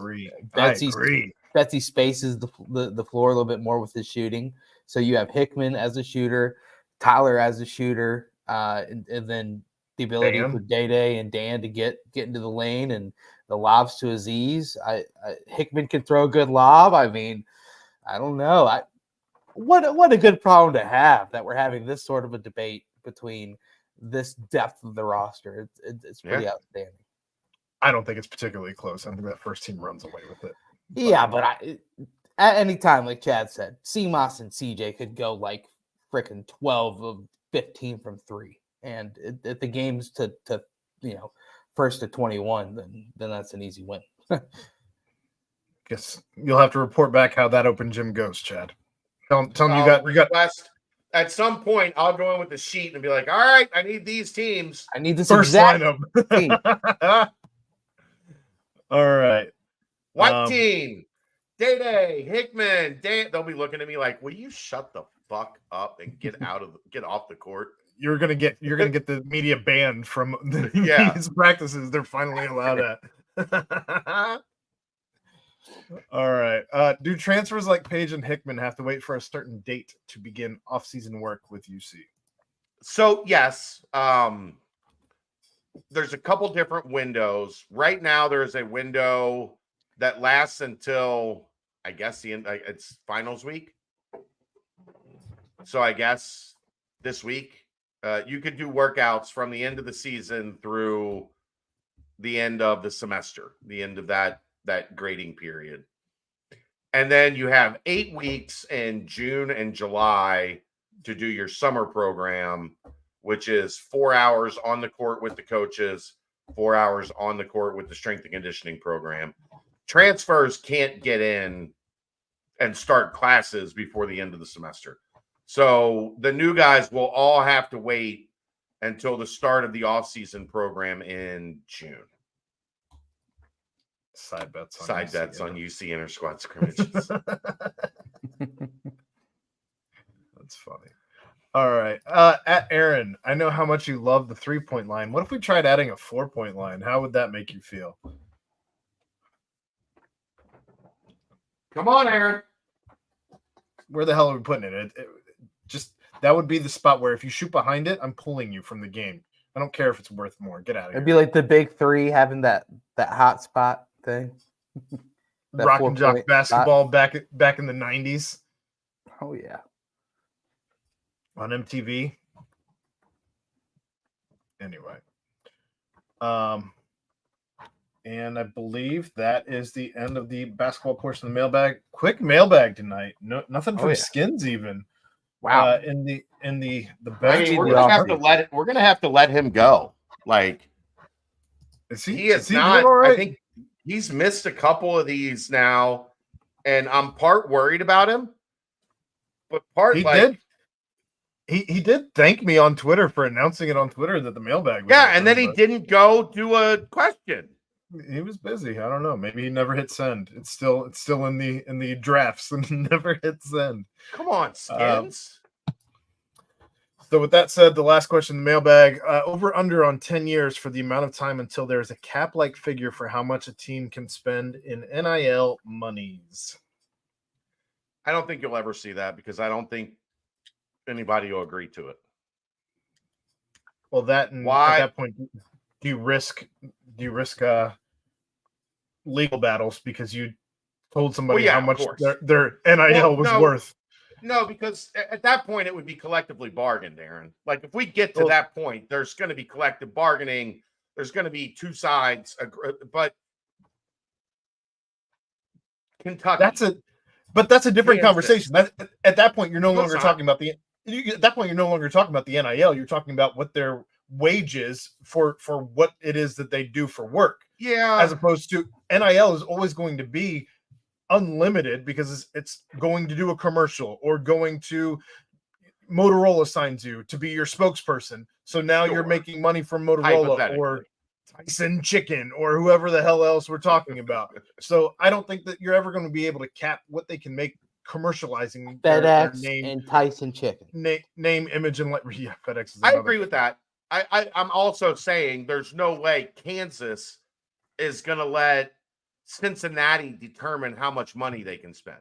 [SPEAKER 1] Betsy spaces the floor a little bit more with his shooting. So you have Hickman as a shooter, Tyler as a shooter, and then the ability for Day and Dan to get into the lane and the lobs to Aziz. Hickman can throw a good lob. I mean, I don't know. What a good problem to have that we're having this sort of a debate between this depth of the roster. It's pretty outstanding.
[SPEAKER 4] I don't think it's particularly close. I think that first team runs away with it.
[SPEAKER 1] But at any time, like Chad said, Seamoss and CJ could go like freaking 12 of 15 from three. And if the game's to first to 21, then that's an easy win.
[SPEAKER 4] Guess you'll have to report back how that open gym goes, Chad. Tell him you got
[SPEAKER 3] request. At some point, I'll go in with the sheet and be like, all right, I need these teams.
[SPEAKER 1] I need this
[SPEAKER 4] first
[SPEAKER 1] exact team.
[SPEAKER 4] lineup. All right.
[SPEAKER 3] White team, Day, Hickman, Dan. They'll be looking at me like, will you shut the fuck up and get off the court?
[SPEAKER 4] You're gonna get the media banned from these practices they're finally allowed at. All right. Do transfers like Page and Hickman have to wait for a certain date to begin off-season work with UC?
[SPEAKER 3] So yes, there's a couple different windows. Right now, there's a window that lasts until I guess the end. It's finals week. So I guess this week you could do workouts from the end of the season through the end of the semester, the end of that grading period. And then you have 8 weeks in June and July to do your summer program, which is 4 hours on the court with the coaches, 4 hours on the court with the strength and conditioning program. Transfers can't get in and start classes before the end of the semester. So the new guys will all have to wait until the start of the off-season program in June.
[SPEAKER 4] Side bets
[SPEAKER 3] on UC inter squad scrimmages.
[SPEAKER 4] That's funny. All right. At Aaron, I know how much you love the 3-point line. What if we tried adding a 4-point line? How would that make you feel?
[SPEAKER 3] Come on, Aaron.
[SPEAKER 4] Where the hell are we putting it? Just that would be the spot where if you shoot behind it, I'm pulling you from the game. I don't care if it's worth more. Get out of here.
[SPEAKER 1] It'd be like the big three having that hot spot thing.
[SPEAKER 4] Rock and jock basketball back in the 90s.
[SPEAKER 1] Oh yeah.
[SPEAKER 4] On MTV. Anyway. And I believe that is the end of the basketball portion of the mailbag. Quick mailbag tonight. No, nothing from Skins even.
[SPEAKER 1] Wow.
[SPEAKER 4] In the
[SPEAKER 3] I mean, we're gonna have to let him go. Like, he is not. Right? I think he's missed a couple of these now, and I'm part worried about him. But part
[SPEAKER 4] he did thank me on Twitter for announcing it on Twitter that the mailbag was
[SPEAKER 3] and then he didn't go do a question.
[SPEAKER 4] He was busy. I don't know. Maybe he never hit send. It's still in the drafts and never hit send.
[SPEAKER 3] Come on, Skins.
[SPEAKER 4] So with that said, the last question in the mailbag, over under on 10 years for the amount of time until there's a cap-like figure for how much a team can spend in NIL monies.
[SPEAKER 3] I don't think you'll ever see that because I don't think anybody will agree to it.
[SPEAKER 4] Well, at that point, do you risk legal battles because you told somebody how much their NIL was worth?
[SPEAKER 3] No, because at that point it would be collectively bargained, Aaron. Like if we get to that point, there's going to be collective bargaining. There's going to be two sides, but Kentucky.
[SPEAKER 4] That's a different conversation. At that point, you're no longer talking about the. At that point, you're no longer talking about the NIL. You're talking about what their wages for what it is that they do for work.
[SPEAKER 3] Yeah.
[SPEAKER 4] As opposed to NIL is always going to be unlimited because it's going to do a commercial or going to Motorola signs you to be your spokesperson. So now you're making money from Motorola or Tyson Chicken or whoever the hell else we're talking about. So I don't think that you're ever going to be able to cap what they can make commercializing
[SPEAKER 1] FedEx
[SPEAKER 4] their name
[SPEAKER 1] and Tyson Chicken.
[SPEAKER 4] Name, image, and FedEx.
[SPEAKER 3] I agree with that. I'm also saying there's no way Kansas is going to let Cincinnati determine how much money they can spend.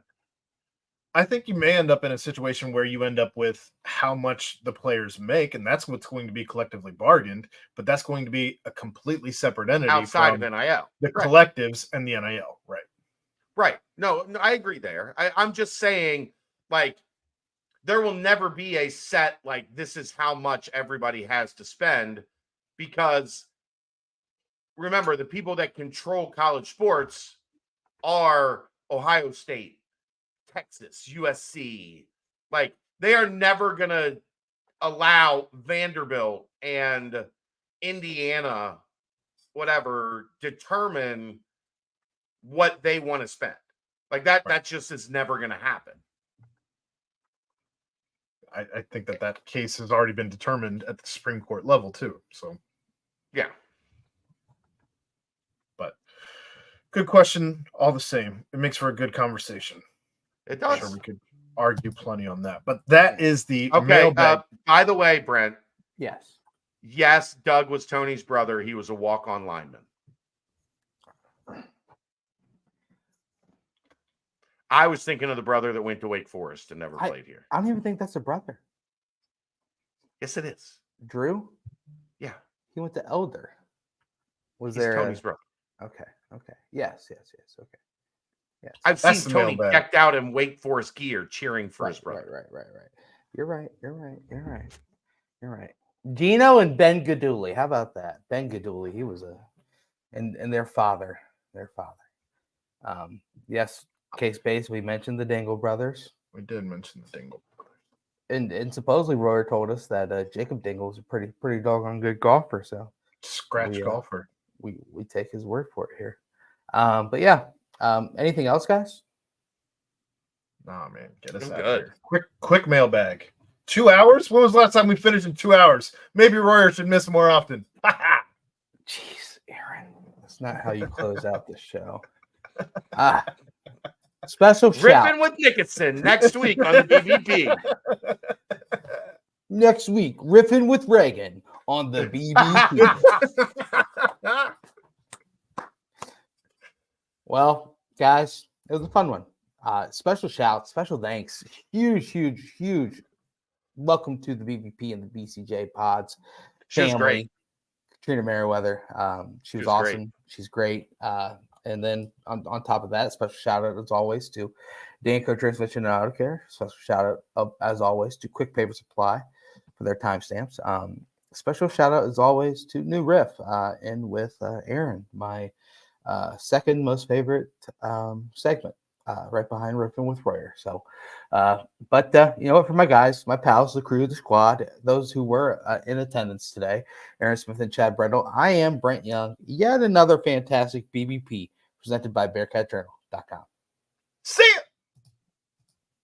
[SPEAKER 4] I think you may end up in a situation where you end up with how much the players make, and that's what's going to be collectively bargained, but that's going to be a completely separate entity
[SPEAKER 3] outside of NIL.
[SPEAKER 4] The collectives and the NIL, right?
[SPEAKER 3] Right. No, I agree there. I'm just saying, like, there will never be a set, like, this is how much everybody has to spend, because remember, the people that control college sports are Ohio State, Texas, USC. Like, they are never going to allow Vanderbilt and Indiana, whatever, determine what they want to spend. Like that just is never going to happen.
[SPEAKER 4] I think that case has already been determined at the Supreme Court level too. So,
[SPEAKER 3] yeah.
[SPEAKER 4] But good question, all the same. It makes for a good conversation.
[SPEAKER 3] It does.
[SPEAKER 4] I'm sure we could argue plenty on that. But that is the
[SPEAKER 3] okay.
[SPEAKER 4] mailbag.
[SPEAKER 3] By the way, Brent.
[SPEAKER 1] Yes,
[SPEAKER 3] Doug was Tony's brother. He was a walk-on lineman. I was thinking of the brother that went to Wake Forest and never played here.
[SPEAKER 1] I don't even think that's a brother.
[SPEAKER 3] Yes, it is.
[SPEAKER 1] Drew?
[SPEAKER 3] Yeah.
[SPEAKER 1] He went to Elder.
[SPEAKER 3] He's Tony's brother.
[SPEAKER 1] Okay. Yes. Okay. Yes.
[SPEAKER 3] I've
[SPEAKER 4] That's
[SPEAKER 3] seen
[SPEAKER 4] the
[SPEAKER 3] Tony
[SPEAKER 4] mailbag.
[SPEAKER 3] decked out in Wake Forest gear cheering for his brother.
[SPEAKER 1] Right. You're right. Gino and Ben Gaduli. How about that? Ben Gaduli. He was and their father. Yes, case base. We mentioned the Dangle brothers.
[SPEAKER 4] We did mention the Dingle.
[SPEAKER 1] And supposedly Royer told us that Jacob Dingle is a pretty doggone good golfer. So
[SPEAKER 4] Scratch golfer.
[SPEAKER 1] We take his word for it here. But yeah. Anything else, guys?
[SPEAKER 4] Nah, man, get us
[SPEAKER 3] I'm
[SPEAKER 4] out
[SPEAKER 3] good.
[SPEAKER 4] of here. Quick mailbag. 2 hours? When was the last time we finished in 2 hours? Maybe Royer should miss more often.
[SPEAKER 1] Jeez, Aaron, that's not how you close out the show. Special shout.
[SPEAKER 3] Riffing with Nicholson next week on the BBP.
[SPEAKER 1] Next week, riffing with Reagan on the BBP. Well, guys, it was a fun one. Special shout, special thanks. Huge welcome to the BBP and the BCJ pods.
[SPEAKER 3] She was
[SPEAKER 1] family.
[SPEAKER 3] great.
[SPEAKER 1] Katrina Merriweather. She was awesome.
[SPEAKER 3] Great.
[SPEAKER 1] She's great. And then on top of that, special shout out as always to Danco Transmission and Auto Care. Special shout out as always to Quick Paper Supply for their timestamps. Special shout out as always to New Riff and with Aaron, my second most favorite segment, right behind Riffing with Royer. So, but you know what, for my guys, my pals, the crew, the squad, those who were in attendance today, Aaron Smith and Chad Brendel, I am Brent Young. Yet another fantastic BBP presented by BearcatJournal.com.
[SPEAKER 4] See ya.